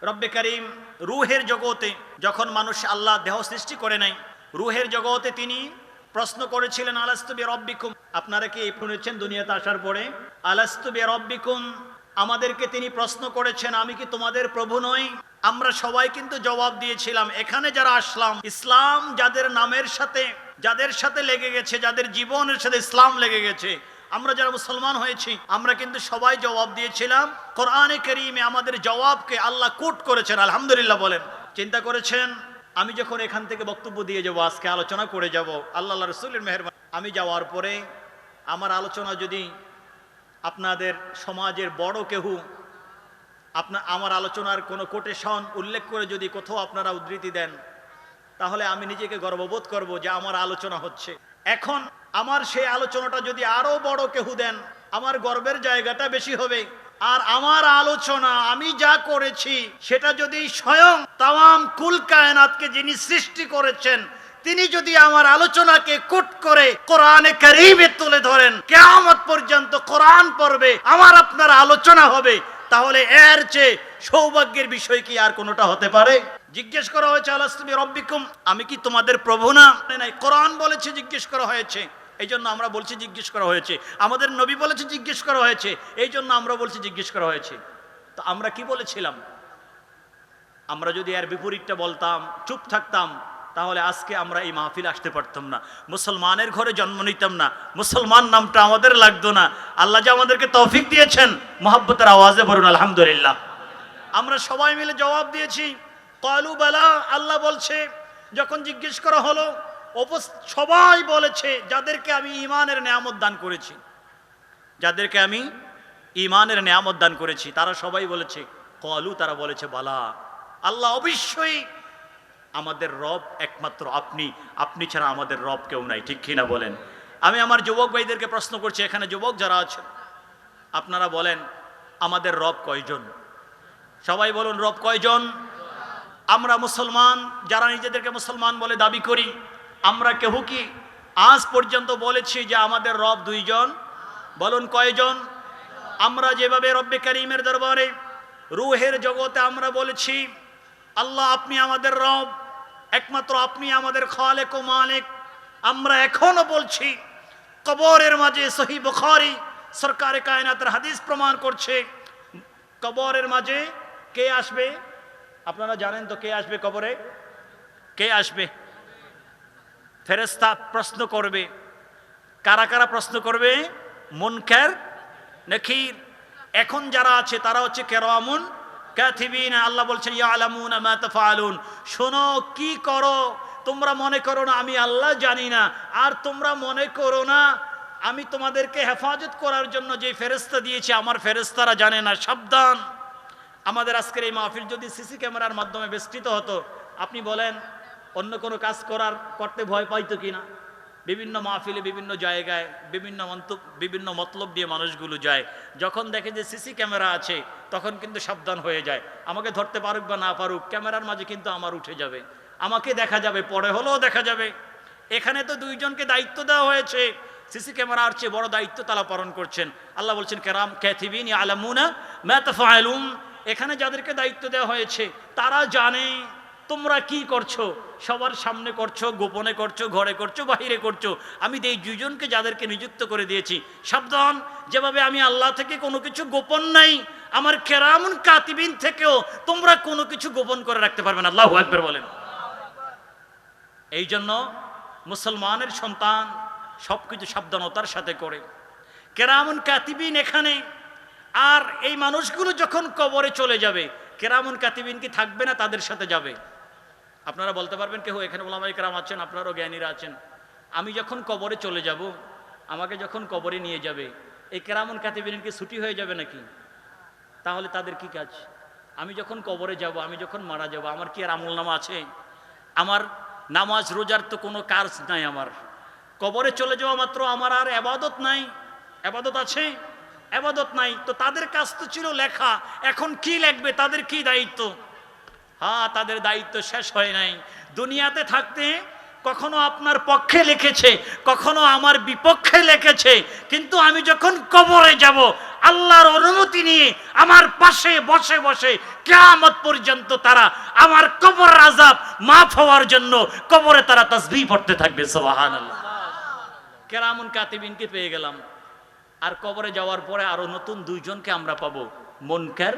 রব্বে কারীম রূহের জগতে যখন মানুষ আল্লাহ দেহ সৃষ্টি করে নাই, রূহের জগতে তিনি প্রশ্ন করেছিলেন আলাস্তু বিরব্বিকুম। আপনারা কি শুনেছেন দুনিয়াতে আসার পরে আলাস্তু বিরব্বিকুম? আমাদেরকে তিনি প্রশ্ন করেছেন, আমি কি তোমাদের প্রভু নই? আমরা সবাই কিন্তু জবাব দিয়েছিলাম। এখানে যারা আসলাম, ইসলাম যাদের নামের সাথে, যাদের সাথে লেগে গেছে, যাদের জীবনের সাথে ইসলাম লেগে গেছে, আমরা যারা মুসলমান হয়েছি, আমরা কিন্তু সবাই জবাব দিয়েছিলাম। কোরআনে কারীমে আমাদের জবাবকে আল্লাহ কোট করেছেন। আলহামদুলিল্লাহ বলেন। চিন্তা করেছেন, আমি যখন এখান থেকে বক্তব্য দিয়ে যাব, আজকে আলোচনা করে যাব, আল্লাহ রাসূলের মেহেরবানি, আমি যাওয়ার পরে আমার আলোচনা যদি আপনাদের সমাজের বড় কেউ আমার আলোচনার কোনো কোটেশন উল্লেখ করে যদি কোথাও আপনারা উদ্ধৃতি দেন, তাহলে আমি নিজেকে গর্ববোধ করব যে আমার আলোচনা হচ্ছে। এখন আমার সেই আলোচনাটা যদি আরো বড় কেউ দেন, আমার গর্বের জায়গাটা বেশি হবে। আর আমার আলোচনা আমি যা করেছি সেটা যদি স্বয়ং তাম কুল কায়নাতকে যিনি সৃষ্টি করেছেন তিনি যদি আমার আলোচনাকে কোট করে কোরআনে কারীমে তুলে ধরেন, কিয়ামত পর্যন্ত কোরআন পড়বে, আমার আপনার আলোচনা হবে, তাহলে এর চেয়ে সৌভাগ্যের বিষয় কি আর কোনোটা হতে পারে? জিজ্ঞেস করা হয়েছে আলাস্তু বিরব্বিকুম, আমি কি তোমাদের প্রভু না? নাই, কোরআন বলেছে জিজ্ঞেস করা হয়েছে, এই জন্য আমরা বলছি জিজ্ঞেস করা হয়েছে। আমাদের নবী বলেছে জিজ্ঞেস করা হয়েছে, এই জন্য আমরা বলছি জিজ্ঞেস করা হয়েছে। তো আমরা কি বলেছিলাম? আমরা যদি এর বিপরীতটা বলতাম, চুপ থাকতাম, তাহলে আজকে আমরা এই মাহফিল আসতে পারতাম না, মুসলমানের ঘরে জন্ম নিতাম না, মুসলমান নামটা আমাদের লাগতো না। আল্লাহ যে আমাদেরকে তৌফিক দিয়েছেন, মহব্বতের আওয়াজে বলুন আলহামদুলিল্লাহ। আমরা সবাই মিলে জবাব দিয়েছি ক্বালু বালা। আল্লাহ বলছে, যখন জিজ্ঞেস করা হলো, সবাই বলেছে যাদেরকে আমি ঈমানের নেয়ামত দান করেছি, যাদেরকে আমি ঈমানের নেয়ামত দান করেছি, তারা সবাই বলেছে ক্বালু, তারা বলেছে বালা, আল্লাহ অবশ্যই আমাদের রব একমাত্র আপনি, আপনি ছাড়া আমাদের রব কেউ নাই। ঠিক কিনা বলেন? আমি আমার যুবক ভাইদেরকে প্রশ্ন করছি, এখানে যুবক যারা আছেন, আপনারা বলেন আমাদের রব কয়জন? সবাই বলুন রব কয়জন? আমরা মুসলমান যারা নিজেদেরকে মুসলমান বলে দাবি করি, আমরা কেউ কি আজ পর্যন্ত বলেছি যে আমাদের রব দুইজন? বলুন কয়জন? আমরা যেভাবে রব্বে কারীমের দরবারে রূহের জগতে আমরা বলেছি আল্লাহ আপনি আমাদের রব, একমাত্র আপনি আমাদের খালেক ও মালিক, আমরা এখনো বলছি কবরের মাঝে সহিহ বুখারী সরকারে কায়নাতের হাদিস প্রমাণ করছে, কবরের মাঝে কে আসবে? আপনারা জানেন তো কে আসবে কবরে? কে আসবে? ফেরেশতা প্রশ্ন করবে। কারা কারা প্রশ্ন করবে? মুনকার নাকির। এখন যারা আছে তারা হচ্ছে কিরামুন কাতিবিন। আল্লাহ বলছেন ইয়ালামুনা মা তাফআলুন, শোনো কি করো তোমরা। মনে করো না আমি আল্লাহ জানি না, আর তোমরা মনে করো না আমি তোমাদেরকে হেফাজত করার জন্য যে ফেরেশতা দিয়েছি আমার ফেরেশতারা জানে না। সাবধান! আমাদের আজকের এই মাহফিল যদি সিসি ক্যামেরার মাধ্যমে বেষ্টিত হতো, আপনি বলেন অন্য কোনো কাজ করতে ভয় পাইতো কিনা? বিভিন্ন মাহফিলে বিভিন্ন জায়গায় বিভিন্ন মতলব দিয়ে মানুষগুলো যায়, যখন দেখে যে সিসি ক্যামেরা আছে তখন কিন্তু সাবধান হয়ে যায়। আমাকে ধরতে পারুক বা না পারুক, ক্যামেরার মাঝে কিন্তু আমার উঠে যাবে, আমাকে দেখা যাবে, পরে হলেও দেখা যাবে। এখানে তো দুইজনকে দায়িত্ব দেওয়া হয়েছে, সিসি ক্যামেরার চেয়ে বড় দায়িত্ব তারা পালন করছেন। আল্লাহ বলছেন কিরাম কাতিবিন ইয়ালামুনা মা তাফআলুন, এখানে যাদেরকে দায়িত্ব দেওয়া হয়েছে তারা জানে তোমরা কি করছো, সবার সামনে করছো, গোপনে করছো, ঘরে করছো, বাহিরে করছো। আমি এই দুইজনকে যাদেরকে নিযুক্ত করে দিয়েছি, সাবধান! যেভাবে আমি আল্লাহ থেকে কোনো কিছু গোপন নাই, আমার কিরামুন কাতিবিন থেকেও তোমরা কোনো কিছু গোপন করে রাখতে পারবে না। আল্লাহু আকবার বলেন। এই জন্য মুসলমানের সন্তান সবকিছু সাবধানতার সাথে করে। কিরামুন কাতিবিন এখানে। আর এই মানুষগুলো যখন কবরে চলে যাবে, কিরামুন কাতিবিন কি থাকবে না তাদের সাথে যাবে? আপনারা বলতে পারবেন কেউ? এখানে উলামায়ে কেরাম আছেন, আপনারাও জ্ঞানীরা আছেন। আমি যখন কবরে চলে যাব, আমাকে যখন কবরে নিয়ে যাবে, এই কিরামুন কাতিবিন কি ছুটি হয়ে যাবে নাকি? তাহলে তাদের কি কাজ? আমি যখন কবরে যাব, আমি যখন মারা যাব, আমার কি আর আমলনামা আছে? আমার নামাজ রোজার তো কোনো কাজ নাই। আমার কবরে চলে যাওয়া মাত্র আমার আর ইবাদত নাই। ইবাদত আছে? ইবাদত নাই। তো তাদের কাজ তো ছিল লেখা, এখন কি লিখবে? তাদের কি দায়িত্ব? হ্যাঁ, তাদের দায়িত্ব শেষ হয় নাই। দুনিয়াতে থাকতে কখনো আপনার পক্ষে লিখেছে, কখনো আমার বিপক্ষে লিখেছে, কিন্তু আমি যখন কবরে যাব আল্লাহর অনুমতি নিয়ে আমার পাশে বসে বসে কিয়ামত পর্যন্ত তারা আমার কবর আযাব মাফ হওয়ার জন্য কবরে তারা তাসবিহ পড়তে থাকবে। সুবহানাল্লাহ। কিরামুন কাতিবিনকে পেয়ে গেলাম, আর কবরে যাওয়ার পরে আরো নতুন দুইজনকে আমরা পাবো, মুনকার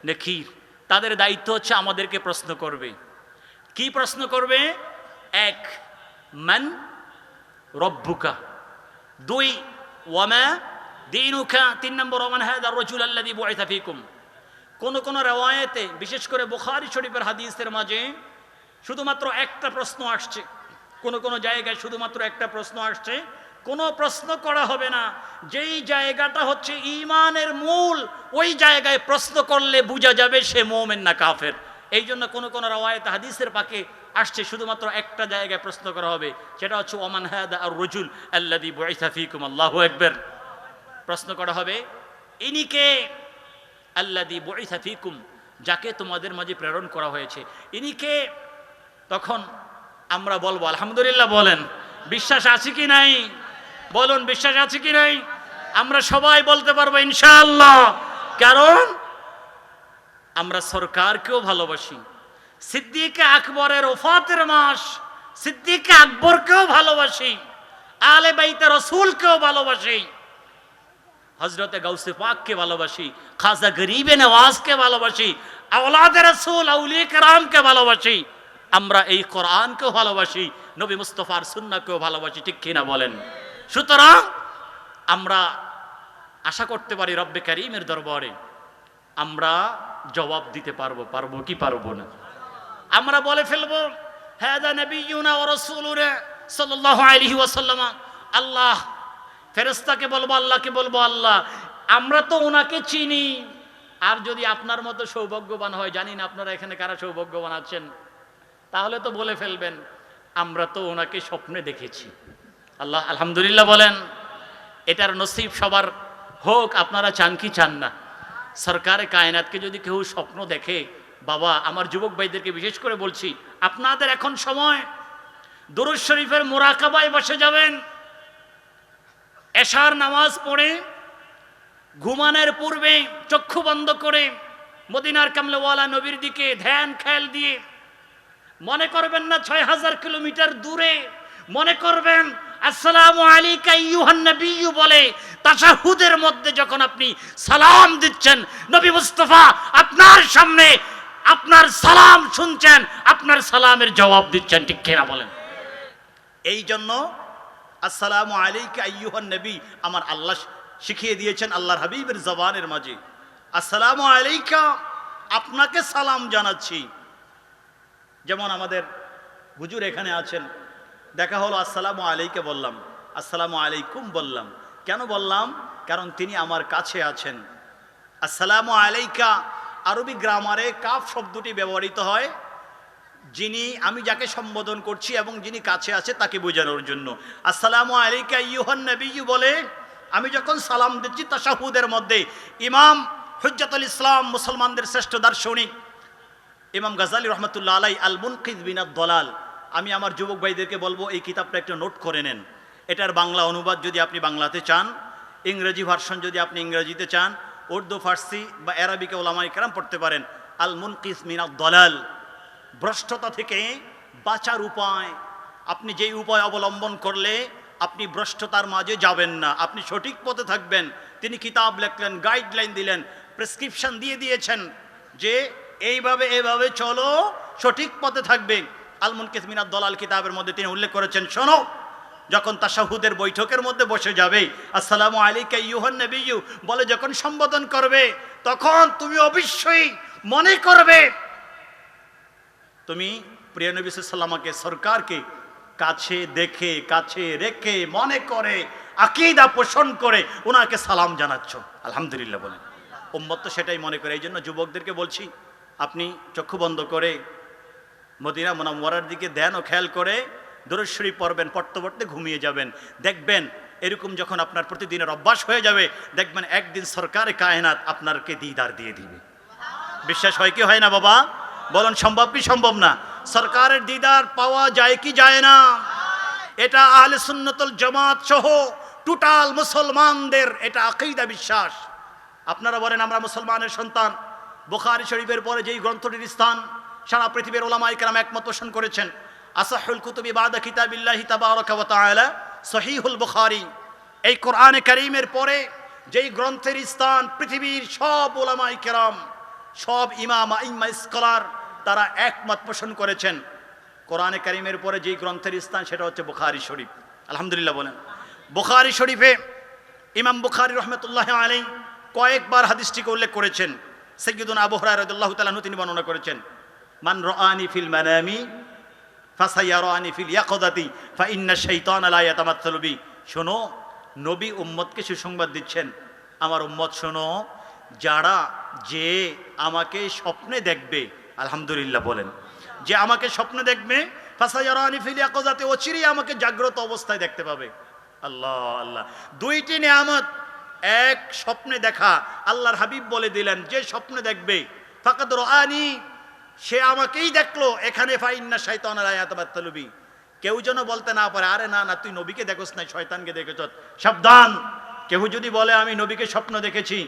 নাকির। তাদের দায়িত্ব হচ্ছে আমাদেরকে প্রশ্ন করবে। কি প্রশ্ন করবে? এক, মান রব্বুকা। দুই, ওয়ামা দীনুকা। তিন নম্বর, ওমান হাযার রাজুল আল্লাযী বুইসা ফীকুম। কোন কোন riwayate, বিশেষ করে বুখারী শরীফের হাদিসের মাঝে শুধুমাত্র একটা প্রশ্ন আসছে, কোন কোন জায়গায় শুধুমাত্র একটা প্রশ্ন আসছে, কোনো প্রশ্ন করা হবে না। যেই জায়গাটা হচ্ছে ঈমানের মূল, ওই জায়গায় প্রশ্ন করলে বোঝা যাবে সে মুমিন না কাফের। এই জন্য কোন কোন riwayate হাদিসের পাকে আসছে শুধুমাত্র একটা জায়গায় প্রশ্ন করা হবে, সেটা হচ্ছে ওমান হাযা আর রাজুল আল্লাযী বুইসা ফীকুম। আল্লাহু আকবার। প্রশ্ন করা হবে, ইনি কে? আল্লাযী বুইসা ফীকুম, যাকে তোমাদের মাঝে প্রেরণ করা হয়েছে, ইনি কে? তখন আমরা বলবো আলহামদুলিল্লাহ। বলেন বিশ্বাস আছে কি নাই? বলুন বিশ্বাস আছে কি নাই? আমরা সবাই বলতে পারবো ইনশাআল্লাহ, কারণ আমরা সরকারকেও ভালোবাসি, সিদ্দিক আকবরের ওফাতের মাস সিদ্দিক আকবরকেও ভালোবাসি, আলে বাইতে রাসূলকেও ভালোবাসি, হযরতে গাউসে পাককে ভালোবাসি, খাজা গরিবে নওয়াজকে ভালোবাসি, আওলাদে রাসূল আউলিয়া কেরামকে ভালোবাসি। আমরা এই কোরআনকেও ভালোবাসি, নবী মুস্তাফার সুন্নাহকেও ভালোবাসি, ঠিক কিনা বলেন? সুতরাং আমরা আশা করতে পারি রব্বে কারীমের দরবারে আমরা জবাব দিতে পারবো। পারবো কি পারবো না? আমরা বলে ফেলবো হাদা নবিয়ুনা ওয়া রাসূলুনা সাল্লাল্লাহু আলাইহি ওয়াসাল্লাম। আল্লাহ, ফেরেশতাকে বলবো, আল্লাহকে বলবো, আল্লাহ আমরা তো ওনাকে চিনি। আর যদি আপনার মতো সৌভাগ্যবান হয়, জানি না আপনারা এখানে কারা সৌভাগ্যবান আছেন, তাহলে তো বলে ফেলবেন আমরা তো ওনাকে স্বপ্নে দেখেছি। আল্লাহ আলহামদুলিল্লাহ বলেন। এটার নসিব সবার হোক। আপনারা চান কি চান না? সরকারে কায়নাতকে যদি কেউ স্বপ্ন দেখে, বাবা আমার যুবক ভাইদেরকে বিশেষ করে বলছি, আপনাদের এখন সময় দুরূদ শরীফের মুরাকাবায় বসে যাবেন। এশার নামাজ পড়ে ঘুমানোর পূর্বে চক্ষু বন্ধ করে মদিনার কামলেওয়ালা নবীর দিকে ধ্যান খেয়াল দিয়ে মনে করবেন না ৬০০০ কিলোমিটার দূরে, মনে করবেন আসসালামু আলাইকা আইয়ুহান নবিয়্যু বলে তাশাহুদের মধ্যে যখন আপনি সালাম দিচ্ছেন, নবী মুস্তাফা আপনার সামনে আপনার সালাম শুনছেন, আপনার সালামের জবাব দিচ্ছেন, ঠিক কিনা বলেন? এই জন্য আসসালামু আলাইকা আইয়ুহান নবী আমার আল্লাহ শিখিয়ে দিয়েছেন আল্লাহর হাবিবের জবানের মাঝে, আসসালামু আলাইকা, আপনাকে সালাম জানাচ্ছি। যেমন আমাদের হুজুর এখানে আছেন, দেখা হলো আসসালামু আলাইকা বললাম, আসসালামু আলাইকুম বললাম। কেন বললাম? কারণ তিনি আমার কাছে আছেন। আসসালামু আলাইকা আরবি গ্রামারে কাফ শব্দটি ব্যবহৃত হয় যিনি, আমি যাকে সম্বোধন করছি এবং যিনি কাছে আছে তাকে বোঝানোর জন্য। আসসালামু আলাইকা আইয়ুহান নবিয়্যু বলে আমি যখন সালাম দিচ্ছি তাশাহুদের মধ্যে, ইমাম হুজ্জাতুল ইসলাম মুসলমানদের শ্রেষ্ঠ দার্শনিক ইমাম গাজালি রহমতুল্লাহ আলাই আল মুনকিয মিনাদ দলাল, আমি আমার যুবক ভাইদেরকে বলবো এই কিতাবটা একটু নোট করে নেন। এটার বাংলা অনুবাদ যদি আপনি বাংলাতে চান, ইংরেজি ভার্সন যদি আপনি ইংরেজিতে চান, উর্দু, ফার্সি বা আরবিকে ওলামায়ে কেরাম পড়তে পারেন। আল মুনকিয মিনাদ দলাল, ভ্রষ্টতা থেকে বাঁচার উপায়। আপনি যেই উপায় অবলম্বন করলে আপনি ভ্রষ্টতার মাঝে যাবেন না, আপনি সঠিক পথে থাকবেন। তিনি কিতাব লিখলেন, গাইডলাইন দিলেন, প্রেসক্রিপশন দিয়ে দিয়েছেন যে এইভাবে এইভাবে চলো, সঠিক পথে থাকবে। আল মুনকিয মিনাদ দলাল কিতাবের মধ্যে তিনি উল্লেখ করেছেন, শোনো যখন তাশাহুদের বৈঠকের মধ্যে বসে যাবে, আসসালামু আলাইকা আইয়ুহান নবিয়্যু বলে যখন সম্বোধন করবে, তখন তুমি অবশ্যই মনে করবে তুমি প্রিয় নবী সাল্লাল্লাহু আলাইহি ওয়াসাল্লামকে, সরকারকে কাছে দেখে, কাছে রেখে, মনে করে, আকীদা পোষণ করে ওনাকে সালাম জানাচ্ছ। আলহামদুলিল্লাহ বলেন। উম্মত তো সেটাই মনে করে। এই জন্য যুবকদেরকে বলছি, আপনি চক্ষু বন্ধ করে মদিনা মুনাওয়ারার দিকে ধ্যান ও খেয়াল করে দুরূদ শরীফ পড়বেন, পড়তে পড়তে ঘুমিয়ে যাবেন। দেখবেন এরকম যখন আপনার প্রতিদিনের অভ্যাস হয়ে যাবে, দেখবেন একদিন সরকারে কায়নাত আপনাকে দিদার দিয়ে দিবে। বিশ্বাস হয় কি হয় না বাবা? বলুন সম্ভব কি সম্ভব না? সরকারের দিদার পাওয়া যায় কি যায় না? এটা আহলে সুন্নাতুল জামাত সহ টোটাল মুসলমানদের এটা আকীদা বিশ্বাস। আপনারা বলেন আমরা মুসলমানের সন্তান, বুখারী শরীফের পরে যেই গ্রন্থটির স্থান সারা পৃথিবীর উলামায়ে কেরাম একমত পোষণ করেছেন, আসাহুল কুতুবি বাদা কিতাবিল্লাহি তাবারাকা ওয়া তাআলা সহিহুল বুখারী, এই কোরআনে কারীমের পরে যেই গ্রন্থের স্থান পৃথিবীর সব উলামায়ে কেরাম, সব ইমাম আইম্মা স্কলার তারা একমত পোষণ করেছেন, কোরআনে কারীমের পরে যেই গ্রন্থের স্থান সেটা হচ্ছে বুখারী শরীফ। আলহামদুলিল্লাহ বলেন। বুখারী শরীফে ইমাম বুখারী রাহমাতুল্লাহি আলাইহি কয়েকবার হাদিসটিকে উল্লেখ করেছেন। সাইয়্যিদুনা আবু হুরায়রা রাদিয়াল্লাহু তাআলা তিনি বর্ণনা করেছেন, মান রাআনি ফিল মানামি ফাসায়ারানি ফিল ইয়াকযাতি ফা ইন্না শাইতানা লা ইয়াতামাত্সালু বি। শোনো, নবী উম্মতকে সুসংবাদ দিচ্ছেন, আমার উম্মত শোনো, যারা যে আমাকে স্বপ্নে দেখবে, আলহামদুলিল্লাহ বলেন, যে আমাকে স্বপ্নে দেখবে, ফাসায়ারানি ফিল ইয়াকযাতি, অচিরেই আমাকে জাগ্রত অবস্থায় দেখতে পাবে। আল্লাহ আল্লাহ, দুইটি নিয়ামত, এক স্বপ্নে দেখা, আল্লাহর হাবিব বলে দিলেন যে স্বপ্নে দেখবে ফাকাদ রাআনি, সে আমাকেই দেখলো, এখানে ফাইন্না শাইতানা লা ইয়াতামাত্সালু বি। কেউ যেন বলতে না পারে আরে না না তুই নবীকে দেখোস না, শয়তানকে দেখেছ। সাবধান, কেউ যদি বলে আমি নবীকে স্বপ্ন দেখেছি,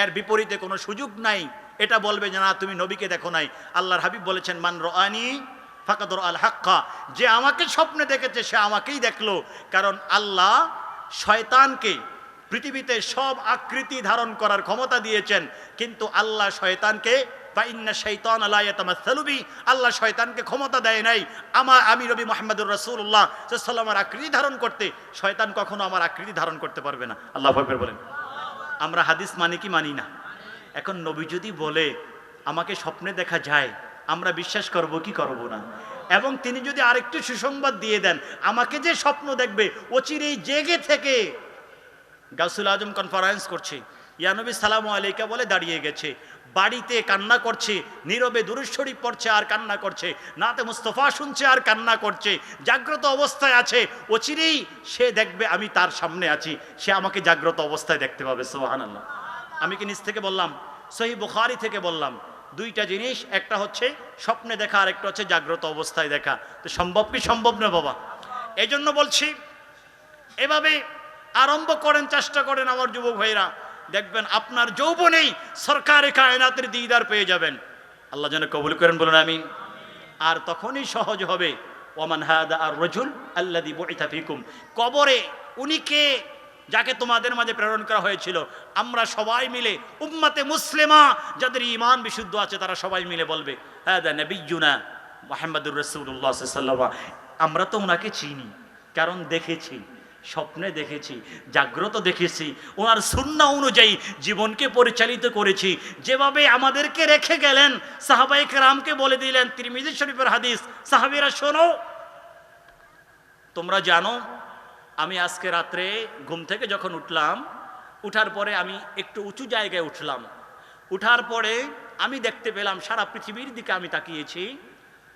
এর বিপরীতে কোনো সুযোগ নাই এটা বলবে যে না তুমি নবীকে দেখো নাই। আল্লাহর হাবিব বলেছেন মান রাআনি ফাকাদ রাআল হাক্কা, যে আমাকে স্বপ্নে দেখেছে সে আমাকেই দেখলো। কারণ আল্লাহ শয়তানকে পৃথিবীতে সব আকৃতি ধারণ করার ক্ষমতা দিয়েছেন, কিন্তু আল্লাহ শয়তানকে ফাইন্না শাইতানা লা ইয়াতামাসসালু বি, আল্লাহ শয়তানকে ক্ষমতা দেয় নাই আমি নবী মুহাম্মদুর রাসূলুল্লাহ সাল্লাল্লাহু আলাইহি ওয়াসাল্লামের আকৃতি ধারণ করতে। শয়তান কখনো আমার আকৃতি ধারণ করতে পারবে না। আল্লাহু আকবার বলেন। আমরা হাদিস মানি কি মানি না? এখন নবী যদি বলে আমাকে স্বপ্নে দেখা যায়, আমরা বিশ্বাস করব কি করব না? এবং তিনি যদি আরেকটু সুসংবাদ দিয়ে দেন আমাকে যে স্বপ্ন দেখবে অচিরেই জেগে থেকে গাউসুল আজম কনফারেন্স করছে, ইয়া নবী সালামু আলাইকা বলে দাঁড়িয়ে গেছে, বাড়িতে কান্না করছে, নীরবে দুরূদ শরীফ পড়ছে আর কান্না করছে, নাতে মুস্তাফা শুনছে আর কান্না করছে, জাগ্রত অবস্থায় আছে, অচিরেই সে দেখবে আমি তার সামনে আছি, সে আমাকে জাগ্রত অবস্থায় দেখতে পাবে। সুবহানাল্লাহ। আমি কি নিজ থেকে বললাম? সহিহ বুখারী থেকে বললাম। দুইটা জিনিস, একটা হচ্ছে স্বপ্নে দেখা আর একটা হচ্ছে জাগ্রত অবস্থায় দেখা। তো সম্ভব কি সম্ভব না বাবা? এই জন্য বলছি এভাবে আরম্ভ করেন, চেষ্টা করেন আমার যুবক ভাইরা, দেখবেন আপনার যৌবনেই সরকারে কায়নাতের দিদার পেয়ে যাবেন। আল্লাহ যেন কবুল করেন, বলুন আমিন। আর তখনই সহজ হবে ওমান হাদা আর রাজুল আল্লাযী বুইতা ফীকুম, কবরে উনি কে যাকে তোমাদের মাঝে প্রেরণ করা হয়েছিল। আমরা সবাই মিলে উম্মতে মুসলিমা যাদের ঈমান বিশুদ্ধ আছে তারা সবাই মিলে বলবে হাদা নবিয়্যুনা মুহাম্মাদুর রাসূলুল্লাহ সাল্লাল্লাহু আলাইহি ওয়াসাল্লাম। আমরা তো ওনাকে চিনি, কারণ দেখেছি, স্বপ্নে দেখেছি, জাগ্রত দেখেছি, ওনার সুন্নাহ অনুযায়ী জীবনকে পরিচালিত করেছি, যেভাবে আমাদেরকে রেখে গেলেন সাহাবায়ে কেরামকে বলে দিলেন। তিরমিজি শরীফের হাদিস, সাহাবীরা শোনো, তোমরা জানো আমি আজকে রাত্রে ঘুম থেকে যখন উঠলাম, উঠার পরে আমি একটু উঁচু জায়গায় উঠলাম, উঠার পরে আমি দেখতে পেলাম সারা পৃথিবীর দিকে আমি তাকিয়েছি,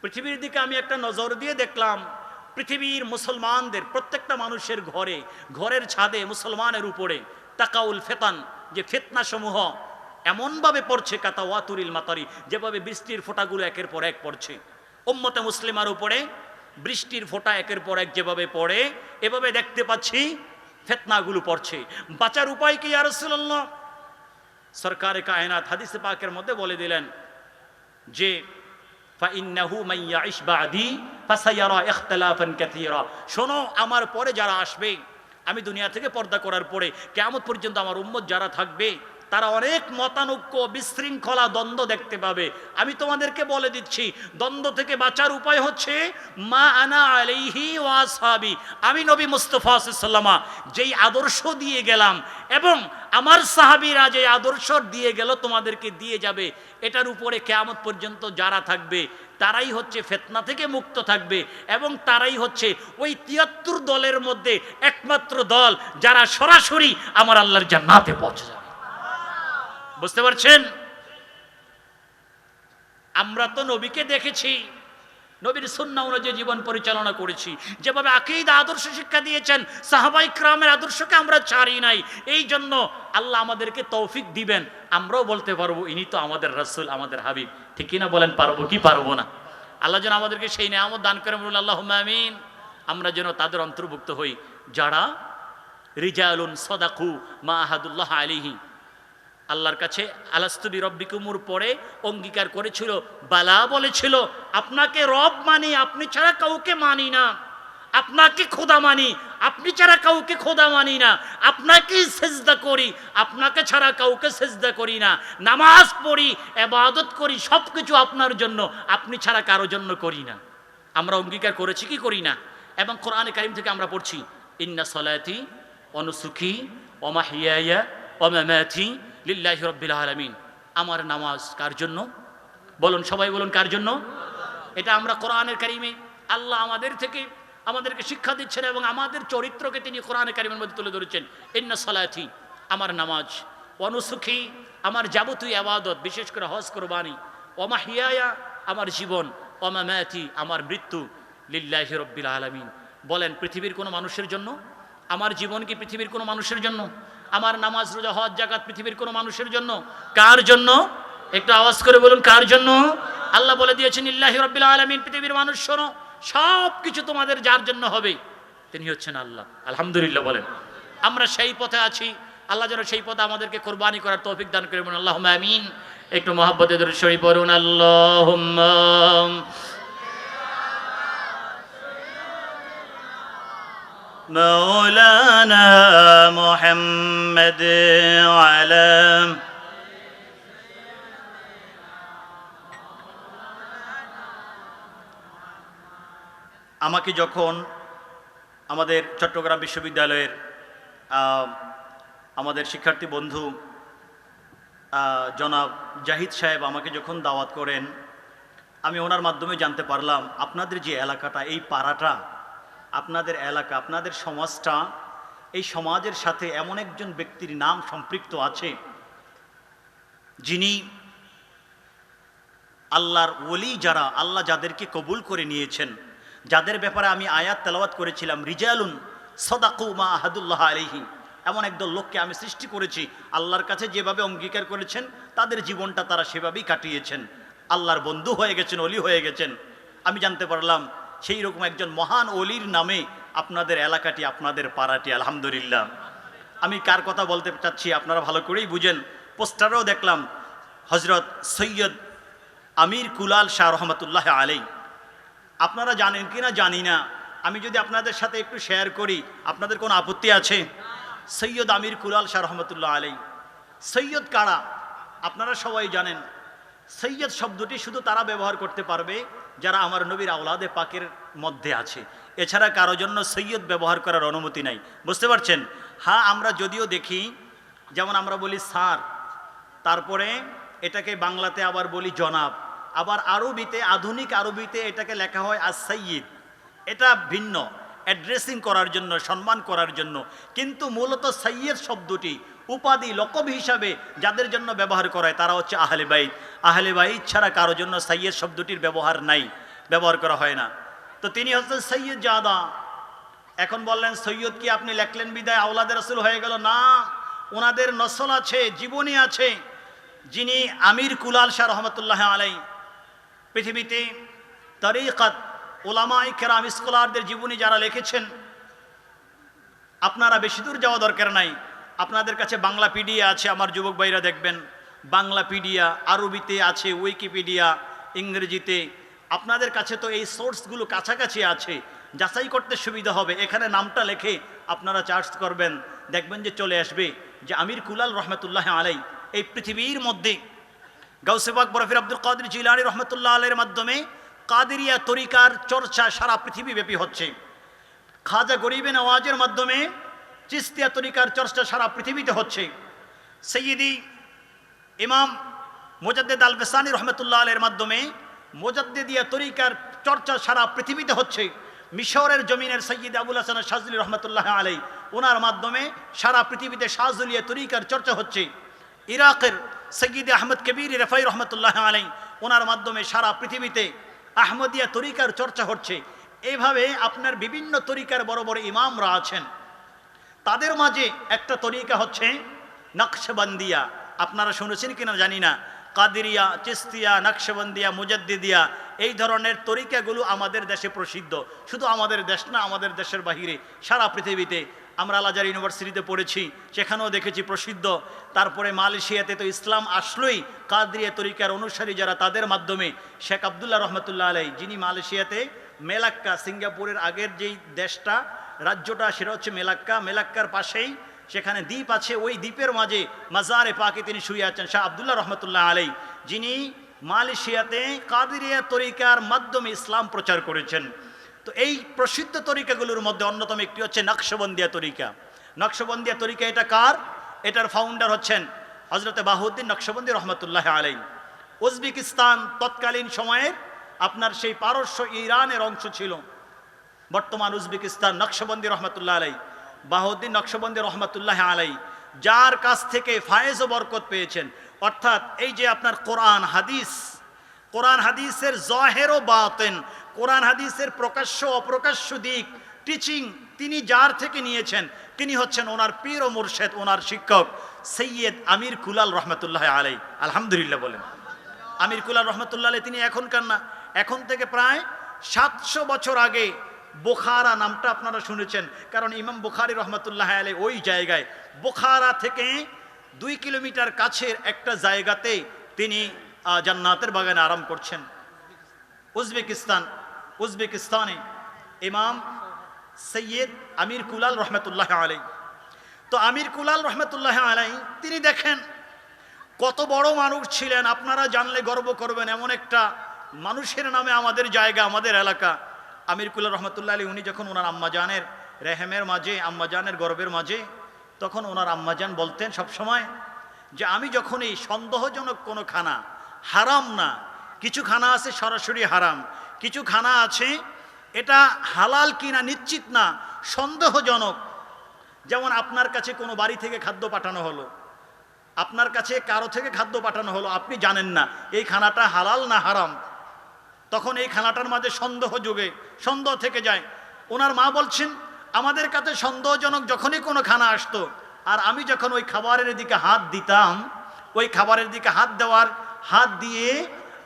পৃথিবীর দিকে আমি একটা নজর দিয়ে দেখলাম পৃথিবীর মুসলমানদের প্রত্যেকটা মানুষের ঘরে, ঘরের ছাদে, মুসলমানের উপরে তাকাউল ফেতান, যে ফিতনা সমূহ এমনভাবে পড়ছে কাতাওয়াতুরিল মাতারি, যেভাবে বৃষ্টির ফোঁটাগুলো একের পর এক পড়ছে। উম্মতে মুসলিমার উপরে বৃষ্টির ফোঁটা একের পর এক যেভাবে পড়ে, এভাবে দেখতে পাচ্ছি ফিতনাগুলো পড়ছে। বাঁচার উপায় কি ইয়া রাসূলুল্লাহ? সরকারে কায়নাত হাদিসে পাকের মধ্যে বলে দিলেন যে ফাইন্নাহু মান ইয়াইশ বাদি ফাসায়ারা ইখতিলাফান কাসীরা, শোনো আমার পরে যারা আসবে, আমি দুনিয়া থেকে পর্দা করার পরে কিয়ামত পর্যন্ত আমার উম্মত যারা থাকবে তারা অনেক মতানৈক্য, বিশৃঙ্খলা, দ্বন্দ্ব দেখতে পাবে। আমি তোমাদেরকে বলে দিচ্ছি দ্বন্দ্ব থেকে বাঁচার উপায় হচ্ছে মা আনা আলাইহি ওয়া আসহাবি, আমি নবী মুস্তাফা সাল্লাল্লাহু আলাইহি ওয়াসাল্লাম যেই আদর্শ দিয়ে গেলাম এবং আমার সাহাবীরা যে আদর্শ দিয়ে গেল তোমাদেরকে দিয়ে যাবে, এটার উপরে কিয়ামত পর্যন্ত যারা থাকবে তারাই হচ্ছে ফিতনা থেকে মুক্ত থাকবে এবং তারাই হচ্ছে ওই ৭৩ দলের মধ্যে একমাত্র দল যারা সরাসরি আমার আল্লাহর জান্নাতে পৌঁছে যাবে। বুঝতে পারছেন? আমরা তো নবীকে দেখেছি, নবীর সুন্নাহ অনুযায়ী জীবন পরিচালনা করেছি, যেভাবে আকীদা আদর্শ শিক্ষা দিয়েছেন সাহাবায়ে কেরামের আদর্শকে আমরা ছাড়ি নাই। এই জন্য আল্লাহ আমাদেরকে তৌফিক দিবেন, আমরাও বলতে পারবো ইনি তো আমাদের রাসূল, আমাদের হাবিব। ঠিক কিনা বলেন? পারবো কি পারবো না? আল্লাহ যেন আমাদেরকে সেই নেয়ামত দান করে, বলুন আল্লাহুম্মা আমিন। আমরা যেন তাদের অন্তর্ভুক্ত হই যারা রিজালুন সাদাকু মা আহাদুল্লাহ আলাইহি, আল্লাহর কাছে আলাস্তু বিরব্বিকুমুর পরে অঙ্গীকার করেছিল, বালা বলেছিল আপনাকে রব মানি, আপনি ছাড়া কাউকে মানি না, আপনাকে খোদা মানি, আপনি ছাড়া কাউকে খোদা মানি না, আপনাকেই সেজদা করি, আপনাকে ছাড়া কাউকে সেজদা করি না, নামাজ পড়ি, ইবাদত করি, সব কিছু আপনার জন্য, আপনি ছাড়া কারো জন্য করি না। আমরা অঙ্গীকার করেছি কি করি না? এবং কোরআনে কারীম থেকে আমরা পড়ছি, ইন্না সলাতি ওয়া নুসুকি ওয়া মাহইয়ায়া ওয়া মামাতি লিল্লাহি রাব্বিল আলামিন। আমার নামাজ কার জন্য? বলুন সবাই, বলুন কার জন্য? এটা আমরা কোরআনের কারীমে আল্লাহ আমাদেরকে শিক্ষা দিচ্ছেন এবং আমাদের চরিত্রকে তিনি কোরআনে কারীমের মধ্যে তুলে ধরেছেন। ইন্না সলাতি, আমার নামাজ, ওয়া নুসুকি, আমার যাবতীয় ইবাদত, বিশেষ করে হজ কুরবানি, ওয়া মাহইয়ায়া, আমার জীবন, ওয়া মামাতি, আমার মৃত্যু, লিল্লাহি রাব্বিল আলামিন। বলেন পৃথিবীর কোনো মানুষের জন্য? আমার জীবন কি পৃথিবীর কোনো মানুষের জন্য? আমার নামাজ, রোজা, হজ, যাকাত পৃথিবীর কোনো মানুষের জন্য? কার জন্য? একটু আওয়াজ করে বলুন কার জন্য? আল্লাহ বলে দিয়েছেন লিল্লাহি রাব্বিল আলামিন। পৃথিবীর মানুষ শোনো, সব কিছু তোমাদের যার জন্য হবে, তিনি হচ্ছেন আল্লাহ। আলহামদুলিল্লাহ বলেন। আমরা সেই পথে আছি, আল্লাহ যেন সেই পথে আমাদেরকে কোরবানি করার তৌফিক দান করে, বলুন আল্লাহুম্মা আমিন। একটু মহব্বতে দরুদ শরীফ পড়ুন, আল্লাহুম্মা مولانا محمد وعلى আমাকে যখন আমাদের চট্টগ্রাম বিশ্ববিদ্যালয়ের আমাদের শিক্ষার্থী বন্ধু জনাব জাহিদ সাহেব আমাকে যখন দাওয়াত করেন, আমি ওনার মাধ্যমে জানতে পারলাম আপনাদের যে এলাকাটা, এই পাড়াটা, আপনাদের এলাকা, আপনাদের সমাজটা, এই সমাজের সাথে এমন একজন ব্যক্তির নাম সম্পৃক্ত আছে যিনি আল্লাহর ওলি, যারা আল্লাহ যাদেরকে কবুল করে নিয়েছেন, যাদের ব্যাপারে আমি আয়াত তেলাওয়াত করেছিলাম, রিজালুন সাদাকু মা আহাদুল্লাহ আলাইহি, এমন একদল লোককে আমি সৃষ্টি করেছি, আল্লাহর কাছে যেভাবে অঙ্গীকার করেছেন তাদের জীবনটা তারা সেভাবেই কাটিয়েছেন, আল্লাহর বন্ধু হয়ে গেছেন, অলি হয়ে গেছেন। আমি জানতে পারলাম সেই রকম একজন মহান অলির নামে আপনাদের এলাকাটি, আপনাদের পাড়াটি। আলহামদুলিল্লাহ। আমি কার কথা বলতে চাচ্ছি আপনারা ভালো করেই বুঝেন। পোস্টারেও দেখলাম হজরত সৈয়দ আমির কুলাল শাহ রহমতুল্লাহ আলাই। আপনারা জানেন কি না জানি না, আমি যদি আপনাদের সাথে একটু শেয়ার করি, আপনাদের কোনো আপত্তি আছে? সৈয়দ আমির কুলাল শাহ রহমতুল্লাহ আলাই। সৈয়দ কারা আপনারা সবাই জানেন। সৈয়দ শব্দটি শুধু তারা ব্যবহার করতে পারবে যারা আমার নবীর আওলাদে পাকের মধ্যে আছে, এছাড়া কারো জন্য সৈয়দ ব্যবহার করার অনুমতি নাই। বুঝতে পারছেন? হ্যাঁ, আমরা যদিও দেখি, যেমন আমরা বলি স্যার, তারপরে এটাকে বাংলাতে আবার বলি জনাব, আবার আরবিতে, আধুনিক আরবিতে এটাকে লেখা হয় আস সাইয়্যিদ। এটা ভিন্ন, অ্যাড্রেসিং করার জন্য, সম্মান করার জন্য। কিন্তু মূলত সাইয়্যিদ শব্দটি উপাধি, লকব হিসাবে যাদের জন্য ব্যবহার করা হয় তারা হচ্ছে আহলে বাইত। আহলে বাইত ছাড়া কারোর জন্য সাইয়্যিদ শব্দটির ব্যবহার নাই, ব্যবহার করা হয় না। তো তিনি হচ্ছেন সৈয়দ জাদা। এখন বললেন সৈয়দ কি আপনি লেখলেন বিদায় আওলাদের রাসূল হয়ে গেল? না, ওনাদের নসল আছে, জীবনী আছে। যিনি আমির কুলাল শাহ রহমতুল্লাহ আলাই, পৃথিবীতে তরিকাত উলামায়ে কেরাম, স্কলারদের জীবনী যারা লিখেছেন, আপনারা বেশি দূর যাওয়া দরকার নাই। আপনাদের কাছে বাংলা পিডিয়া আছে, আমার যুবক ভাইরা দেখবেন বাংলা পিডিয়া, আরবিতে আছে উইকিপিডিয়া, ইংরেজিতে। আপনাদের কাছে তো এই সোর্সগুলো কাছাকাছি আছে, যাচাই করতে সুবিধা হবে। এখানে নামটা লেখে আপনারা চার্জ করবেন, দেখবেন যে চলে আসবে যে আমির কুলাল রহমতুল্লাহ আলাই এই পৃথিবীর মধ্যে গাউসে পাক বরফির আব্দুল কাদের জিলানী রহমতুল্লাহ আলাইয়ের মাধ্যমে কাদেরিয়া তরিকার চর্চা সারা পৃথিবীব্যাপী হচ্ছে। খাজা গরিবে নওয়াজের মাধ্যমে চিস্তিয়া তরিকার চর্চা সারা পৃথিবীতে হচ্ছে। সৈয়দি ইমাম মুজাদ্দিদ আল ফেসানি রহমতুল্লাহ আলাইয়ের মাধ্যমে মুজাদ্দিদিয়া তরিকার চর্চা সারা পৃথিবীতে হচ্ছে। মিশরের জমিনের সৈয়দ আবুল হাসান শাজলি রহমতুল্লাহ আলাই, ওনার মাধ্যমে সারা পৃথিবীতে শাজলিয়া তরিকার চর্চা হচ্ছে। ইরাকের সৈয়দ আহমদ কবির রেফাই রহমতুল্লাহ আলাই, ওনার মাধ্যমে সারা পৃথিবীতে আহমদিয়া তরিকার চর্চা হচ্ছে। এইভাবে আপনার বিভিন্ন তরিকার বড় বড় ইমামরা আছেন। তাদের মাঝে একটা তরিকা হচ্ছে নকশবন্দিয়া। আপনারা শুনেছেন কিনা জানি না। কাদেরিয়া, চিস্তিয়া, নকশবন্দিয়া, মুজাদ্দিদিয়া, এই ধরনের তরিকাগুলো আমাদের দেশে প্রসিদ্ধ। শুধু আমাদের দেশ না, আমাদের দেশের বাহিরে সারা পৃথিবীতে। আমরা আল আজহার ইউনিভার্সিটিতে পড়েছি, সেখানেও দেখেছি প্রসিদ্ধ। তারপরে মালয়েশিয়াতে তো ইসলাম আসলোই কাদরিয়া তরিকার অনুসারী যারা, তাদের মাধ্যমে। শেখ আবদুল্লাহ রহমতুল্লাহ আলাই, যিনি মালয়েশিয়াতে মেলাক্কা, সিঙ্গাপুরের আগের যেই দেশটা, রাজ্যটা, সেটা হচ্ছে মেলাক্কা। মেলাক্কার পাশেই সেখানে দ্বীপ আছে, ওই দ্বীপের মাঝে মাজারে পাকে তিনি শুয়ে আছেন শাহ আবদুল্লাহ রহমতুল্লাহ আলাই, যিনি মালয়েশিয়াতে কাদরিয়া তরিকার মাধ্যমে ইসলাম প্রচার করেছেন। তো এই প্রসিদ্ধ তরিকাগুলোর মধ্যে অন্যতম একটি হচ্ছে নকশবন্দিয়া তরিকা। নকশবন্দিয়া তরিকা এটা কার? এটার ফাউন্ডার হচ্ছেন হজরতে বাহাউদ্দিন নকশবন্দি রহমতুল্লাহ আলাই। উজবেকিস্তান তৎকালীন সময়ের আপনার সেই পারস্য ইরানের অংশ ছিল বর্তমান উজবেকিস্তান। নকশবন্দি রহমতুল্লাহ আলাই, বাহাউদ্দিন নকশবন্দি রহমতুল্লাহ আলাই, যার কাছ থেকে ফায়েজ ও বরকত পেয়েছেন। অর্থাৎ এই যে আপনার কোরআন হাদিস, কোরআন হাদিসের জহের ও বাতেন, কোরআন হাদিসের প্রকাশ্য অপ্রকাশ্য দিক, টিচিং তিনি যার থেকে নিয়েছেন, তিনি হচ্ছেন ওনার পীর ও মুর্শেদ, ওনার শিক্ষক সৈয়দ আমির কুলাল রহমতুল্লাহ আলাই। আলহামদুলিল্লাহ বলেন। আমির কুলাল রহমতুল্লাহ আলাই তিনি এখনকার না, এখন থেকে প্রায় 700 বছর আগে বোখারা নামটা আপনারা শুনেছেন, কারণ ইমাম বুখারী রহমতুল্লাহ আলাই ওই জায়গায় বোখারা থেকে 2 কিলোমিটার কাছের একটা জায়গাতে তিনি জান্নাতের বাগানে আরাম করছেন। উজবেকিস্তানে ইমাম সৈয়দ আমির কুলাল রহমতুল্লাহ আলাই। তো আমির কুলাল রহমতুল্লাহ আলাই তিনি দেখেন কত বড় মানুষ ছিলেন, আপনারা জানলে গর্ব করবেন। এমন একটা মানুষের নামে আমাদের জায়গা, আমাদের এলাকা। আমির কুলাল রহমতুল্লাহ আলী উনি যখন ওনার আম্মাজানের রেহেমের মাঝে, আম্মাজানের গর্বের মাঝে, তখন ওনার আম্মাজান বলতেন সবসময় যে আমি যখন এই সন্দেহজনক কোনো খানা, হারাম না, কিছু খানা আছে সরাসরি হারাম, কিছু খানা আছে এটা হালাল কিনা নিশ্চিত না, সন্দেহজনক। যেমন আপনার কাছে কোনো বাড়ি থেকে খাদ্য পাঠানো হলো, আপনার কাছে কারো থেকে খাদ্য পাঠানো হলো, আপনি জানেন না এই খানাটা হালাল না হারাম, তখন এই খানাটার মাঝে সন্দেহ থেকে যায়। ওনার মা বলছেন আমাদের কাছে সন্দেহজনক যখনই কোনো খানা আসতো, আর আমি যখন ওই খাবারের দিকে হাত দিতাম, ওই খাবারের দিকে হাত দিয়ে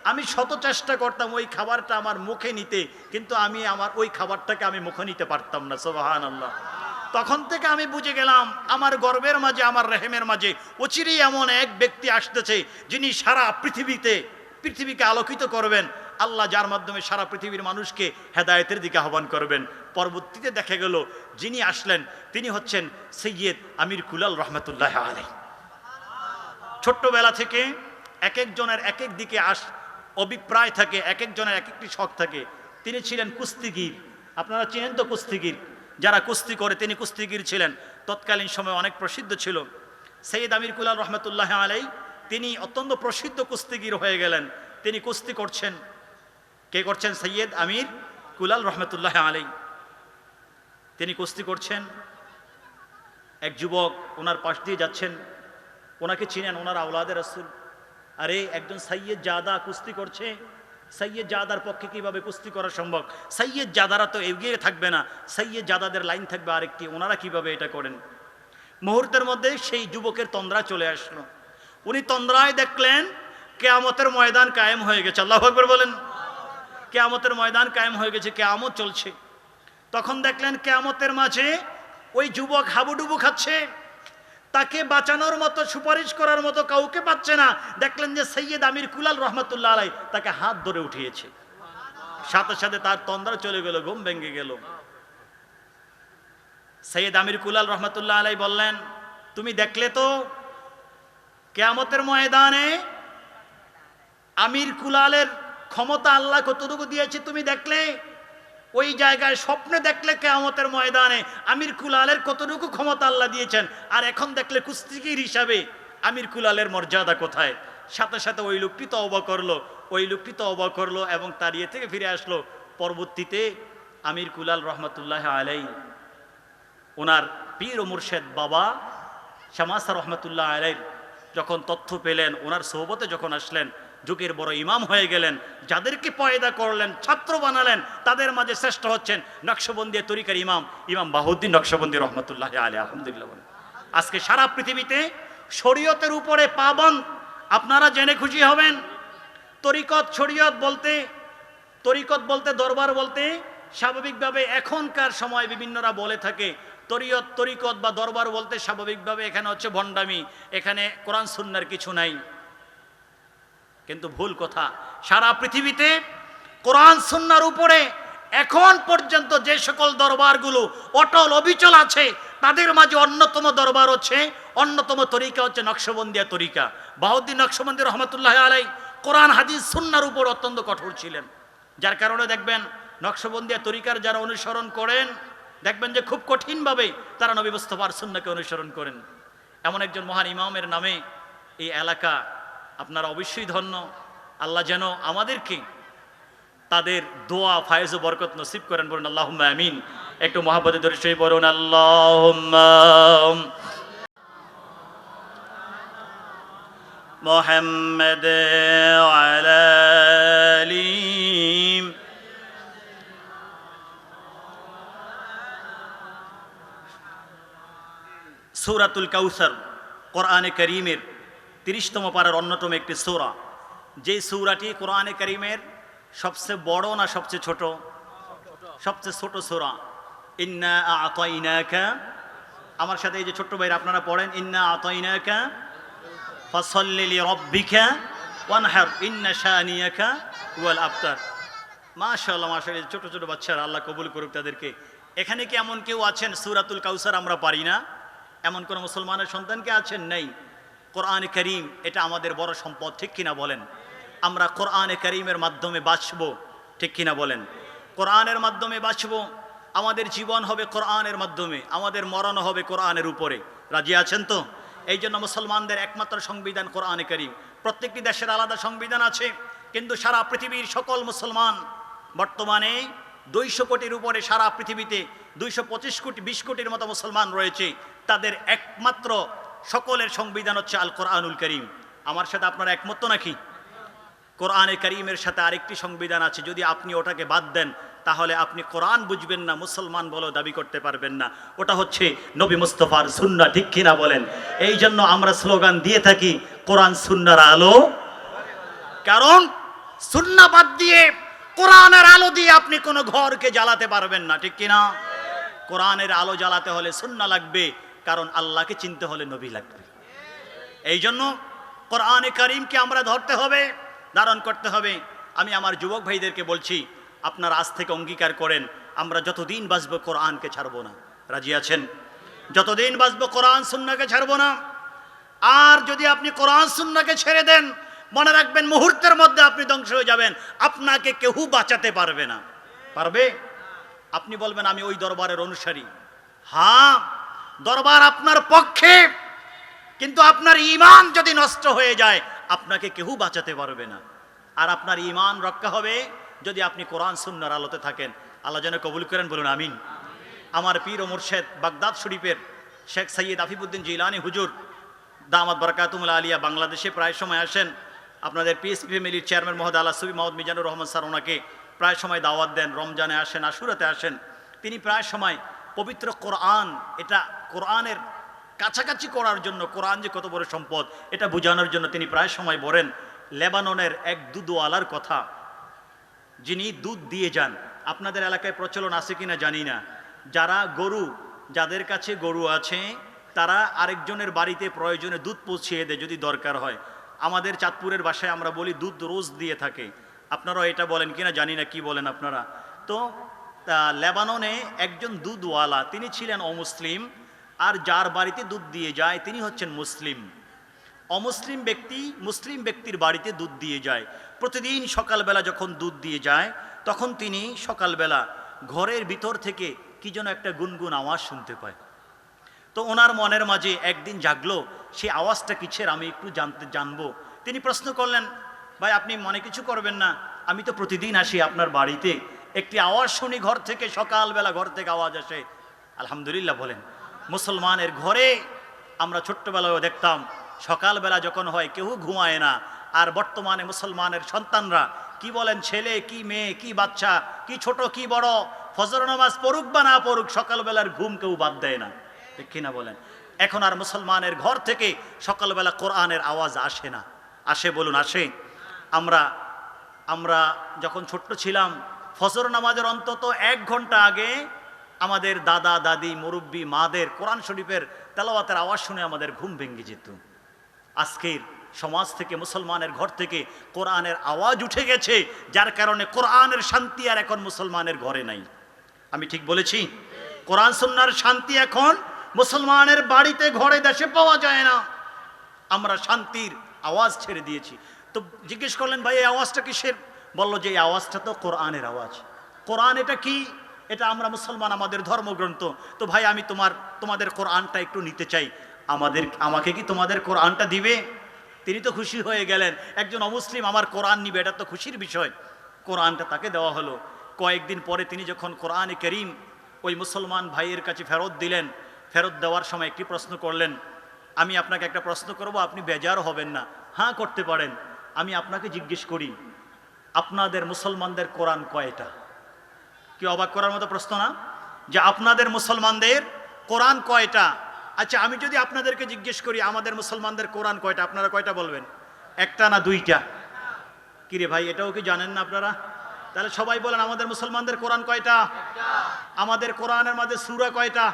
আমি শত চেষ্টা করতাম ওই খাবারটা আমার মুখে নিতে, কিন্তু আমি আমার ওই খাবারটাকে আমি মুখে নিতে পারতাম না। সুবহানাল্লাহ। তখন থেকে আমি বুঝে গেলাম আমার গর্বের মাঝে, আমার রেহেমের মাঝে অচিরেই এমন এক ব্যক্তি আসতেছে যিনি সারা পৃথিবীকে আলোকিত করবেন, আল্লাহ যার মাধ্যমে সারা পৃথিবীর মানুষকে হেদায়েতের দিকে আহ্বান করবেন। পরবর্তীতে দেখা গেল যিনি আসলেন তিনি হচ্ছেন সৈয়দ আমির কুলাল রহমতুল্লাহ আলাই। ছোট্টবেলা থেকে এক একজনের এক এক দিকে অভিপ্রায় থাকে, এক একজনের এক একটি শখ থাকে। তিনি ছিলেন কুস্তিগির, আপনারা চেনেন তো কুস্তিগির, যারা কুস্তি করে তিনি কুস্তিগির ছিলেন, তৎকালীন সময় অনেক প্রসিদ্ধ ছিল। সৈয়দ আমির কুলাল রহমতুল্লাহ আলাই তিনি অত্যন্ত প্রসিদ্ধ কুস্তিগির হয়ে গেলেন। তিনি কুস্তি করছেন, কে করছেন? সৈয়দ আমির কুলাল রহমতুল্লাহ আলাই। তিনি কুস্তি করছেন, এক যুবক ওনার পাশ দিয়ে যাচ্ছেন, ওনাকে চিনেন, ওনার আওলাদে রাসূল। আরে একজন সৈয়দ জাদা কুস্তি করছে, সৈয়দ জাদার পক্ষে কিভাবে কুস্তি করা সম্ভব? সৈয়দ জাদারা তো এগিয়ে থাকবে না, সৈয়দ জাদাদের লাইন থাকবে আরেকটি, ওনারা কিভাবে এটা করেন? মুহূর্তের মধ্যে সেই যুবকের তন্দ্রা চলে আসলো। উনি তন্দ্রায় দেখলেন কিয়ামতের ময়দান কায়েম হয়ে গেছে। আল্লাহু আকবার বলেন। কিয়ামতের ময়দান কায়েম হয়ে গেছে, কিয়ামত চলছে। তখন দেখলেন কিয়ামতের মাঝে ওই যুবক হাবুডুবু খাচ্ছে, তাকে বাঁচানোর মতো, সুপারিশ করার মতো কাউকে পাচ্ছে না। দেখলেন যে সৈয়দ আমির কুলাল রহমতুল্লাহ আলাই তাকে হাত ধরে উঠিয়েছে, সাথে সাথে তার তন্দ্রা চলে গেল, ঘুম ভেঙে গেল। সৈয়দ আমির কুলাল রহমতুল্লাহ আলাই বললেন তুমি দেখলে তো কিয়ামতের ময়দানে আমির কুলালের ক্ষমতা আল্লাহ কতটুকু দিয়েছে, তুমি দেখলে? ওই জায়গায় স্বপ্নে দেখলে কিয়ামতের ময়দানে আমির কুলালের কতটুকু ক্ষমতা আল্লাহ দিয়েছেন, আর এখন দেখলে কুস্তিগির হিসাবে আমির কুলালের মর্যাদা কোথায়? সাথে সাথে ওই লোকটি তওবা করলো এবং তার ইয়ে থেকে ফিরে আসলো। পরবর্তীতে আমির কুলাল রহমতুল্লাহ আলাই ওনার পীর ও মুর্শেদ বাবা শামাসা রহমতুল্লাহ আলাই যখন তথ্য পেলেন, ওনার সোহবতে যখন আসলেন, যুগের বড় ইমাম হয়ে গেলেন, যাদেরকে পয়দা করলেন, ছাত্র বানালেন, তাদের মাঝে শ্রেষ্ঠ হচ্ছেন নকশবন্দিয়া তরিকার ইমাম বাহাউদ্দিন নকশবন্দি রহমতুল্লাহ আলাই। আলহামদুলিল্লাহ। আজকে সারা পৃথিবীতে শরীয়তের উপরে পাবন্দ, আপনারা জেনে খুশি হবেন। তরিকত শরীয়ত বলতে তরিকত বলতে, দরবার বলতে স্বাভাবিকভাবে এখনকার সময় বিভিন্নরা বলে থাকে তরিকত বা দরবার বলতে স্বাভাবিকভাবে এখানে হচ্ছে ভণ্ডামি, এখানে কোরআন সুন্নাহর কিছু নাই। কিন্তু ভুল কথা। সারা পৃথিবীতে কোরআন সুন্নাহর উপরে এখন পর্যন্ত যে সকল দরবারগুলো অটল অবিচল আছে, তাদের মাঝে অন্যতম দরবার হচ্ছে, অন্যতম তরিকা হচ্ছে নকশবন্দিয়া তরিকা। বাহাউদ্দিন নকশবন্দি রহমতুল্লাহ আলাই কোরআন হাদিস সুন্নাহর উপর অত্যন্ত কঠোর ছিলেন। যার কারণে দেখবেন নকশবন্দিয়া তরিকার যারা অনুসরণ করেন, দেখবেন যে খুব কঠিনভাবে তারা নবী মুস্তাফার সুন্নাহকে অনুসরণ করেন। এমন একজন মহান ইমামের নামে এই এলাকা। আপনারা অবশ্যই ধন্য। আল্লাহ যেন আমাদেরকে তাদের দোয়া ফায়েজ ও বরকত নসিব করেন। বলুন আল্লাহুম্মা আমিন। একটু মহব্বতে ধরে সেই বলুন আল্লাহুম্মা মুহাম্মাদ ওয়ালা আলি সূরাতুল কাউসার কোরআনে কারীমের 30তম পারার অন্যতম একটি সূরা। যে সূরাটি কোরআনে কারীমের সবচেয়ে বড় না সবচেয়ে ছোট? সবচেয়ে ছোট সূরা। ইন্না আ'তাইনাকা, আমার সাথে এই যে ছোট্ট ভাইরা আপনারা পড়েন, ইন্না আ'তাইনাকা ফাসাল্লি লিরাব্বিকা ওয়ানহার ইন্না শানিয়াকা ওয়াল আবতার। মাশাআল্লাহ মাশাআল্লাহ, ছোট ছোট বাচ্চারা, আল্লাহ কবুল করুক তাদেরকে। এখানে কি এমন কেউ আছেন সূরাতুল কাউসার আমরা পারি না? এমন কোন মুসলমানের সন্তান কি আছেন? নেই। কোরআনে কারীম এটা আমাদের বড় সম্পদ, ঠিক কিনা বলেন? আমরা কোরআনে কারীমের মাধ্যমে বাঁচব, ঠিক কিনা বলেন? কোরআনের মাধ্যমে বাঁচব, আমাদের জীবন হবে কোরআনের মাধ্যমে, আমাদের মরণ হবে কোরআনের উপরে। রাজি আছেন তো? এই জন্য মুসলমানদের একমাত্র সংবিধান কোরআনে কারীম। প্রত্যেকটি দেশের আলাদা সংবিধান আছে, কিন্তু সারা পৃথিবীর সকল মুসলমান বর্তমানে 200 কোটির উপরে, সারা পৃথিবীতে 225 কোটি 20 কোটির মতো মুসলমান রয়েছে। তাদের একমাত্র সকলের সংবিধান হচ্ছে আল কোরআনুল কারীম। আমার সাথে আপনারা একমত তো নাকি? কোরআনে কারীমের সাথে আরেকটি সংবিধান আছে, যদি আপনি ওটাকে বাদ দেন তাহলে আপনি কোরআন বুঝবেন না, মুসলমান বলে দাবি করতে পারবেন না। ওটা হচ্ছে নবী মুস্তাফার সুন্নাহ, ঠিক কিনা বলেন? এই জন্য আমরা স্লোগান দিয়ে থাকি কোরআন সুন্নাহর আলো। কারণ সুন্নাহ বাদ দিয়ে কোরআনের আলো দিয়ে আপনি কোনো ঘরকে জ্বালাতে পারবেন না, ঠিক কিনা? কোরআনের আলো জ্বালাতে হলে সুন্নাহ লাগবে, কারণ আল্লাহকে চিনতে হলে নবী লাগবে। এই জন্য কোরআনে কারীমকে আমরা ধরতে হবে, ধারণ করতে হবে। আমি আমার যুবক ভাইদেরকে বলছি, আপনারা আজ থেকে অঙ্গীকার করেন, আমরা যতদিন বাঁচবো কোরআনকে ছাড়বো না। রাজি আছেন? যতদিন বাঁচবো কোরআন সুন্নাহকে ছাড়বো না। আর যদি আপনি কোরআন সুন্নাহকে ছেড়ে দেন, মনে রাখবেন মুহূর্তের মধ্যে আপনি ধ্বংস হয়ে যাবেন, আপনাকে কেউ বাঁচাতে পারবে না। পারবে? আপনি বলবেন আমি ওই দরবারের অনুসারী। হ্যাঁ, দরবার আপনার পক্ষে, কিন্তু আপনার ঈমান যদি নষ্ট হয়ে যায় আপনাকে কেউ বাঁচাতে পারবে না। আর আপনার ঈমান রক্ষা হবে যদি আপনি কোরআন সুন্নাহর আলোতে থাকেন। আল্লাহ যেন কবুল করেন, বলুন আমিন। আমার পীর ও মুর্শেদ বাগদাদ শরীফের শেখ সৈয়দ আফিফুদ্দিন জিলানী হুজুর দামাত বরকাতুল আলিয়া বাংলাদেশে প্রায় সময় আসেন। আপনাদের পিএসপি ফ্যামিলির চেয়ারম্যান মহোদয় আল্লাহ সুবি মোহাম্মদ মিজানুর রহমান স্যার ওনাকে প্রায় সময় দাওয়াত দেন। রমজানে আসেন, আশুরাতে আসেন। তিনি প্রায় সময় পবিত্র কোরআন, এটা কোরআনের কাছাকাছি করার জন্য, কোরআন যে কত বড় সম্পদ এটা বোঝানোর জন্য তিনি প্রায় সময় বলেন লেবাননের এক দুধওয়ালার কথা, যিনি দুধ দিয়ে যান। আপনাদের এলাকায় প্রচলন আছে কিনা জানি না, যারা গরু, যাদের কাছে গরু আছে তারা আরেকজনের বাড়িতে প্রয়োজনে দুধ পৌঁছিয়ে দেয় যদি দরকার হয়। আমাদের চাঁদপুরের বাসায় আমরা বলি দুধ রোজ দিয়ে থাকে। আপনারাও এটা বলেন কিনা জানি না, কি বলেন আপনারা? তো লেবাননে একজন দুধওয়ালা, তিনি ছিলেন অমুসলিম, আর যার বাড়িতে দুধ দিয়ে যায় তিনি হচ্ছেন মুসলিম। অমুসলিম ব্যক্তি মুসলিম ব্যক্তির বাড়িতে দুধ দিয়ে যায়। প্রতিদিন সকালবেলা যখন দুধ দিয়ে যায় তখন তিনি সকালবেলা ঘরের ভিতর থেকে কি যেন একটা গুনগুন আওয়াজ শুনতে পায়। তো ওনার মনের মাঝে একদিন জাগলো, সেই আওয়াজটা কিসের, আমি একটু জানবো। তিনি প্রশ্ন করলেন, ভাই আপনি মনে কিছু করবেন না, আমি তো প্রতিদিন আসি আপনার বাড়িতে, একটি আওয়াজ শুনি ঘর থেকে, সকালবেলা ঘর থেকে আওয়াজ আসে। আলহামদুলিল্লাহ বলেন। মুসলমানের ঘরে আমরা ছোট্টবেলায়ও দেখতাম সকালবেলা যখন হয় কেউ ঘুমায় না। আর বর্তমানে মুসলমানের সন্তানরা কি বলেন, ছেলে কি মেয়ে কি বাচ্চা কি ছোট কি বড়, ফজর নামাজ পড়ুক বা না পড়ুক, সকালবেলার ঘুম কেউ বাদ দেয় না, ঠিক কিনা বলেন? এখন আর মুসলমানের ঘর থেকে সকালবেলা কোরআনের আওয়াজ আসে না। আসে? বলুন আসে? আমরা আমরা যখন ছোট্ট ছিলাম ফজর নামাজের অন্তত 1 ঘন্টা আগে আমাদের দাদা দাদি মুরব্বী মাদের কোরআন শরীফের তেলাওয়াতের আওয়াজ শুনে আমাদের ঘুম ভেঙে যেত। আজকের সমাজ থেকে, মুসলমানের ঘর থেকে কোরআনের আওয়াজ উঠে গেছে, যার কারণে কোরআনের শান্তি আর এখন মুসলমানের ঘরে নাই। আমি ঠিক বলেছি? কোরআন সুন্নাহর শান্তি এখন মুসলমানের বাড়িতে, ঘরে, দেশে পাওয়া যায় না। আমরা শান্তির আওয়াজ ছেড়ে দিয়েছি। তো জিজ্ঞেস করলেন, ভাই এই আওয়াজটা কিসের? বলল যে এই আওয়াজটা তো কোরআনের আওয়াজ। কোরআন এটা কি? এটা আমরা মুসলমান, আমাদের ধর্মগ্রন্থ। তো ভাই আমি তোমাদের কোরআনটা একটু নিতে চাই, আমাকে কি তোমাদের কোরআনটা দিবে? তিনি তো খুশি হয়ে গেলেন, একজন অমুসলিম আমার কোরআন নিবে, এটা তো খুশির বিষয়। কোরআনটা তাকে দেওয়া হলো। কয়েকদিন পরে তিনি যখন কোরআনে কারীম ওই মুসলমান ভাইয়ের কাছে ফেরত দিলেন, ফেরত দেওয়ার সময় একটি প্রশ্ন করলেন, আমি আপনাকে একটা প্রশ্ন করব, আপনি বেজার হবেন না। হ্যাঁ করতে পারেন। আমি আপনাকে জিজ্ঞেস করি, আপনাদের মুসলমানদের কোরআন কয়টা? কি অবাক করার মতো প্রশ্ন না? যে আপনাদের মুসলমানদের কোরআন কয়টা? আচ্ছা আমি যদি আপনাদেরকে জিজ্ঞেস করি আমাদের মুসলমানদের কোরআন কয়টা, আপনারা কয়টা বলবেন? একটা না দুইটা? কিরে ভাই, এটাও কি জানেন না আপনারা? তাহলে সবাই বলেন আমাদের মুসলমানদের কোরআন কয়টা? আমাদের কোরআনের মধ্যে সূরা কয়টা?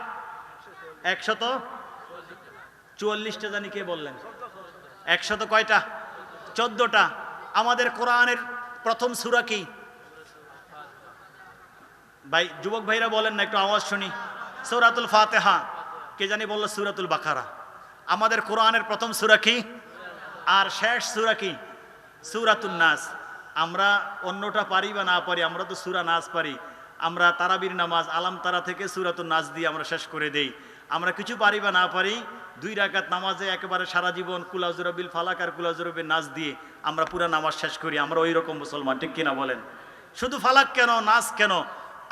144টা জানি, কে বললেন? 100 কয়টা? 14টা। আমাদের কোরআনের প্রথম সূরা কি ভাই? যুবক ভাইরা বলেন না, একটু আওয়াজ শুনি। সূরাতুল ফাতিহা। কে জানি বলল সূরাতুল বাকারা। আমাদের কোরআনের প্রথম সূরা কি? আর শেষ সূরা কি? সূরাতুন নাস। আমরা অন্যটা পারি বা না পারি, আমরা তো সূরা নাস পারি। আমরা তারাবির নামাজ আলাম তারা থেকে সূরাতুন নাস দিয়ে আমরা শেষ করে দেই। আমরা কিছু পারি বা না পারি, 2 রাকাত নামাজে একেবারে সারা জীবন কুল আউযু বিল ফালাক আর কুল আউযু বিন নাস দিয়ে আমরা পুরো নামাজ শেষ করি। আমরা ওই রকম মুসলমান, ঠিক কিনা বলেন? শুধু ফালাক কেন, নাস কেন?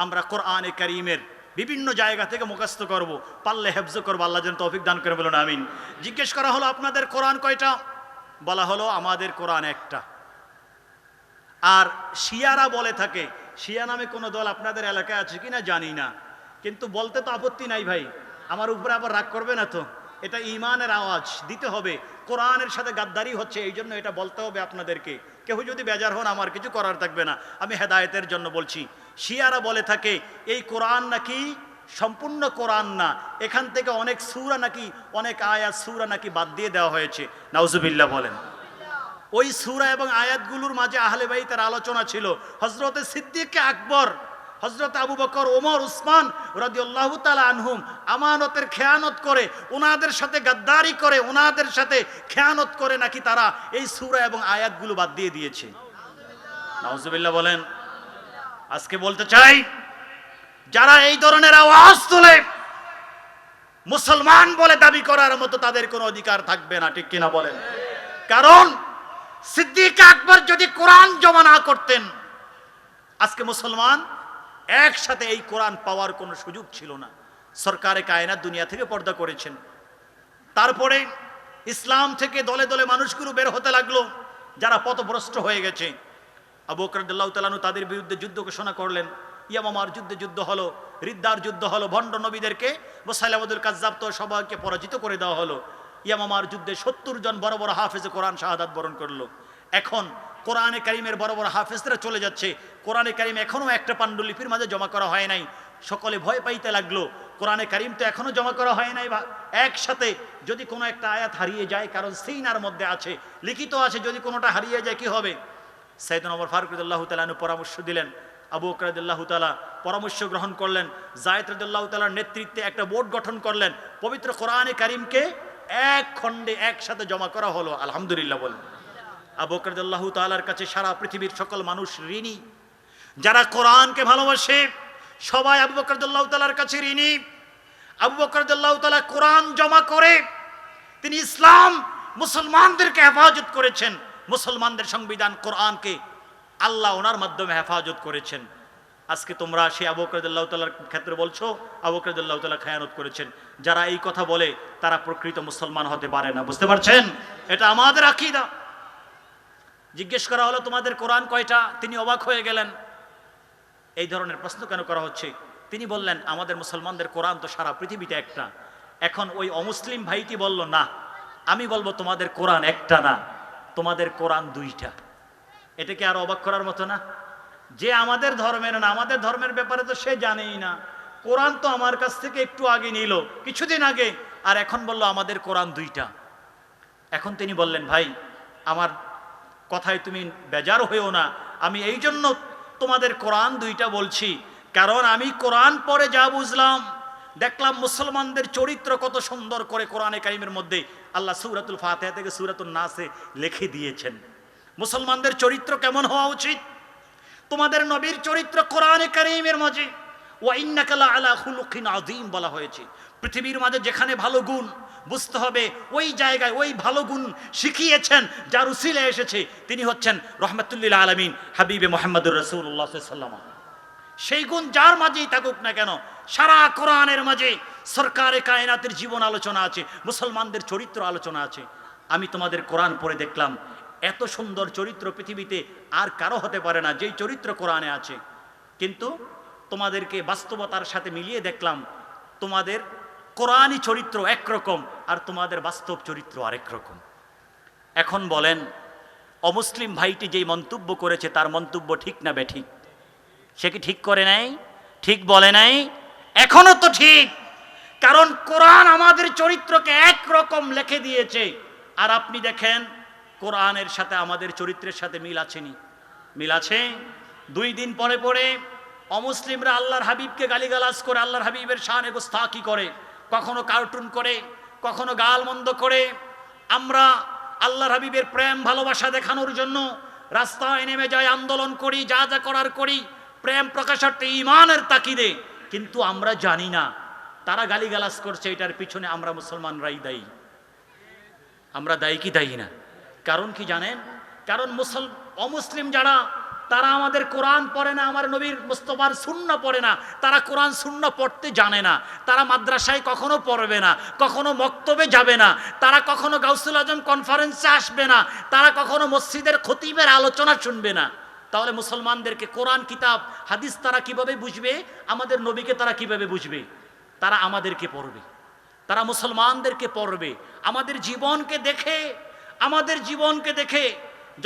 আমরা কোরআনে কারীমের বিভিন্ন জায়গা থেকে মুখস্থ করব, পারলে হেফজ করবো। আল্লাহ যেন তৌফিক দান করে, বলুন আমিন। জিজ্ঞেস করা হলো আপনাদের কোরআন কয়টা? বলা হলো আমাদের কোরআন একটা। আর শিয়ারা বলে থাকে, শিয়া নামে কোনো দল আপনাদের এলাকায় আছে কিনা জানি না, কিন্তু বলতে তো আপত্তি নাই ভাই, আমার উপরে আবার রাগ করবে না তো? এটা ঈমানের আওয়াজ দিতে হবে। কোরআনের সাথে গাদ্দারি হচ্ছে, এই জন্য এটা বলতে হবে আপনাদেরকে। কেউ যদি বেজার হন আমার কিছু করার থাকবে না, আমি হেদায়েতের জন্য বলছি। শিয়ারা বলে থাকে এই কোরআন নাকি সম্পূর্ণ কোরআন না, এখান থেকে অনেক সূরা নাকি, অনেক আয়াত সূরা নাকি বাদ দিয়ে দেওয়া হয়েছে। নাউজুবিল্লাহ বলেন। ওই সূরা এবং আয়াতগুলোর মাঝে আহলে বাইতের আলোচনা ছিল। হযরতে সিদ্দিক আকবর, হযরত আবু বকর, ওমর, উসমান রাদিয়াল্লাহু তাআলা আনহুম আমানতের খেয়ানত করে, ওনাদের সাথে গাদ্দারি করে, ওনাদের সাথে খেয়ানত করে নাকি তারা এই সূরা এবং আয়াতগুলো বাদ দিয়ে দিয়েছে। নাউজুবিল্লাহ বলেন। আজকে বলতে চাই, যারা এই ধরনের আওয়াজ তোলে, মুসলমান বলে দাবি করার মতো তাদের কোনো অধিকার থাকবে না, ঠিক কিনা বলেন? কারণ সিদ্দিক আকবর যদি কোরআন জমা না করতেন, আজকে মুসলমান একসাথে এই কোরআন পাওয়ার কোনো সুযোগ ছিল না। সরকারে কায়নাত দুনিয়া থেকে পর্দা করেছেন। তারপরে ইসলাম থেকে দলে দলে মানুষগুলো বের হতে লাগলো, যারা পথভ্রষ্ট হয়ে গেছে। আবু বকর রাদিয়াল্লাহু তাআলা আনহু তাদের বিরুদ্ধে যুদ্ধ ঘোষণা করলেন। ইয়ামামার যুদ্ধ হলো, রিদ্দার যুদ্ধ হলো, ভণ্ড নবীদেরকে, মুসাইলামাতুল কাজ্জাব তো সবাইকে পরাজিত করে দেওয়া হলো। ইয়ামামার যুদ্ধে 70 জন বড় বড় হাফেজে কোরআন শাহাদাত বরণ করলো। এখন কোরআনে কারীমের বড় বড় হাফেজরা চলে যাচ্ছে, কোরআনে কারীম এখনো একটা পাণ্ডুলিপির মাঝে জমা করা হয় নাই। সকলে ভয় পাইতে লাগলো, কোরআনে কারীম তো এখনো জমা করা হয় নাই। একসাথে যদি কোনো একটা আয়াত হারিয়ে যায়, কারণ সিনার মধ্যে আছে, লিখিত আছে, যদি কোনোটা হারিয়ে যায় কি হবে? সাইয়েদনা ওমর ফারুক রাদিয়াল্লাহু তাআলা আনহু পরামর্শ দিলেন, আবু বকর রাদিয়াল্লাহু তাআলা পরামর্শ গ্রহণ করলেন, যায়েদ রাদিয়াল্লাহু তাআলার নেতৃত্বে একটা বোর্ড গঠন করলেন, পবিত্র কোরআনে কারীমকে এক খণ্ডে একসাথে জমা করা হলো। আলহামদুলিল্লাহ বলেন। আবু বকর রাদিয়াল্লাহু তাআলার কাছে সারা পৃথিবীর সকল মানুষ ঋণী। যারা কোরআনকে ভালোবাসে সবাই আবু বকর রাদিয়াল্লাহু তাআলার কাছে ঋণী। আবু বকর রাদিয়াল্লাহু তাআলা কোরআন জমা করে তিনি ইসলাম মুসলমানদেরকে হেফাজত করেছেন। মুসলমানদের সংবিধান কোরআনকে আল্লাহ ওনার মাধ্যমে হেফাজত করেছেন। আজকে তোমরা সেই আবু বকর রাদিয়াল্লাহু তাআলার ক্ষেত্রে বলছো আবু বকর রাদিয়াল্লাহু তাআলা খেয়ানত করেছেন। যারা এই কথা বলে তারা প্রকৃত মুসলমান হতে পারে না। বুঝতে পারছেন? এটা আমাদের আকীদা। জিজ্ঞেস করা হলো তোমাদের কোরআন কয়টা? তিনি অবাক হয়ে গেলেন, এই ধরনের প্রশ্ন কেন করা হচ্ছে? তিনি বললেন আমাদের মুসলমানদের কোরআন তো সারা পৃথিবীতে একটা। এখন ওই অমুসলিম ভাইটি বলল না, আমি বলবো তোমাদের কোরআন একটা না, তোমাদের কোরআন দুইটা। এটা কি আর অবাক করার মতো না? যে আমাদের ধর্মের না, আমাদের ধর্মের ব্যাপারে তো সে জানেই না। কোরআন তো আমার কাছ থেকে একটু আগে নিল, কিছুদিন আগে, আর এখন বলল আমাদের কোরআন দুইটা। এখন তিনি বললেন, ভাই আমার কথায় তুমি বেজার হয়েও না, আমি এই জন্য তোমাদের কোরআন দুইটা বলছি, কারণ আমি কোরআন পড়ে যা বুঝলাম, দেখলাম মুসলমানদের চরিত্র কত সুন্দর করে কোরআনে কারিমের মধ্যে আল্লাহ সূরাতুল ফাতিহা থেকে সূরাতুন নাসে লিখে দিয়েছেন। মুসলমানদের চরিত্র কেমন হওয়া উচিত, তোমাদের নবীর চরিত্র কোরআনে কারিমের মাঝে ওয়া ইন্নাকা লাআলা খুলুকিন আযীম বলা হয়েছে। পৃথিবীর মাঝে যেখানে ভালো গুণ বুঝতে হবে, ওই জায়গায় ওই ভালো গুণ শিখিয়েছেন যার উসিলায় এসেছে, তিনি হচ্ছেন রাহমাতুল লিল আলামিন হাবিবে মুহাম্মদুর রাসূলুল্লাহ সাল্লাল্লাহু আলাইহি ওয়াসাল্লাম। সেই গুণ যার মাঝেই থাকুক না কেন, সারা কোরআনের মাঝে সরকারে কায়নাতের জীবন আলোচনা আছে, মুসলমানদের চরিত্র আলোচনা আছে। আমি তোমাদের কোরআন পড়ে দেখলাম এত সুন্দর চরিত্র পৃথিবীতে আর কারো হতে পারে না, যেই চরিত্র কোরআনে আছে। কিন্তু তোমাদেরকে বাস্তবতার সাথে মিলিয়ে দেখলাম তোমাদের কোরআনী চরিত্র একরকম আর তোমাদের বাস্তব চরিত্র আরেক রকম। এখন বলেন, অমুসলিম ভাইটি যেই মন্তব্য করেছে তার মন্তব্য ঠিক না বেঠিক? সে কি ঠিক করে নাই? ঠিক বলে নাই? এখনো তো ঠিক, কারণ কোরআন আমাদের চরিত্রকে একরকম লিখে দিয়েছে। আর আপনি দেখেন কোরআনের সাথে আমাদের চরিত্রের সাথে মিল আছেনি? মিল আছে। 2 দিন পরে পরে অমুসলিমরা আল্লাহর হাবিবকে গালিগালাজ করে, আল্লাহর হাবিবের শানে গোস্তাকি করে, কখনো কার্টুন করে, কখনো গালমন্দ করে। আমরা আল্লাহর হাবিবের প্রেম ভালোবাসা দেখানোর জন্য রাস্তায় নেমে যাই, আন্দোলন করি, যা যা করার করি, প্রেম প্রকাশার্থে, ঈমানের তাকিদে। কিন্তু আমরা জানি না তারা গালিগালাজ করছে, এটার পিছনে আমরা মুসলমানরাই দায়ী। আমরা দায়ী কি দায়ী না? কারণ কি জানেন? কারণ অমুসলিম যারা, তারা আমাদের কোরআন পড়ে না, আমার নবীর মুস্তাফার সুন্নাহ পড়ে না, তারা কোরআন সুন্নাহ পড়তে জানে না, তারা মাদ্রাসায় কখনো পড়বে না, কখনো মক্তবে যাবে না, তারা কখনো গাউসুল আজম কনফারেন্সে আসবে না, তারা কখনো মসজিদের খতিবের আলোচনা শুনবে না। তাহলে মুসলমানদেরকে কোরআন কিতাব হাদিস তারা কিভাবে বুঝবে? আমাদের নবীকে তারা কিভাবে বুঝবে? তারা আমাদেরকে পড়বে, তারা মুসলমানদেরকে পড়বে। আমাদের জীবনকে দেখে, আমাদের জীবনকে দেখে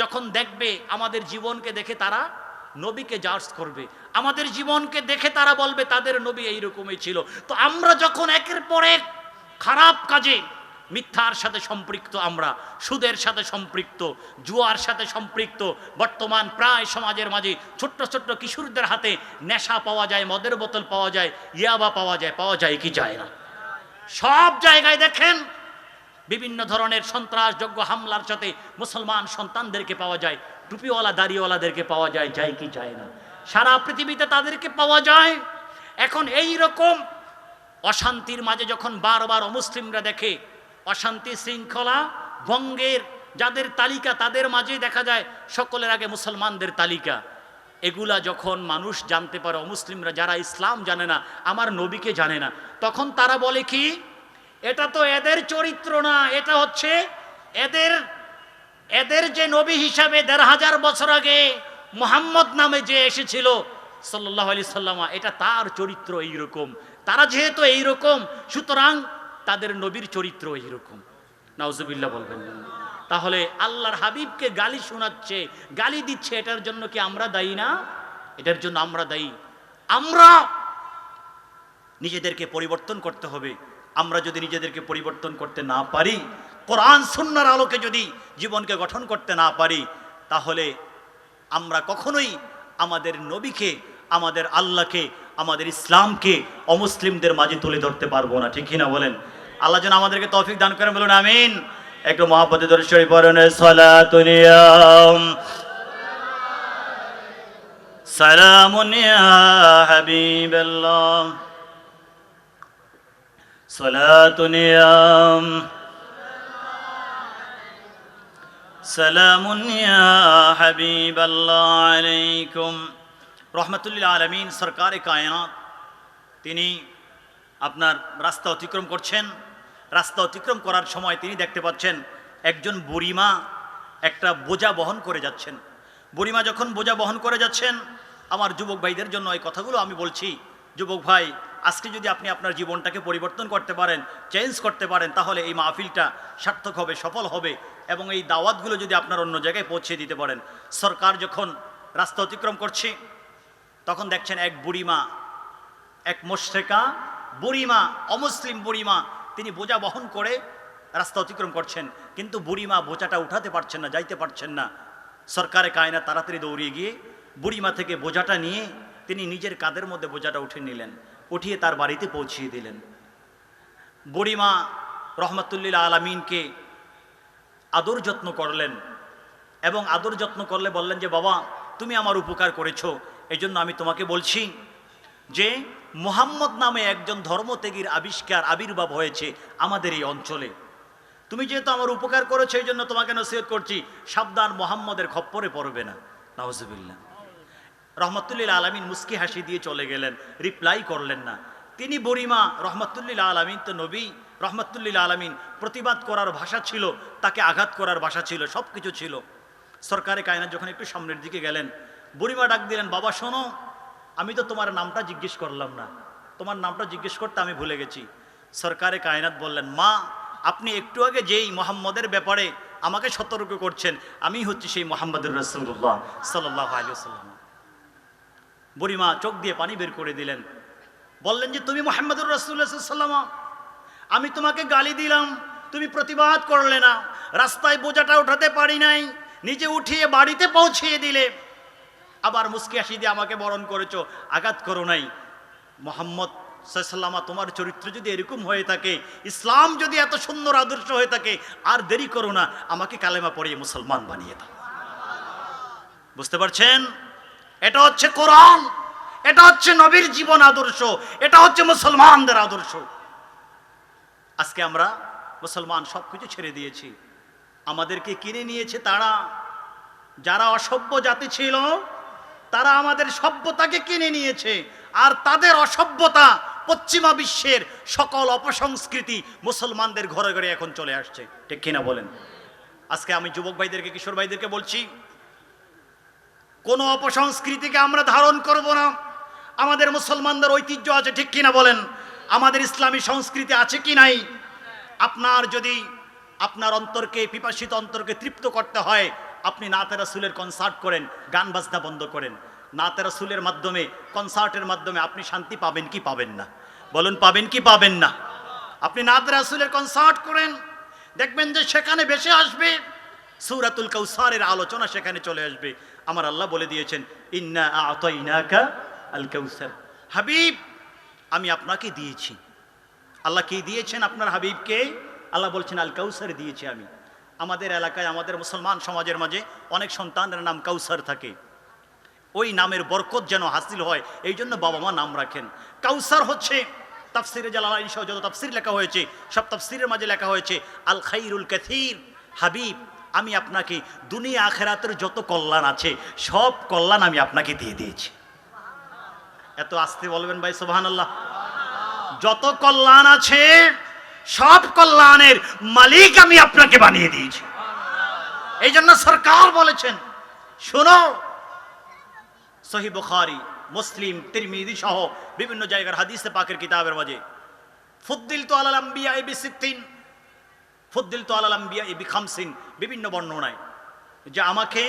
যখন দেখবে, আমাদের জীবনকে দেখে তারা নবীকে জাজ করবে, আমাদের জীবনকে দেখে তারা বলবে তাদের নবী এইরকমই ছিল। তো আমরা যখন একের পর এক খারাপ কাজে, মিথ্যার সাথে সম্পৃক্ত, আমরা সুদের সাথে সম্পৃক্ত, জুয়ার সাথে সম্পৃক্ত, বর্তমান প্রায় সমাজের মাঝে ছোট্ট ছোট্ট কিশোরদের হাতে নেশা পাওয়া যায়, মদের বোতল পাওয়া যায়, ইয়াবা পাওয়া যায়, পাওয়া যায় কি যায় না? সব জায়গায় দেখেন বিভিন্ন ধরনের সন্ত্রাসযোগ্য হামলার সাথে মুসলমান সন্তানদেরকে পাওয়া যায়, টুপিওয়ালা দাড়িওয়ালাদেরকে পাওয়া যায়, যায় কি যায় না? সারা পৃথিবীতে তাদেরকে পাওয়া যায়। এখন এই রকম অশান্তির মাঝে যখন বারবার অমুসলিমরা দেখে অশান্তি শৃঙ্খলা ভঙ্গের যাদের তালিকা, তাদের মাঝেই দেখা যায় সকলের আগে মুসলমানদের তালিকা। এগুলা যখন মানুষ জানতে পারে, অমুসলিমরা যারা ইসলাম জানে না, আমার নবীকে জানে না, তখন তারা বলে কি, এটা তো এদের চরিত্র না, এটা হচ্ছে এদের যে নবী হিসাবে 1500 বছর আগে মুহাম্মদ নামে যে এসেছিল সাল্লাল্লাহু আলাইহি সাল্লাম, এটা তার চরিত্র এইরকম। তারা যেহেতু এইরকম, সুতরাং তাদের নবীর চরিত্র এইরকম। নাউজুবিল্লাহ বলবেন না? তাহলে আল্লাহর হাবিবকে গালি শোনাচ্ছে, গালি দিচ্ছে, এটার জন্য কি আমরা দায়ী না? এটার জন্য আমরা দায়ী। আমরা নিজেদেরকে পরিবর্তন করতে হবে। আমরা যদি নিজেদেরকে পরিবর্তন করতে না পারি, কোরআন সুন্নাহর আলোকে যদি জীবনকে গঠন করতে না পারি, তাহলে আমরা কখনোই আমাদের নবীকে, আমাদের আল্লাহকে, আমাদের ইসলামকে অমুসলিমদের মাঝে তুলে ধরতে পারবো না। ঠিক কিনা বলেন? আল্লাহ যেন আমাদেরকে তৌফিক দান করেন, বলুন আমিন। একটু মহব্বতে দরুদ শরীফ পড়ুন। সালাতুন ইয়া সালামুন ইয়া হাবিবাল্লাহ, সালাতুন ইয়া সালামুন ইয়া হাবিবাল্লাহ আলাইকুম। রহমাতুল লিল আলামিন সরকারে কায়নাত, তিনি আপনার রাস্তা অতিক্রম করছেন। রাস্তা অতিক্রম করার সময় তিনি দেখতে পাচ্ছেন একজন বুড়িমা একটা বোঝা বহন করে যাচ্ছেন। বুড়িমা যখন বোঝা বহন করে যাচ্ছেন, আমার যুবক ভাইদের জন্য এই কথাগুলো আমি বলছি। যুবক ভাই, আজকে যদি আপনি আপনার জীবনটাকে পরিবর্তন করতে পারেন, চেঞ্জ করতে পারেন, তাহলে এই মাহফিলটা সার্থক হবে, সফল হবে। এবং এই দাওয়াতগুলো যদি আপনার অন্য জায়গায় পৌঁছে দিতে পারেন। সরকার যখন রাস্তা অতিক্রম করছে তখন দেখছেন এক বুড়িমা, এক মুশরিকা বুড়িমা, অমুসলিম বুড়িমা, তিনি বোঝা বহন করে রাস্তা অতিক্রম করছেন, কিন্তু বুড়িমা বোঝাটা উঠাতে পারছেন না, যাইতে পারছেন না। সরকারে কায়নাত তাড়াতাড়ি দৌড়িয়ে গিয়ে বুড়িমা থেকে বোঝাটা নিয়ে তিনি নিজের কাঁধের মধ্যে বোঝাটা উঠে নিলেন, উঠিয়ে তার বাড়িতে পৌঁছিয়ে দিলেন। বুড়িমা রহমতুল্লিল আলামিনকে আদর যত্ন করলেন এবং আদর যত্ন করলে বললেন যে বাবা, তুমি আমার উপকার করেছো, এই জন্য আমি তোমাকে বলছি যে মুহাম্মদ নামে একজন ধর্মত্যাগীর আবির্ভাব হয়েছে আমাদের এই অঞ্চলে। তুমি যেহেতু আমার উপকার করেছো এই জন্য তোমাকে নসিহত করছি, সাবধান, মুহাম্মদের খপ্পরে পড়বে না। নাউজুবিল্লাহ। রহমতুল্লিল আলামিন মুস্কি হাসি দিয়ে চলে গেলেন, রিপ্লাই করলেন না। তিনি বুড়িমা, রহমতুল্লিল আলামিন তো নবী, রহমতুল্লিল আলামিন প্রতিবাদ করার ভাষা ছিল, তাকে আঘাত করার ভাষা ছিল, সব কিছু ছিল। সরকারে কায়নাত যখন একটু সামনের দিকে গেলেন, বুড়িমা ডাক দিলেন, বাবা শোনো, আমি তো তোমার নামটা জিজ্ঞেস করলাম না, তোমার নামটা জিজ্ঞেস করতে আমি ভুলে গেছি। সরকারে কায়নাত বললেন, মা আপনি একটু আগে যেই মুহাম্মদের ব্যাপারে আমাকে সতর্ক করছেন, আমি হচ্ছি সেই মুহাম্মদুর রাসূলুল্লাহ সাল্লাল্লাহু আলাইহি ওয়াসাল্লাম। বুড়িমা চোখ দিয়ে পানি বের করে দিলেন, বললেন যে তুমি মুহাম্মদুর রাসূলুল্লাহ সাল্লাল্লাহু আলাইহি ওয়াসাল্লাম, আমি তোমাকে গালি দিলাম, তুমি প্রতিবাদ করলে না, রাস্তায় বোঝাটা উঠাতে পারি নাই, নিজে উঠিয়ে বাড়িতে পৌঁছিয়ে দিলে, আবার মুস্কি হাসি দিয়ে আমাকে বরণ করেছো, আঘাত করো নাই। মুহাম্মদ সাল্লাল্লাহু আলাইহি তোমার চরিত্র যদি এরকম হয়ে থাকে, ইসলাম যদি এত সুন্দর আদর্শ হয়ে থাকে, আর দেরি করো না, আমাকে কালেমা পড়িয়ে মুসলমান বানিয়ে দাও। বুঝতে পারছেন? এটা হচ্ছে কোরআন, এটা হচ্ছে নবীর জীবন আদর্শ, এটা হচ্ছে মুসলমানদের আদর্শ। আজকে আমরা মুসলমান সবকিছু ছেড়ে দিয়েছি, আমাদেরকে কিনে নিয়েছে তারা, যারা অসভ্য জাতি ছিল তারা আমাদের সভ্যতাকে কিনে নিয়েছে, আর তাদের অসভ্যতা পশ্চিমা বিশ্বের সকল অপসংস্কৃতি মুসলমানদের ঘরে ঘরে এখন চলে আসছে। ঠিক কিনা বলেন? আজকে আমি যুবক ভাইদেরকে, কিশোর ভাইদেরকে বলছি, কোনো অপসংস্কৃতিকে আমরা ধারণ করব না। আমাদের মুসলমানদের ঐতিহ্য আছে, ঠিক কিনা বলেন? আমাদের ইসলামী সংস্কৃতি আছে কি নাই? আপনার যদি আপনার অন্তরকে, পিপাসিত অন্তরকে তৃপ্ত করতে হয়, আপনি নাতে রাসূলের কনসার্ট করেন, গান বাজনা বন্ধ করেন। নাতে রাসূলের মাধ্যমে, কনসার্টের মাধ্যমে আপনি শান্তি পাবেন কি পাবেন না? বলুন, পাবেন কি পাবেন না? আপনি নাতে রাসূলের কনসার্ট করেন, দেখবেন যে সেখানে ভেসে আসবে সূরাতুল কাউসারের আলোচনা, সেখানে চলে আসবে। আমার আল্লাহ বলে দিয়েছেন, ইন্না আ'তাইনাকা আল কাউসার, হাবিব আমি আপনাকে দিয়েছি। আল্লাহ কি দিয়েছেন আপনার হাবিবকে? আল্লাহ বলছেন আল কাউসার দিয়েছি আমি। আমাদের এলাকায়, আমাদের মুসলমান সমাজের মাঝে অনেক সন্তানের নাম কাউসার থাকে, ওই নামের বরকত যেন হাসিল হয়, এই জন্য বাবা মা নাম রাখেন। কাউসার হচ্ছে তাফসিরে জালালাইন সহ যত তাফসির লেখা হয়েছে, সব তাফসিরের মাঝে লেখা হয়েছে আল খাইরুল কাসীর। হাবিব আমি আপনাকে দুনিয়া আখিরাতের যত কল্যাণ আছে সব কল্যাণ আমি আপনাকে দিয়ে দিয়েছি। এত আস্তে বলবেন ভাই সুবহানাল্লাহ। যত কল্যাণ আছে সব কল্যাণের মালিক আমি আপনাকে বানিয়ে দিয়েছি। এই জন্য সরকার বলেছেন, শোনো, সহিহ বুখারী, মুসলিম, তিরমিজি সহ বিভিন্ন জায়গার হাদিসে পাকের কিতাবের মাঝে, ফুদ্দিলতু আলাল আম্বিয়া বিসিত্তিন, ফুদ্দিলতু আলাল আম্বিয়া বিখামসিন, বিভিন্ন বর্ণনায় যে আমাকে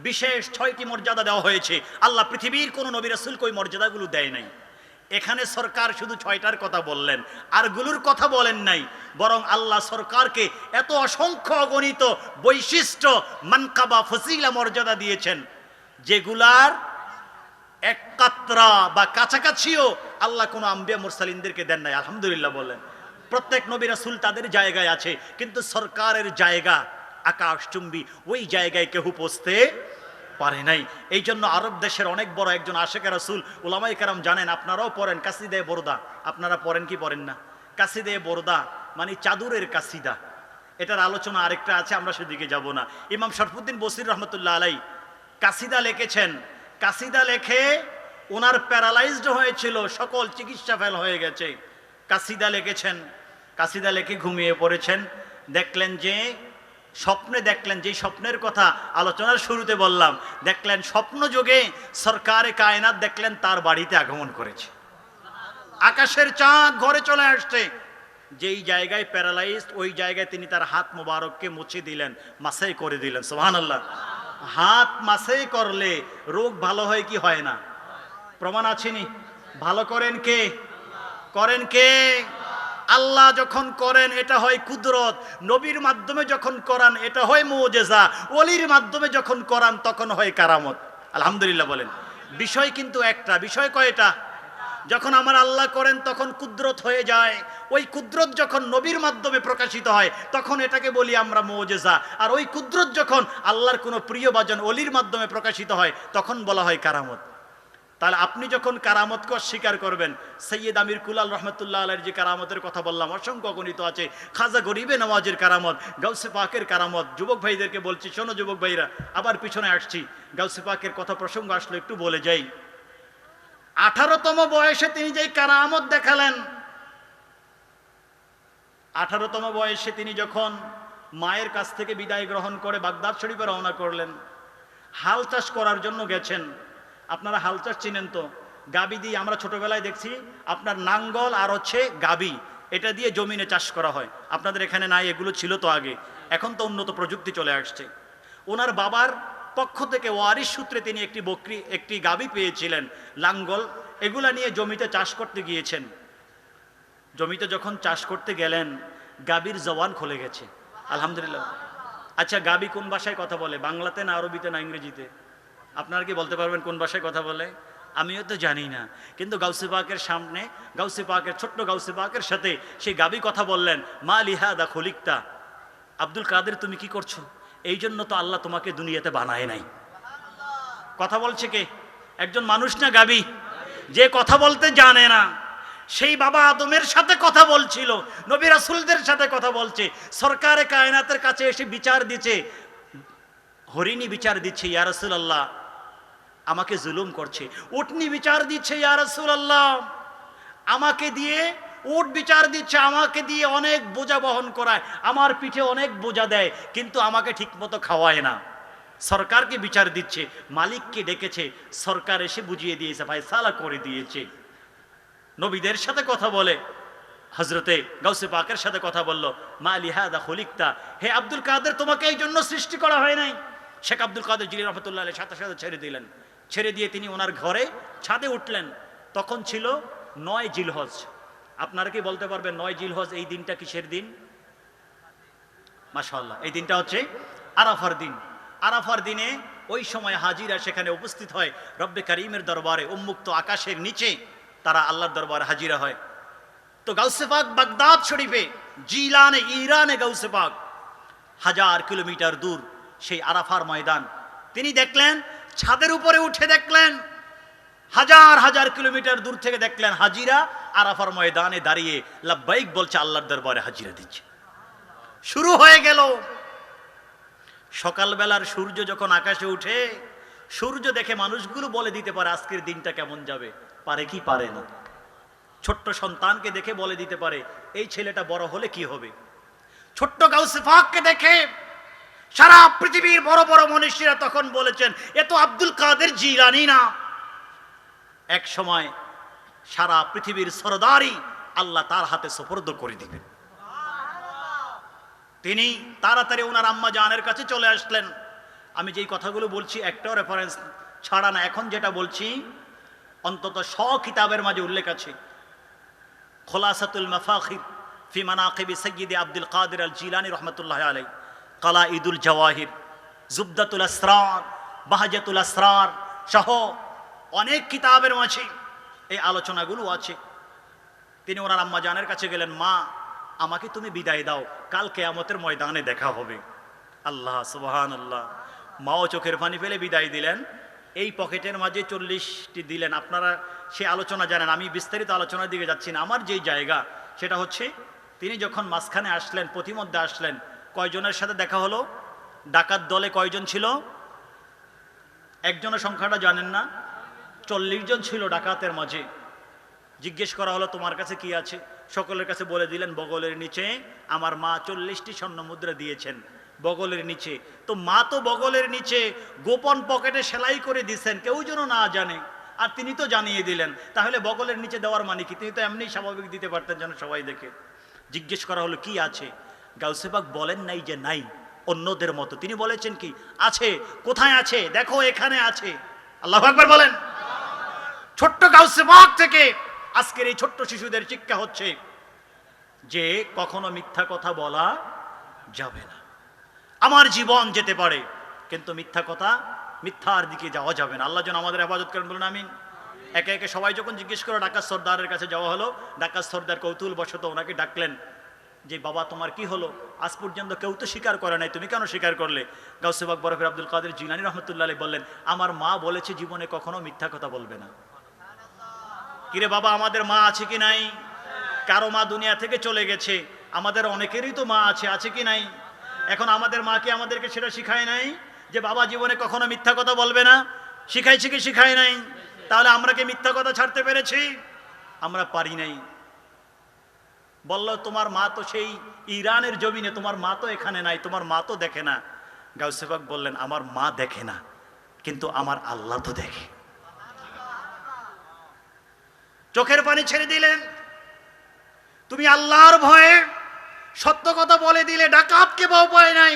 বিশেষ 6টি মর্যাদা দেওয়া হয়েছে। আল্লাহ পৃথিবীর কোন নবী রাসূলকে ওই মর্যাদাগুলো দেয় নাই। এখানে সরকার শুধু 6টার কথা বললেন, আর গুলোর কথা বলেন নাই, বরং আল্লাহ সরকারকে এত অসংখ্য অগণিত বৈশিষ্ট্য, মানকাবা, ফজিলা, মর্যাদা দিয়েছেন, যেগুলার এক কাতরা বা কাছাকাছিও আল্লাহ কোনো আম্বিয়া মুরসালিনদেরকে দেন নাই। আলহামদুলিল্লাহ বলেন। প্রত্যেক নবী রাসূল তাদের জায়গায় আছে, কিন্তু সরকারের জায়গা আকাশচুম্বী, ওই জায়গায় কেউ পৌঁছতে পারে নাই। এই জন্য আরব দেশের অনেক বড় একজন আশেকে রাসূল, উলামায়ে কেরাম জানেন, আপনারাও পড়েন, কাসিদে বরদা, আপনারা পড়েন কি পড়েন না? কাসিদে বরদা মানে চাদরের কাসিদা, এটার আলোচনা আরেকটা আছে, আমরা সেদিকে যাব না। ইমাম শরফুদ্দীন বসির রহমতুল্লাহ আলাই কাসিদা লিখেছেন। কাসিদা লেখে ওনার প্যারালাইজড হয়েছিল, সকল চিকিৎসা ফেল হয়ে গেছে। কাসিদা লিখেছেন, কাসিদা লেখে ঘুমিয়ে পড়েছেন, দেখলেন যে স্বপ্নে, দেখলেন যে স্বপ্নের কথা আলোচনার শুরুতে বললাম, দেখলেন স্বপ্ন যোগে সরকারে কায়নাত দেখলেন তার বাড়িতে আগমন করেছে, আকাশের চাঁদ ঘরে চলে আসছে। যেই জায়গায় প্যারালাইজড ওই জায়গায় তিনি তার হাত মোবারককে মুছে দিলেন, মাসাই করে দিলেন। সুবহানাল্লাহ। হাত মাসাই করলে রোগ ভালো হয় কি হয় না? প্রমাণ আছেনি? ভালো করেন কে? করেন কে? আল্লাহ যখন করেন এটা হয় কুদরত, নবীর মাধ্যমে যখন করান এটা হয় মুজিজা, ওলির মাধ্যমে যখন করান তখন হয় কারামত। আলহামদুলিল্লাহ বলেন। বিষয় কিন্তু একটা, বিষয় কয়টা? যখন আমার আল্লাহ করেন তখন কুদরত হয়ে যায়, ওই কুদরত যখন নবীর মাধ্যমে প্রকাশিত হয় তখন এটাকে বলি আমরা মুজিজা, আর ওই কুদরত যখন আল্লাহর কোনো প্রিয় বাজন ওলির মাধ্যমে প্রকাশিত হয় তখন বলা হয় কারামত। তাহলে আপনি যখন কারামতকে অস্বীকার করবেন, সৈয়দ আমির কুলাল রহমতুল্লাহ আলাইহির যে কারামতের কথা বললাম অসংখ্য গণিত আছে, খাজা গরিবে নওয়াজের কারামত, গাউসে পাকের কারামত। যুবক ভাইদেরকে বলছি, শোনো যুবক ভাইরা, আবার পিছনে আসছি, গাউসে পাকের কথা প্রসঙ্গ আসলো একটু বলে যাই। 18তম বয়সে তিনি যেই কারামত দেখালেন, 18তম বয়সে তিনি যখন মায়ের কাছ থেকে বিদায় গ্রহণ করে বাগদাদ শরীফে রওনা করলেন, হাল চাষ করার জন্য গেছেন। আপনারা হাল চাষ চিনেন তো? গাবি দিয়ে আমরা ছোটবেলায় দেখছি আপনার নাঙ্গল আর হচ্ছে গাবি, এটা দিয়ে জমিনে চাষ করা হয়। আপনাদের এখানে নাই, এগুলো ছিল তো আগে, এখন তো উন্নত প্রযুক্তি চলে আসছে। ওনার বাবার পক্ষ থেকে ওয়ারিশ সূত্রে তিনি একটি বকরি, একটি গাবি পেয়েছিলেন, লাঙ্গল, এগুলা নিয়ে জমিতে চাষ করতে গিয়েছেন। জমিতে যখন চাষ করতে গেলেন গাবির জবান খুলে গেছে। আলহামদুলিল্লাহ। আচ্ছা, গাবি কোন ভাষায় কথা বলে? বাংলাতে না আরবিতে না ইংরেজিতে? আপনারা কি বলতে পারবেন কোন ভাষায় কথা বলে? আমিও তো জানি না, কিন্তু গাউসে পাকের সামনে, গাউসে পাকের ছোট্ট গাউসে পাকের সাথে সেই গাবি কথা বললেন, মা লিহাদা খলিকতা, আব্দুল কাদের তুমি কি করছো? এই জন্য তো আল্লাহ তোমাকে দুনিয়াতে বানায় নাই। কথা বলছে কে? একজন মানুষ না গাবি, যে কথা বলতে জানে না। সেই বাবা আদমের সাথে কথা বলছিল, নবী রাসূলদের সাথে কথা বলছে, সরকারে কায়নাতের কাছে এসে বিচার দিচ্ছে, হরিণী বিচার দিচ্ছে, ইয়া রাসূলুল্লাহ আমাকে জুলুম করছে। উটনি বিচার দিচ্ছে, ইয়া রাসূলুল্লাহ আমাকে দিয়ে, উট বিচার দিচ্ছে, আমাকে দিয়ে অনেক বোঝা বহন করায়, আমার পিঠে অনেক বোঝা দেয়, কিন্তু আমাকে ঠিকমতো খাওয়ায় না। সরকারকে বিচার দিচ্ছে, মালিককে ডেকেছে, সরকার এসে বুঝিয়ে দিয়েছে, ফায়সালা করে দিয়েছে। নবীদের সাথে কথা বলে, হযরতে গাউসে পাকের সাথে কথা বলল, মা লিহাদা খলিকতা, হে আব্দুল কাদের তোমাকে এই জন্য সৃষ্টি করা হয় নাই। শেখ আব্দুল কাদের জিলানী রহমতুল্লাহ আলাইহি সাথে সাথে ছেড়ে দিলেন। ছেড়ে দিয়ে তিনি ওনার ঘরে ছাদে উঠলেন। তখন ছিল 9 জিলহজ। আপনারা কি বলতে পারবেন 9 জিলহজ এই দিনটা কিসের দিন? মাশাআল্লাহ, এই দিনটা হচ্ছে আরাফার দিন। আরাফার দিনে ওই সময় হাজিরা সেখানে উপস্থিত হয় রব্বে কারীমের দরবারে, উন্মুক্ত আকাশের নিচে তারা আল্লাহর দরবারে হাজিরা হয়। তো গাউসে পাক বাগদাদ শরীফে, জিলানে, ইরানে গাউসে পাক 1000 কিলোমিটার দূর সেই আরাফার ময়দান তিনি দেখলেন। ছাদের উপরে উঠে দেখলেন, 1000 কিলোমিটার দূর থেকে দেখলেন হাজিরা আরাফার ময়দানে দাঁড়িয়ে লাব্বাইক বলছে, আল্লাহর দরবারে হাজিরা দিচ্ছে। শুরু হয়ে গেল। সকালবেলার সূর্য যখন আকাশে উঠে, সূর্য দেখে মানুষগুলো বলে দিতে পারে আজকের দিনটা কেমন যাবে, পারে কি পারে না? ছোট্ট সন্তানকে দেখে বলে দিতে পারে এই ছেলেটা বড় হলে কি হবে। ছোট্ট গাউসে পাককে দেখে সারা পৃথিবীর বড় বড় মনীষীরা তখন বলেছেন এ তো আব্দুল কাদের জিলানী না। এক সময় সারা পৃথিবীর সরদারি আল্লাহ তার হাতে সুপর্দ করে দিবেন। তিনি তাড়াতাড়ি ওনার আম্মা জানের কাছে চলে আসলেন। আমি যেই কথাগুলো বলছি একটাও রেফারেন্স ছাড়া না, এখন যেটা বলছি অন্তত 100 কিতাবের মাঝে উল্লেখ আছে। খুলাসাতুল মাফাখির ফি মানাকিবি সাইয়্যিদি আব্দুল কাদের আল জিলানী রাহমাতুল্লাহি আলাইহি, কালাইদুল জাওয়াহির, জুবদাতুল আসরার, বাহজাতুল আসরার সহ অনেক কিতাবের মাঝে এই আলোচনাগুলো আছে। তিনি ওনার আম্মা জানের কাছে গেলেন, মা আমাকে তুমি বিদায় দাও, কাল কিয়ামতের ময়দানে দেখা হবে। আল্লাহ সুবহানাল্লাহ। মাও চোখের পানি ফেলে বিদায় দিলেন। এই পকেটের মাঝে 40টি দিলেন। আপনারা সে আলোচনা জানেন, আমি বিস্তারিত আলোচনার দিকে যাচ্ছি না। আমার যেই জায়গা সেটা হচ্ছে তিনি যখন মাঝখানে আসলেন, প্রতিমধ্যে আসলেন, কয়জনের সাথে দেখা হলো? ডাকাত দলে কয়জন ছিল? একজনের সংখ্যাটা জানেন না? 40 জন ছিল ডাকাতের মাঝে। জিজ্ঞেস করা হলো তোমার কাছে কি আছে? সকলের কাছে বলে দিলেন বগলের নিচে আমার মা 40টি স্বর্ণ মুদ্রা দিয়েছেন, বগলের নিচে। তো মা তো বগলের নিচে গোপন পকেটে সেলাই করে দিয়েছেন, কেউ যেন না জানে, আর তিনি তো জানিয়ে দিলেন। তাহলে বগলের নিচে দেওয়ার মানে কি? তিনি তো এমনি স্বাভাবিক দিতে পারতেন যেন সবাই দেখে। জিজ্ঞেস করা হলো কি আছে? গাউসে পাক বলেন নাই যে নাই অন্যদের মতো, তিনি বলেছেন কি আছে। কোথায় আছে? দেখো এখানে আছে। আল্লাহু আকবার বলেন। ছোট্ট গাউসে পাক থেকে আজকের এই ছোট্ট শিশুদের শিক্ষা হচ্ছে যে কখনো মিথ্যা কথা বলা যাবে না। আমার জীবন যেতে পারে কিন্তু মিথ্যা কথা, মিথ্যার দিকে যাওয়া যাবে না। আল্লাহ যেন আমাদের হেফাজত করেন, বলুন আমিন। একে একে সবাই যখন জিজ্ঞেস করে ডাকাত সর্দারের কাছে যাওয়া হলো, ডাকাত সর্দার কৌতূহল বশত ওনাকে ডাকলেন যে বাবা তোমার কি হলো? আজ পর্যন্ত কেউ তো স্বীকার করে নাই, তুমি কেন স্বীকার করলে? গাউসে পাক বরফের আব্দুল কাদের জিলানী রহমতুল্লাহ আলাইহি বললেন, আমার মা বলেছে জীবনে কখনো মিথ্যা কথা বলবে না। কিরে বাবা, আমাদের মা আছে কি নাই? কারো মা দুনিয়া থেকে চলে গেছে, আমাদের অনেকেরই তো মা আছে, আছে কি নাই? এখন আমাদের মা কি আমাদেরকে সেটা শিখায় নাই যে বাবা জীবনে কখনো মিথ্যা কথা বলবে না? শিখাইছে কি শিখায় নাই? তাহলে আমরা কি মিথ্যা কথা ছাড়তে পেরেছি? আমরা পারি নাই। বলল তোমার মা তো সেই ইরানের জমিনে, তোমার মা তো এখানে নাই, তোমার মা তো দেখে না। গাউসে পাক বললেন আমার মা দেখে না কিন্তু আমার আল্লাহ তো দেখে। চোখের পানি ছেড়ে দিলেন। তুমি আল্লাহর ভয়ে সত্য কথা বলে দিলে, ডাকাতকে ভয় পায় নাই।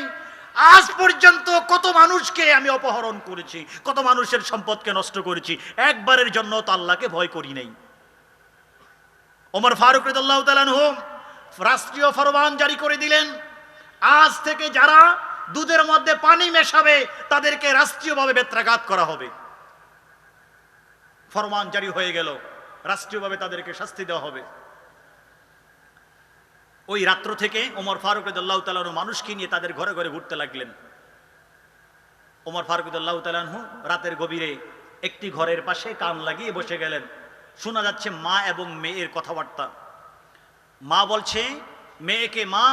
আজ পর্যন্ত কত মানুষকে আমি অপহরণ করেছি, কত মানুষের সম্পদকে নষ্ট করেছি, একবারের জন্য তো আল্লাহকে ভয় করি নাই। ওমর ফারুক রাদিয়াল্লাহু তাআলা আনহু রাষ্ট্রীয় ফরমান জারি করে দিলেন, আজ থেকে যারা দুধের মধ্যে পানি মেশাবে তাদেরকে রাষ্ট্রীয়ভাবে বেত্রাঘাত করা হবে। ফরমান জারি হয়ে গেল, রাষ্ট্রীয়ভাবে তাদেরকে শাস্তি দেওয়া হবে। ওই রাত্র থেকে ওমর ফারুক রাদিয়াল্লাহু তাআলা আনহু মানুষকে নিয়ে তাদের ঘরে ঘরে ঘুরতে লাগলেন। ওমর ফারুক রাদিয়াল্লাহু তাআলা আনহু রাতের গভীরে একটি ঘরের পাশে কান লাগিয়ে বসে গেলেন। শোনা যাচ্ছে মা এবং মেয়ের কথাবার্তা। মা বলছে মেয়েকে, মা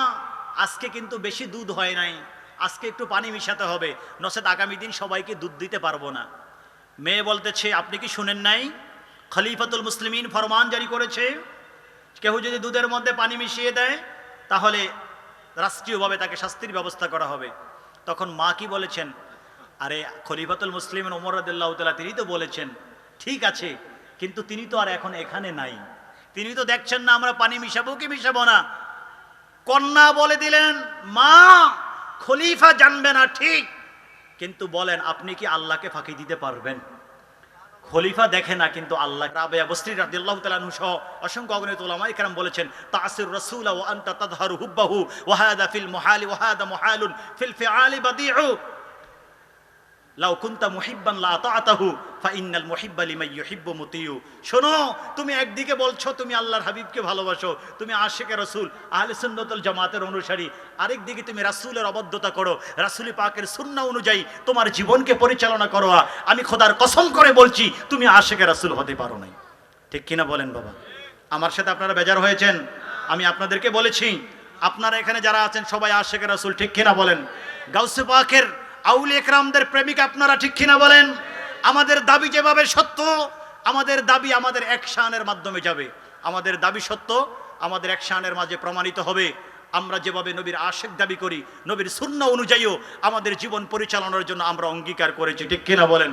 আজকে কিন্তু বেশি দুধ হয় নাই, আজকে একটু পানি মিশাতে হবে, নচেত আগামী দিন সবাইকে দুধ দিতে পারবো না। মেয়ে বলতেছে আপনি কি শুনেন নাই খলিফাতুল মুসলিমিন ফরমান জারি করেছে, কেউ যদি দুধের মধ্যে পানি মিশিয়ে দেয় তাহলে রাষ্ট্রীয়ভাবে তাকে শাস্তির ব্যবস্থা করা হবে। তখন মা কি বলেছেন, আরে খলিফাতুল মুসলিমিন ওমর রাদিয়াল্লাহু তাআলা তিনি তো বলেছেন, ঠিক আছে, কিন্তু তিনি তো আর এখন এখানে নাই, তিনি তো দেখছেন না আমরা পানি মিশাবো কি মিশাবো না। কন্যা বলে দিলেন, মা খলিফা জানবে না ঠিক, কিন্তু বলেন আপনি কি আল্লাহকে ফাঁকি দিতে পারবেন? খলিফা দেখে না কিন্তু আল্লাহ। রাবেয়া বসরি রাদিয়াল্লাহু তাআলা আনহু সহ অসংখ্য অগণিত উলামায়ে কেরাম বলেছেন, তাসির রাসূল ওয়া আনতা তাযহারু হুব্বাহু ওয়া হাদা ফিল মুহালি ওয়া হাদা মুহালুন ফিল ফিআলি বাদিউ লাউ কুনতা মুহিব্বান লা আতাতাহু ফা ইন্নাল মুহিব্বা লিমান ইউহিব্বু মুতিউ। শোনো, তুমি একদিকে বলছো তুমি আল্লাহর হাবিবকে ভালোবাসো, তুমি আশিকে রাসূল আহলে সুন্নাত ওয়াল জামাতের অনুসারী, আরেক দিকে তুমি রাসূলের অবাধ্যতা করো, রাসূল পাকের সুন্নাহ অনুযায়ী তোমার জীবনকে পরিচালনা করো। আমি খোদার কসম করে বলছি তুমি আশিকে রাসূল হতে পারো নাই। ঠিক কিনা বলেন বাবা? আমার সাথে আপনারা বেজার হয়েছেন? আমি আপনাদেরকে বলেছি আপনারা এখানে যারা আছেন সবাই আশিকে রাসূল, ঠিক কিনা বলেন? গাউসে পাকের আউলিয়া কেরামদের প্রেমিক আপনারা, ঠিক কিনা বলেন? আমাদের দাবি যেভাবে সত্য, আমাদের দাবি আমাদের অ্যাকশনের মাধ্যমে যাবে। আমাদের দাবি সত্য, আমাদের অ্যাকশনের মাঝে প্রমাণিত হবে। আমরা যেভাবে নবীর আশিক দাবি করি, নবীর সুন্নাহ অনুযায়ীও আমাদের জীবন পরিচালনার জন্য আমরা অঙ্গীকার করেছি, ঠিক কিনা বলেন?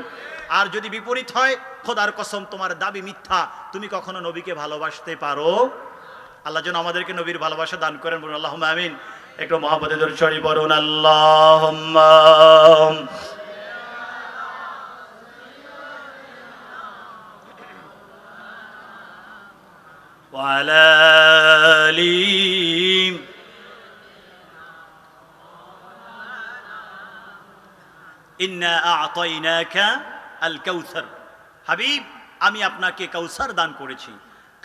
আর যদি বিপরীত হয়, খোদার কসম তোমার দাবি মিথ্যা, তুমি কখনো নবীকে ভালোবাসতে পারো? আল্লাহ যেন আমাদেরকে নবীর ভালোবাসা দান করেন, বলুন আল্লাহুম্মা আমিন। একটু মহব্বতে দরুদ শরীফ পড়ুন, আল্লাহুম্মা ওয়া আলা আলি ইন্না আ'তাইনাকা আল কাউসার। হাবিব, আমি আপনাকে কাউসার দান করেছি।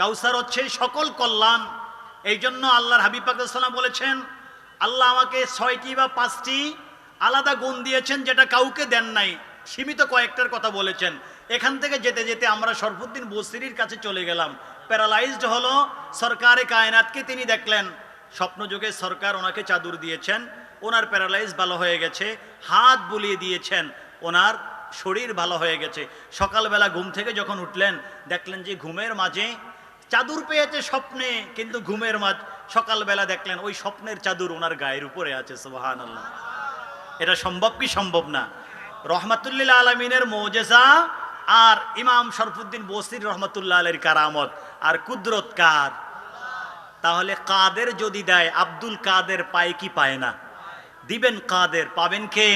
কাউসার হচ্ছে সকল কল্যাণ। এই জন্য আল্লাহর হাবিব পাক সাল্লাল্লাহু আলাইহি ওয়াসাল্লাম বলেছেন, আল্লাহ আমাকে 6টি বা 5টি আলাদা গুণ দিয়েছেন যেটা কাউকে দেন নাই। সীমিত কয়েকটার কথা বলেছেন। এখান থেকে যেতে যেতে আমরা শরফুদ্দিন বসরির কাছে চলে গেলাম। প্যারালাইজড হলো, সরকারে কায়নাতকে তিনি দেখলেন। স্বপ্নযুগে সরকার ওনাকে চাদর দিয়েছেন, ওনার প্যারালাইজ ভালো হয়ে গেছে, হাত বুলিয়ে দিয়েছেন, ওনার শরীর ভালো হয়ে গেছে। সকালবেলা ঘুম থেকে যখন উঠলেন দেখলেন যে ঘুমের মাঝে চাদর পেয়েছে স্বপ্নে, কিন্তু ঘুমের মাঝ সকালবেলা দেখলেন ওই স্বপ্নের চাদর ওনার গায়ের উপরে আছে। সুবহানাল্লাহ। এটা সম্ভব কি সম্ভব না? রহমাতুল্লিল আলামিনের মুজিজা আর ইমাম শরফুদ্দিন বসরি রহমাতুল্লাহ আলাইহির কারামত আর কুদরত কার? তাহলে কাদের যদি দেয়, আব্দুল কাদের পায় কি পায় না? দিবেন কাদের, পাবেন কে?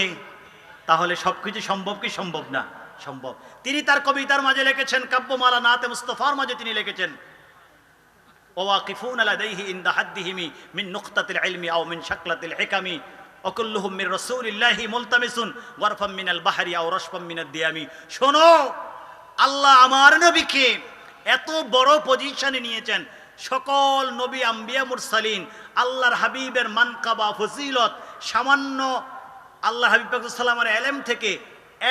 তাহলে সবকিছু সম্ভব কি সম্ভব না? সম্ভব। তিনি তার কবিতার মাঝে লিখেছেন, কাব্যমালা নাতে মুস্তাফার মাঝে তিনি লিখেছেন, ওয়াকিফুন লাদাইহি ইনদা হাদ্দিহিমি মিন নুকতাতিল ইলমি আও মিন শাকলাতিল হিকামি ওয়াকুল্লুহুম মির রাসূলিল্লাহি মুলতামিসুন ওয়ারফাম মিনাল বাহরি আও রাশফাম মিনাদ দিয়ামি। শোনো, আল্লাহ আমার নবীকে এত বড় পজিশনে নিয়েছেন, সকল নবী আম্বিয়া মুরসালিন আল্লাহর হাবিবের মানকাবা ফজিলত সামান্য আল্লাহ হাবিব পাক সাল্লামের এলেম থেকে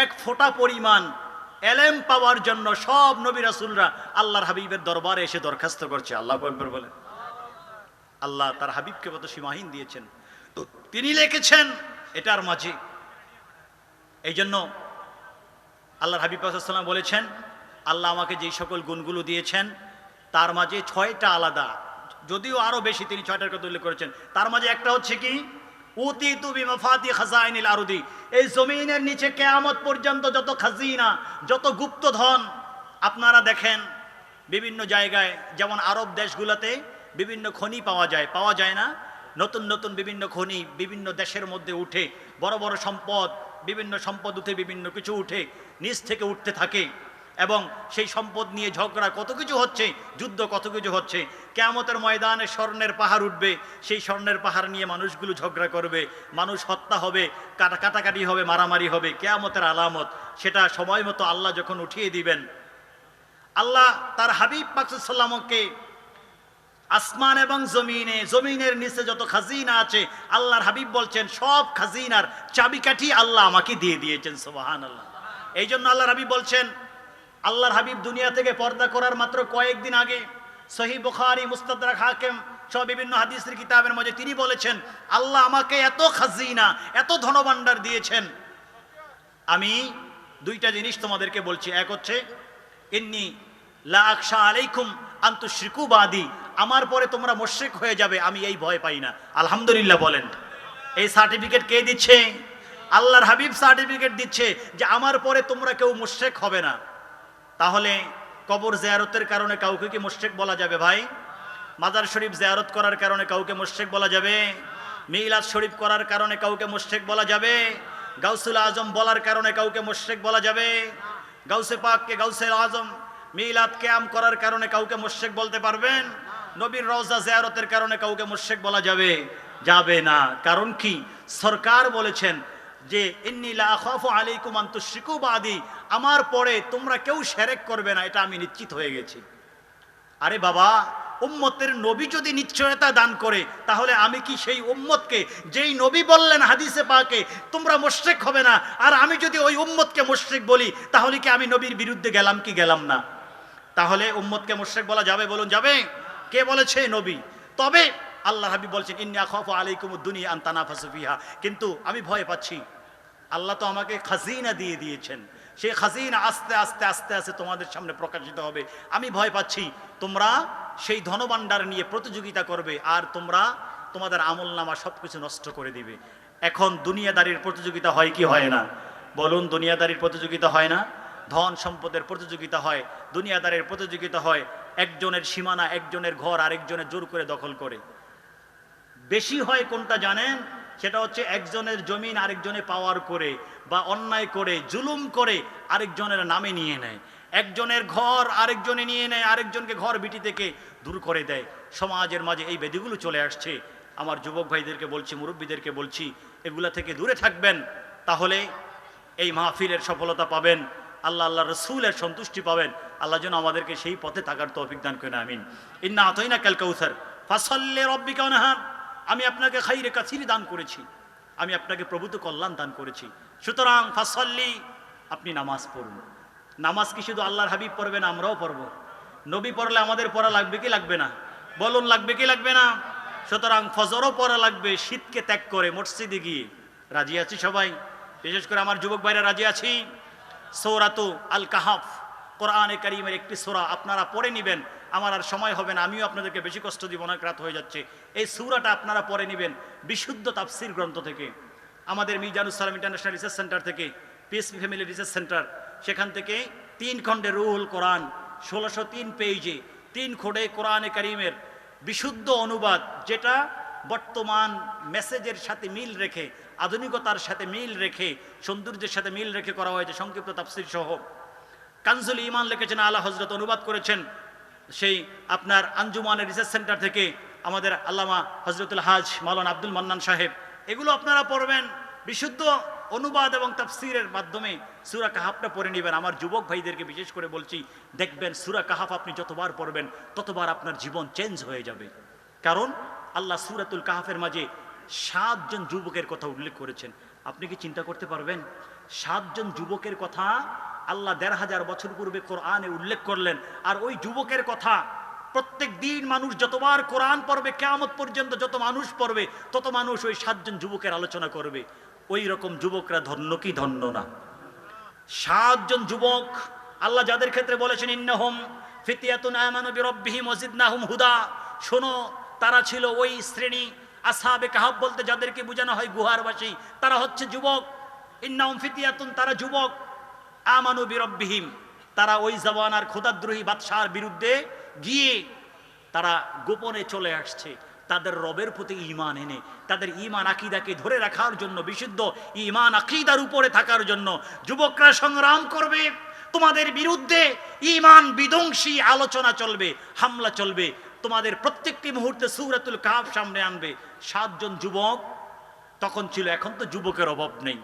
এক ফোঁটা পরিমাণ এলেম পাওয়ার জন্য সব নবী রাসূলরা আল্লাহর হাবিবের দরবারে এসে দরখাস্ত করছে। আল্লাহু আকবার বলেন। আল্লাহ তার হাবিবকে কত সীমাহীন দিয়েছেন, তো তিনি লিখেছেন এটার মাঝে। এই জন্য আল্লাহর হাবিব পাক সাল্লাল্লাহু আলাইহি ওয়াসাল্লাম বলেছেন, আল্লাহ আমাকে যেই সকল গুণগুলো দিয়েছেন তার মাঝে 6টা আলাদা, যদিও আরো বেশি, তিনি 6টার কথা উল্লেখ করেছেন। তার মাঝে একটা হচ্ছে কি, উতিতু বিমাফাতি খাজাইনিল আরদি, এই জমিনের নিচে কিয়ামত পর্যন্ত যত খাজিনা, যত গুপ্তধন আপনারা দেখেন বিভিন্ন জায়গায়, যেমন আরব দেশগুলোতে বিভিন্ন খনি পাওয়া যায় না? নতুন নতুন বিভিন্ন খনি বিভিন্ন দেশের মধ্যে উঠে, বড় বড় সম্পদ, বিভিন্ন সম্পদ উঠে, বিভিন্ন কিছু উঠে, নিচ থেকে উঠতে থাকে, এবং সেই সম্পদ নিয়ে ঝগড়া কত কিছু হচ্ছে, যুদ্ধ কত কিছু হচ্ছে। কিয়ামতের ময়দানে স্বর্ণের পাহাড় উঠবে, সেই স্বর্ণের পাহাড় নিয়ে মানুষগুলো ঝগড়া করবে, মানুষ হত্যা হবে, কাটাকাটি হবে, মারামারি হবে। কিয়ামতের আলামত, সেটা সময় মতো আল্লাহ যখন উঠিয়ে দিবেন। আল্লাহ তার হাবিব পাক সাল্লাল্লাহু আলাইহি ওয়াসাল্লামকে আসমান এবং জমিনের নিচে যত খাজিনা আছে, আল্লাহর হাবিব বলছেন সব খাজিনার চাবিকাঠি আল্লাহ আমাকে দিয়ে দিয়েছেন। সুবহানাল্লাহ। এই জন্য আল্লাহর হাবিব বলছেন, আল্লাহর হাবিব দুনিয়া থেকে পর্দা করার মাত্র কয়েকদিন আগে সহিহ বুখারী, মুস্তাদরাক হাকিম সব বিভিন্ন হাদিসের কিতাবের মধ্যে তিনি বলেছেন, আল্লাহ আমাকে এত খাজিনা, এত ধনভাণ্ডার দিয়েছেন। আমি 2টা জিনিস তোমাদেরকে বলছি। এক হচ্ছে, ইন্নী লা আখশা আলাইকুম আন তুশরিকু বাদি, আমার পরে তোমরা মুশরিক হয়ে যাবে, আমি এই ভয় পাই না। আলহামদুলিল্লাহ বলেন। এই সার্টিফিকেট কে দিচ্ছে? আল্লাহর হাবিব সার্টিফিকেট দিচ্ছে যে আমার পরে তোমরা কেউ মুশরিক হবে না। তাহলে কবর জিয়ারতের কারণে কাউকে কি মুশরিক বলা যাবে ভাই? মাজার শরীফ জিয়ারত করার কারণে কাউকে মুশরিক বলা যাবে? মিলাদ শরীফ করার কারণে কাউকে মুশরিক বলা যাবে? গাউসুল আজম বলার কারণে কাউকে মুশরিক বলা যাবে? গাউসে পাককে গাউসে আজম মিলাদ কিয়াম করার কারণে কাউকে মুশরিক বলতে পারবেন? নবীর রওজা জিয়ারতের কারণে কাউকে মুশরিক বলা যাবে? যাবে না। কারণ কি? সরকার বলেছেন যে ইন্নী লা আখাফু আলাইকুম আন তুশরিকু বাদি, আমার পরে তোমরা কেউ শিরক করবে না, এটা আমি নিশ্চিত হয়ে গেছি। আরে বাবা, উম্মতের নবী যদি নিশ্চয়তা দান করে, তাহলে আমি কি সেই উম্মতকে, যেই নবী বললেন হাদিসে পাকে তোমরা মুশরিক হবে না, আর আমি যদি ওই উম্মতকে মুশরিক বলি, তাহলে কি আমি নবীর বিরুদ্ধে গেলাম কি গেলাম না? তাহলে উম্মতকে মুশরিক বলা যাবে? বলুন যাবে? কে বলেছে? নবী। তবে আল্লাহ হাবিব বলছেন, ইন্নী আখাফু আলাইকুমুদ দুনিয়া আন তানাফাসু ফিহা, কিন্তু আমি ভয় পাচ্ছি, আল্লাহ তো আমাকে খাজিনা দিয়ে দিয়েছেন, সেই খাজিনা আস্তে আস্তে আস্তে আস্তে তোমাদের সামনে প্রকাশিত হবে। আমি ভয় পাচ্ছি তোমরা সেই ধনভাণ্ডার নিয়ে প্রতিযোগিতা করবে, আর তোমরা তোমাদের আমলনামা সবকিছু নষ্ট করে দিবে। এখন দুনিয়াদারির প্রতিযোগিতা হয় কি হয় না? বলুন, দুনিয়াদারির প্রতিযোগিতা হয় না? ধন সম্পদের প্রতিযোগিতা হয়, দুনিয়াদারের প্রতিযোগিতা হয়। একজনের সীমানা, একজনের ঘর আরেকজনের জোর করে দখল করে। বেশি হয় কোনটা জানেন? সেটা হচ্ছে একজনের জমিন আরেকজনে পাওয়ার করে, বা অন্যায় করে, জুলুম করে আরেকজনের নামে নিয়ে নেয়। একজনের ঘর আরেকজনে নিয়ে নেয়, আরেকজনকে ঘর বিটি থেকে দূর করে দেয়। সমাজের মাঝে এই ব্যাধিগুলো চলে আসছে। আমার যুবক ভাইদেরকে বলছি, মুরব্বীদেরকে বলছি, এগুলা থেকে দূরে থাকবেন, তাহলে এই মাহফিলের সফলতা পাবেন, আল্লাহ রসুলের সন্তুষ্টি পাবেন। আল্লাহ যেন আমাদেরকে সেই পথে থাকার তৌফিক দান করেন, আমিন। ইন্না আতাইনা কাল কাউসার ফাসাল্লি রাব্বিকা ওয়ানহার, আমি আপনাকে খাইরে কাসির দান করেছি, আমি আপনাকে প্রভূত কল্যাণ দান করেছি। সুতরাং ফাসাল্লি, আপনি নামাজ পড়ুন। নামাজ কি শুধু আল্লাহর হাবিব পড়বেন, আমরাও পড়ব? নবী পড়লে আমাদের পড়া লাগবে কি লাগবে না? বলুন, লাগবে কি লাগবে না? সুতরাং ফজরও পড়া লাগবে শীতকে ত্যাগ করে, মসজিদে গিয়ে। রাজি আছি সবাই? বিশেষ করে আমার যুবক ভাইরা রাজি আছি? সূরাতু আল কাহাফ কোরআনে কারীমের একটি সূরা, আপনারা পড়ে নেবেন। আমার আর সময় হবে না, আমিও আপনাদেরকে বেশি কষ্ট দিব না, রাত হয়ে যাচ্ছে। এই সূরাটা আপনারা পড়ে নেবেন বিশুদ্ধ তাফসীর গ্রন্থ থেকে, আমাদের মিজানুস সালাম ইন্টারন্যাশনাল রিসার্চ সেন্টার থেকে, পিএসপি ফ্যামিলি রিসার্চ সেন্টার, সেখান থেকে 3 খণ্ডে রুহুল কোরআন 1603 পেজে 3 খোডে কোরআনে কারীমের বিশুদ্ধ অনুবাদ, যেটা বর্তমান মেসেজের সাথে মিল রেখে, আধুনিকতার সাথে মিল রেখে, সৌন্দর্যের সাথে মিল রেখে করা হয়েছে, সংক্ষিপ্ত তাফসীর সহ। কানজুল ঈমান লিখেছেন, আলা হযরত অনুবাদ করেছেন সেই আপনার আঞ্জুমানের রিসার্চ সেন্টার থেকে আমাদের আল্লামা হযরতুল হাজ মাওলানা আব্দুল মান্নান সাহেব। এগুলো আপনারা পড়বেন, বিশুদ্ধ অনুবাদ এবং তাফসীরের মাধ্যমে সূরা কাহাফটা পড়ে নেবেন। আমার যুবক ভাইদেরকে বিশেষ করে বলছি, দেখবেন সূরা কাহাফ আপনি যতবার পড়বেন ততবার আপনার জীবন চেঞ্জ হয়ে যাবে। কারণ আল্লাহ সূরাতুল কাহাফের মাঝে 7 জন যুবকের কথা উল্লেখ করেছেন। আপনি কি চিন্তা করতে পারবেন? 7 জন যুবকের কথা আল্লাহ 1500 বছর পূর্বে কোরআনে উল্লেখ করলেন। আর ওই যুবকের কথা প্রত্যেক দিন মানুষ যতবার কোরআন পড়বে, কিয়ামত পর্যন্ত যত মানুষ পড়বে তত মানুষ ওই 7 জন যুবকের আলোচনা করবে। ওই রকম যুবকরা ধন্য কি ধন্য না? 7 জন যুবক আল্লাহ যাদের ক্ষেত্রে বলেছেন ইন্নাহুম ফিতয়াতুন আমানু বিরাব্বিহিম ওয়াজিদনাহুম হুদা। শোনো, তারা ছিল ওই শ্রেণী, আসহাবে কাহাফ বলতে যাদেরকে বোঝানো হয় গুহারবাসী, তারা হচ্ছে যুবক। ইন্নাহুম ফিতয়াতুন, তারা যুবক। আমানু বিরাব্বিহিম, তারা ওই জামানার খোদাদ্রোহী বাদশার বিরুদ্ধে গিয়ে তারা গোপনে চলে আসছে তাদের রবের প্রতি ঈমান এনে, তাদের ঈমান আকীদাকে ধরে রাখার জন্য, বিশুদ্ধ ঈমান আকীদার উপরে থাকার জন্য যুবকরা সংগ্রাম করবে। তোমাদের বিরুদ্ধে ঈমান বিধ্বংসী আলোচনা চলবে, হামলা চলবে, তোমাদের প্রত্যেকটি মুহূর্তে সূরাতুল কাহাফ সামনে আনবে। 7 জন যুবক তখন ছিল, এখন তো যুবকের অভাব নেই।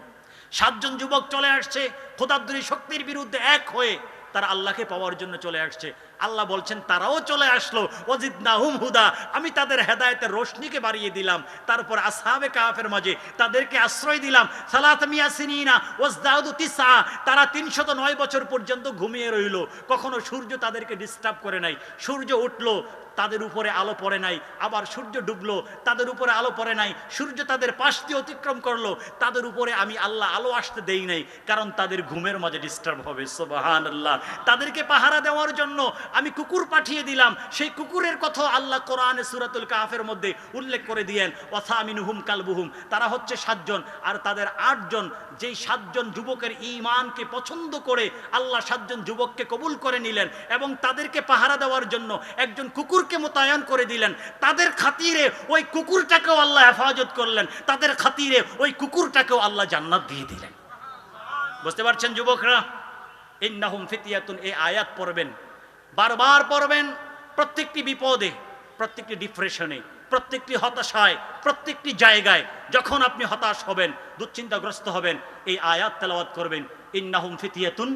7 জন যুবক চলে আসছে খোদাদ্রোহী শক্তির বিরুদ্ধে এক হয়ে, তারা আল্লাহকে পাওয়ার জন্য চলে আসছে। আল্লাহ বলছেন তারাও চলে আসলো, ওয়াজিদনাহুম হুদা, আমি তাদের হেদায়েতের রোশনীকে বাড়িয়ে দিলাম। তারপর আসহাবে কাহাফের মাঝে তাদেরকে আশ্রয় দিলাম। সালাতমিয়া সিনিনা ওয়াজদাদু তিসা, তারা 309 বছর পর্যন্ত ঘুমিয়ে রইল, কখনো সূর্য তাদেরকে ডিস্টার্ব করে নাই। সূর্য উঠলো, তাদের উপরে আলো পড়ে নাই, আবার সূর্য ডুবলো, তাদের উপরে আলো পড়ে নাই। সূর্য তাদের পাশ দিয়ে অতিক্রম করলো, তাদের উপরে আমি আল্লাহ আলো আসতে দেই নাই, কারণ তাদের ঘুমের মাঝে ডিস্টার্ব হবে। সুবহানাল্লাহ। তাদেরকে পাহারা দেওয়ার জন্য আমি কুকুর পাঠিয়ে দিলাম। সেই কুকুরের কথা আল্লাহ কোরআনে সূরাতুল কাহাফের মধ্যে উল্লেখ করে দিয়েন, ওয়াসামিনুহুম কালবুহুম, তারা হচ্ছে 7 জন। আর তাদের 8 জন, যেই 7 জন যুবকের ঈমানকে পছন্দ করে আল্লাহ 7 জন যুবককে কবুল করে নিলেন এবং তাদেরকে পাহারা দেওয়ার জন্য একজন কুকুরকে মোতায়েন করে দিলেন। তাদের খাতিরে ওই কুকুরটাকেও আল্লাহ হেফাজত করলেন, তাদের খাতিরে ওই কুকুরটাকেও আল্লাহ জান্নাত দিয়ে দিলেন। বুঝতে পারছেন যুবকরা? ইন্নাহুম ফিতয়াতুন, এই আয়াত পড়বেন, বারবার পড়বেন। প্রত্যেকটি বিপদে, প্রত্যেকটি ডিপ্রেশনে, প্রত্যেকটি হতাশায়, প্রত্যেকটি জায়গায় যখন আপনি হতাশ হবেন, দুশ্চিন্তাগ্রস্ত হবেন, এই আয়াত তেলাওয়াত করবেন। ইন্নাহুম ফিতয়াতুন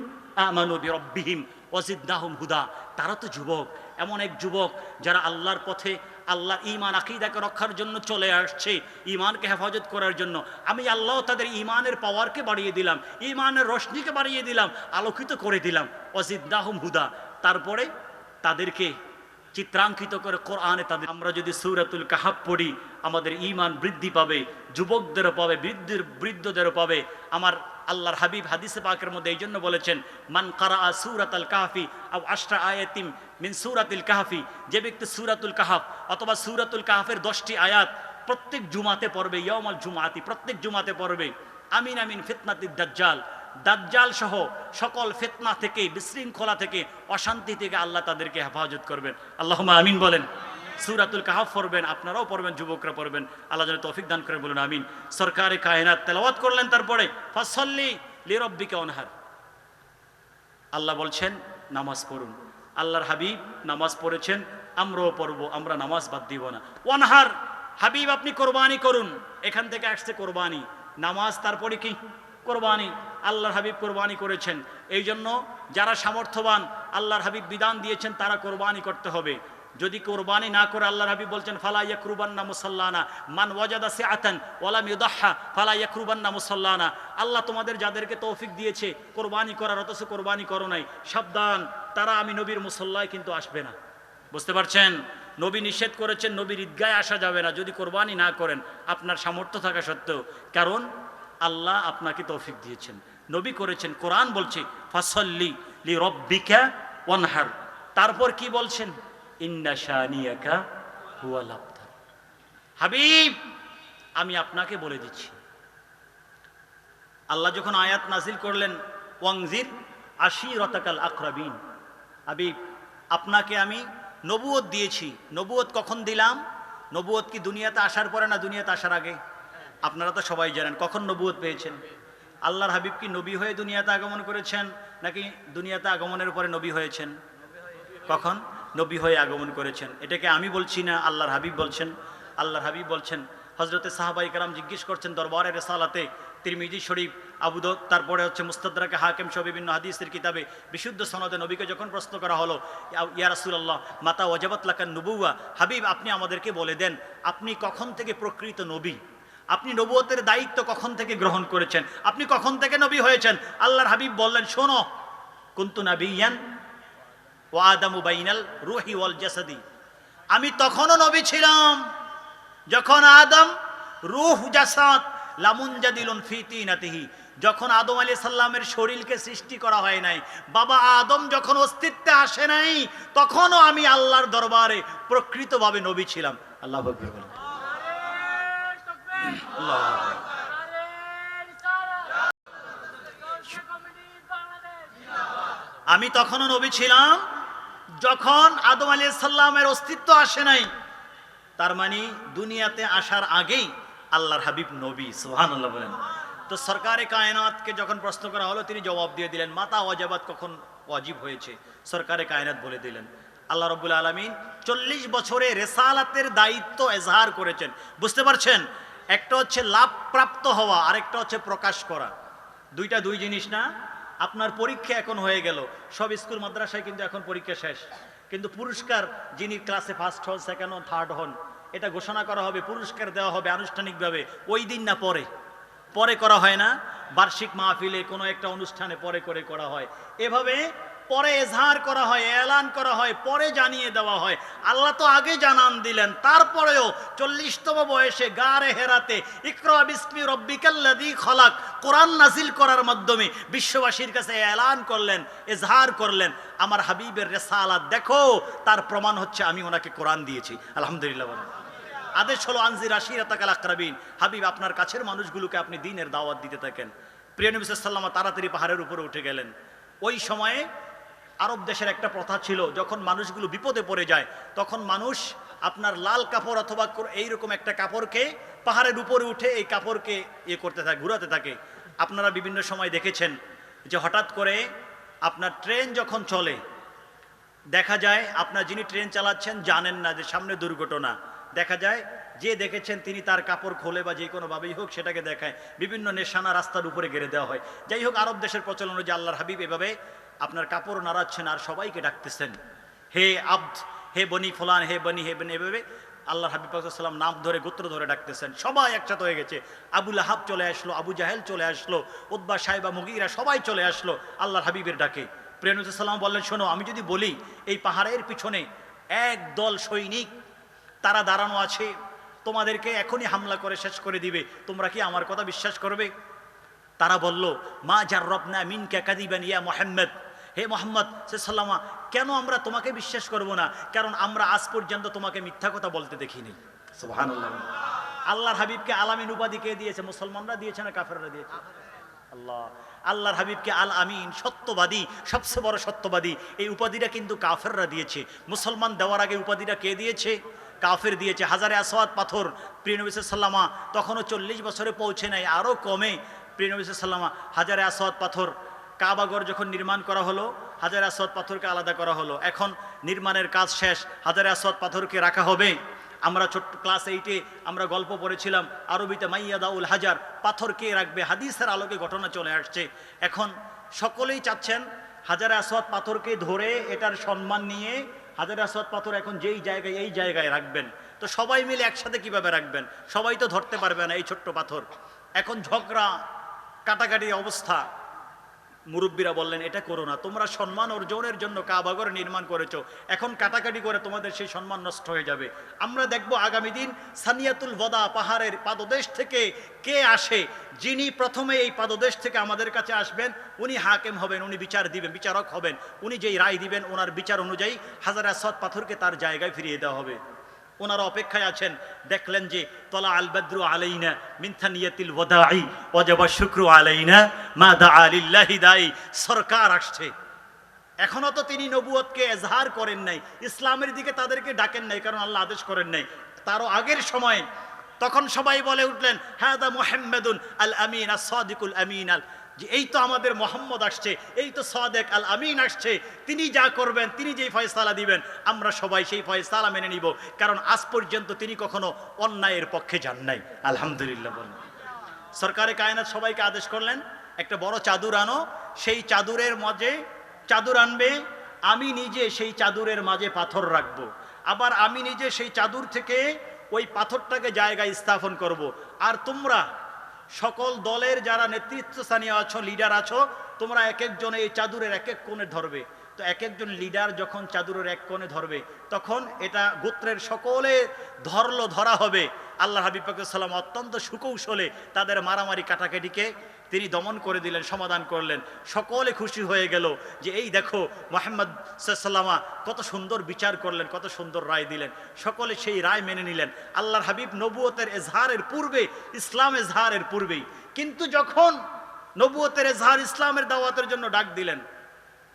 আমানু বিরাব্বিহিম ওয়াজিদনাহুম হুদা। তারা তো যুবক, এমন এক যুবক যারা আল্লাহর পথে, আল্লাহর ঈমান আকীদাকে রক্ষার জন্য চলে আসছে, ঈমানকে হেফাজত করার জন্য। আমি আল্লাহ তাদের ঈমানের পাওয়ারকে বাড়িয়ে দিলাম, ঈমানের রোশনীকে বাড়িয়ে দিলাম, আলোকিত করে দিলাম। ওয়াজিদনাহুম হুদা। তারপরে তাদেরকে চিত্রাঙ্কিত করে কোরআনে তাদের, আমরা যদি সূরাতুল কাহাফ পড়ি আমাদের ঈমান বৃদ্ধি পাবে, যুবকদেরও পাবে, বৃদ্ধদেরও পাবে। আমার আল্লাহর হাবিব হাদিসে পাকের মধ্যে এই জন্য বলেছেন, মান কারাআ সূরাতুল কাহফি আও 10 আয়াতিম মিন সূরাতিল কাহফি, যে ব্যক্তি সূরাতুল কাহাফ অথবা সূরাতুল কাহাফের 10টি আয়াত প্রত্যেক জুমাতে পড়বে, ইয়াউমাল জুমাতি, প্রত্যেক জুমাতে পড়বে, আমিন আমিন ফিতনাতিদ দাজ্জাল, দাজ্জাল সহ সকল ফিতনা থেকে, বিশৃঙ্খলা থেকে, অশান্তি থেকে আল্লাহ তাদেরকে হেফাজত করবেন। আল্লাহুম্মা আমিন বলেন। সূরাতুল কাহাফ পড়বেন, আপনারাও পড়বেন, যুবকরা পড়বেন। আল্লাহ যেন তৌফিক দান করেন, বলুন আমিন। সরকারে কায়নাত তেলাওয়াত করলেন, তারপরে ফাসাল্লি লিরাব্বিকা ওয়ানহার, আল্লাহ বলছেন নামাজ পড়ুন। আল্লাহর হাবিব নামাজ পড়েছেন, আমরাও পড়বো, আমরা নামাজ বাদ দিব না। ওয়ানহার, হাবিব আপনি কোরবানি করুন, এখান থেকে আসছে কোরবানি, নামাজ তারপরে কি কোরবানি। আল্লাহর হাবিব কোরবানি করেছেন, এই জন্য যারা সামর্থ্যবান আল্লাহর হাবিব বিধান দিয়েছেন তারা কোরবানি করতে হবে। যদি কোরবানি না করে, আল্লাহর হাবিব বলছেন ফালা ইয়াকরুবান্না মুসাল্লানা মান ওয়াজাদা সিআতান ওয়া লাম ইউদাহহা ফালা ইয়াকরুবান্না মুসাল্লানা। আল্লাহ তোমাদের যাদেরকে তৌফিক দিয়েছে কোরবানি করার, অথচ কোরবানি করো নাই, সাবধান, তারা আমি নবীর মুসল্লায় কিন্তু আসবে না। বুঝতে পারছেন? নবী নিষেধ করেছেন, নবীর ঈদগাহে আসা যাবে না যদি কোরবানি না করেন, আপনার সামর্থ্য থাকা সত্ত্বেও। কারণ আল্লাহ আপনাকে তৌফিক দিয়েছেন, নবী করেছেন। কোরআন বলছে ফাসাল্লি লিরাব্বিকা ওয়ানহার। তারপর কি বলছেন? ইন্না শানিয়াকা হুয়াল আবতার। হাবিব আমি আপনাকে বলে দিচ্ছি, আল্লাহ যখন আয়াত নাজিল করলেন ওয়াংজির আশিরাতাকাল আকরাবিন, হাবিব আপনাকে আমি নবুয়ত দিয়েছি। নবুয়ত কখন দিলাম? নবুয়ত কি দুনিয়াতে আসার পরে না দুনিয়াতে আসার আগে? আপনারা তো সবাই জানেন কখন নবুয়ত পেয়েছেন। আল্লাহর হাবিব কি নবী হয়ে দুনিয়াতে আগমন করেছেন নাকি দুনিয়াতে আগমনের পরে নবী হয়েছেন? কখন? নবী হয়ে আগমন করেছেন। এটাকে আমি বলছি না, আল্লাহর হাবিব বলছেন। আল্লাহর হাবিব বলছেন। হজরতে সাহাবাই কেরাম জিজ্ঞেস করছেন দরবারে রেসালাতে, তিরমিজি শরীফ, আবু দাউদ, তারপরে হচ্ছে মুস্তাদরাকে হাকিম সহ বিভিন্ন হাদিসের কিতাবে বিশুদ্ধ সনদে নবীকে যখন প্রশ্ন করা হলো, ইয়া রাসূলুল্লাহ মাতা ওয়াজাবাত লাকান নুবুওয়া, হাবিব আপনি আমাদেরকে বলে দেন আপনি কখন থেকে প্রকৃত নবী, আপনি নবুয়তের দায়িত্ব কখন থেকে গ্রহণ করেছেন, আপনি কখন থেকে নবী হয়েছেন? আল্লাহর হাবিব বললেন, শোনো, কুনতু নাবিয়ান ওয়া আদামু বাইনাল রূহি ওয়াল জাসাদি, আমি তখনও নবী ছিলাম যখন আদম রূহ জাসাদ লামুনজাদিলুন ফি তিনাতিহি, যখন আদম আলাইহিস সালামের শরীরকে সৃষ্টি করা হয় নাই, বাবা আদম যখন অস্তিত্বে আসে নাই, তখনও আমি আল্লাহর দরবারে প্রকৃতভাবে নবী ছিলাম। আল্লাহু আকবার বলেন। আল্লাহু আকবার। আমি তখনও নবী ছিলাম যখন আদম আলাইহিস সালামের অস্তিত্ব আসে নাই, তার মানে দুনিয়াতে আসার আগেই আল্লাহর হাবিব নবী। সুবহানাল্লাহ বলেন। তো সরকারে কায়নাতকে যখন প্রশ্ন করা হলো, তিনি জবাব দিয়ে দিলেন মাতা ওয়াজাবাত কখন ওয়াজিব হয়েছে, সরকারে কায়নাত বলে দিলেন। আল্লাহ রাব্বুল আলামিন 40 বছরে রেসালাতের দায়িত্ব এজহার করেছেন। বুঝতে পারছেন? একটা হচ্ছে লাভ প্রাপ্ত হওয়া, আরেকটা হচ্ছে প্রকাশ করা। দুইটা দুই জিনিস না। আপনার পরীক্ষা এখন হয়ে গেল, সব স্কুল মাদ্রাসায় কিন্তু এখন পরীক্ষা শেষ, কিন্তু পুরস্কার যিনি ক্লাসে ফার্স্ট হন, সেকেন্ড হন, থার্ড হন, এটা ঘোষণা করা হবে, পুরস্কার দেওয়া হবে আনুষ্ঠানিকভাবে ওই দিন না পরে। পরে করা হয় না, বার্ষিক মাহফিলে কোনো একটা অনুষ্ঠানে পরে করে করা হয়। এভাবে পরে এজহার করা হয়, এলান করা হয়, পরে জানিয়ে দেওয়া হয়। আল্লাহ তো আগে জানান দিলেন, তারপরেও 40তম বয়সে গারে হেরাতে ইকরা বিসমি রব্বিকাল্লাযী খলাক কোরআন নাজিল করার মাধ্যমে বিশ্ববাসীর কাছে এলান করলেন, এজহার করলেন আমার হাবিবের রিসালাত দেখো, তার প্রমাণ হচ্ছে আমি ওনাকে কোরআন দিয়েছি। আলহামদুলিল্লাহ বলেন। আদেশ হলো আনজির আশিরাতাকাল আকরাবিন, হাবিব আপনার কাছের মানুষগুলোকে আপনি দ্বীনের দাওয়াত দিতে থাকেন। প্রিয় নবী সাল্লাল্লাহু আলাইহি ওয়াসাল্লাম তাড়াতাড়ি পাহাড়ের উপরে উঠে গেলেন। ওই সময়ে আরব দেশের একটা প্রথা ছিল, যখন মানুষগুলো বিপদে পড়ে যায় তখন মানুষ আপনার লাল কাপড় অথবা এইরকম একটা কাপড়কে পাহাড়ের উপরে উঠে এই কাপড়কে করতে থাকে, ঘুরাতে থাকে। আপনারা বিভিন্ন সময় দেখেছেন যে হঠাৎ করে আপনার ট্রেন যখন চলে, দেখা যায় আপনার যিনি ট্রেন চালাচ্ছেন জানেন না যে সামনে দুর্ঘটনা, দেখা যায় যে দেখেছেন তিনি তার কাপড় খোলে বা যে কোনোভাবেই হোক সেটাকে দেখায়, বিভিন্ন নেশানা রাস্তার উপরে গেড়ে দেওয়া হয়। যাই হোক, আরব দেশের প্রচলন যে আল্লাহর হাবিব এভাবে আপনার কাপড় নাড়াচ্ছেন আর সবাইকে ডাকতেছেন, হে আব্দ, হে বনি ফুলান, হে বনি, হে বনি, এভাবে আল্লাহর হাবিব সাল্লাম নাম ধরে গোত্র ধরে ডাকতেছেন। সবাই একসাথে হয়ে গেছে। আবু লাহাব চলে আসলো, আবু জাহেল চলে আসলো, উতবা সাইবা মুগীরা সবাই চলে আসলো আল্লাহর হাবিবের ডাকে। প্রিয় নবী সাল্লাল্লাহু বললেন, শোনো, আমি যদি বলি এই পাহাড়ের পিছনে এক দল সৈনিক তারা দাঁড়ানো আছে, তোমাদেরকে এখনই হামলা করে শেষ করে দিবে, তোমরা কি আমার কথা বিশ্বাস করবে? তারা বলল, মা জাররাবনা মিনকা কাযিবান ইয়া মুহাম্মদ, হে মুহাম্মদ সাল্লাল্লাহু আলাইহি ওয়াসাল্লাম, কেন আমরা তোমাকে বিশ্বাস করব না? কারণ আমরা আজ পর্যন্ত তোমাকে মিথ্যা কথা বলতে দেখিনি। সুবহানাল্লাহ। আল্লাহর হাবিবকে আলামিন উপাধি কে দিয়েছে? মুসলমানরা দিয়েছে না কাফেররা দিয়েছে? আল্লাহ। আল্লাহর হাবিবকে আল আমিন, সত্যবাদী, সবচেয়ে বড় সত্যবাদী, এই উপাধিটা কিন্তু কাফেররা দিয়েছে। মুসলমান দেওয়ার আগে উপাধিটা কে দিয়েছে? কাফের দিয়েছে। হাজারে আসওয়াদ পাথর, প্রিয় নবী সাল্লাল্লাহু আলাইহি ওয়াসাল্লাম তখনও 40 বছরে পৌঁছে নাই, আরও কমে প্রিয় নবী সাল্লাল্লাহু আলাইহি ওয়াসাল্লাম হাজারে আসওয়াদ পাথর, কাবাগর যখন নির্মাণ করা হলো হাজারে আসওয়াদ পাথরকে আলাদা করা হলো। এখন নির্মাণের কাজ শেষ, হাজারে আসওয়াদ পাথরকে রাখা হবে। আমরা ছোট্ট ক্লাস 8-এ আমরা গল্প পড়েছিলাম আরবিতে, মাইয়াদাউল হাজার, পাথর কে রাখবে, হাদিসের আলোকে ঘটনা চলে আসছে। এখন সকলেই চাচ্ছেন হাজারে আসওয়াদ পাথরকে ধরে এটার সম্মান নিয়ে হাজারে আসওয়াদ পাথর এখন যেই জায়গায় এই জায়গায় রাখবেন। তো সবাই মিলে একসাথে কিভাবে রাখবেন? সবাই তো ধরতে পারবে না এই ছোট্ট পাথর। এখন ঝগড়া কাটাকাটি অবস্থা। মুরব্বীরা বললেন, এটা করো না, তোমরা সম্মান অর্জনের জন্য কাবাগর নির্মাণ করেছো, এখন কাটাকাটি করে তোমাদের সেই সম্মান নষ্ট হয়ে যাবে। আমরা দেখব আগামী দিন সানিয়াতুল ওয়াদা পাহাড়ের পাদদেশ থেকে কে আসে, যিনি প্রথমে এই পাদদেশ থেকে আমাদের কাছে আসবেন উনি হাকিম হবেন, উনি বিচার দিবেন, বিচারক হবেন, উনি যেই রায় দিবেন ওনার বিচার অনুযায়ী হাজারে আসওয়াদ পাথরকে তার জায়গায় ফিরিয়ে দেওয়া হবে। ওনারা অপেক্ষায় আছেন। দেখলেন যে তলা আল বদরু আলাইনা মিন থানিয়াতিল ওয়াদাই ওয়াজাবা শুকরু আলাইনা মা দাআ লিল্লাহি দাই, সরকার আসছে। এখনো তো তিনি নবুয়তকে এজহার করেন নাই, ইসলামের দিকে তাদেরকে ডাকেন নাই, কারণ আল্লাহ আদেশ করেন নাই। তারও আগের সময় তখন সবাই বলে উঠলেন, হাদা মুহাম্মাদুন আল আমিন as-সাদিকুল আমিন, যে এই তো আমাদের মোহাম্মদ আসছে, এই তো সাদেক আল আমিন আসছে, তিনি যা করবেন, তিনি যেই ফয়সালা দিবেন আমরা সবাই সেই ফয়সালা মেনে নিব, কারণ আজ পর্যন্ত তিনি কখনো অন্যায়ের পক্ষে যান নাই। আলহামদুলিল্লাহ বলেন। সরকারে কায়নাত সবাইকে আদেশ করলেন, একটা বড় চাদর আনো, সেই চাদরের মাঝে চাদর আনবে, আমি নিজে সেই চাদরের মাঝে পাথর রাখবো, আবার আমি নিজে সেই চাদর থেকে ওই পাথরটাকে জায়গায় স্থাপন করব। আর তোমরা সকল দলের যারা নেতৃত্বস্থানীয় আছো, লিডার আছো, তোমরা এক একজন এই চাদরের এক এক কোণে ধরবে। তো এক একজন লিডার যখন চাদরের এক কোণে ধরবে, তখন এটা গোত্রের সকলে ধরা হবে। আল্লাহ হাবিব পাক সাল্লাম অত্যন্ত সুকৌশলে তাদের মারামারি কাটাকাটিকে তিনি দমন করে দিলেন, সমাধান করলেন। সকলে খুশি হয়ে গেল যে এই দেখো মুহাম্মদ সাল্লাল্লাহু আলাইহি ওয়াসাল্লাম কত সুন্দর বিচার করলেন, কত সুন্দর রায় দিলেন। সকলে সেই রায় মেনে নিলেন। আল্লাহর হাবিব নবুয়তের এজহারের পূর্বে, ইসলাম এজহারের পূর্বেই, কিন্তু যখন নবুয়তের এজহার ইসলামের দাওয়াতের জন্য ডাক দিলেন,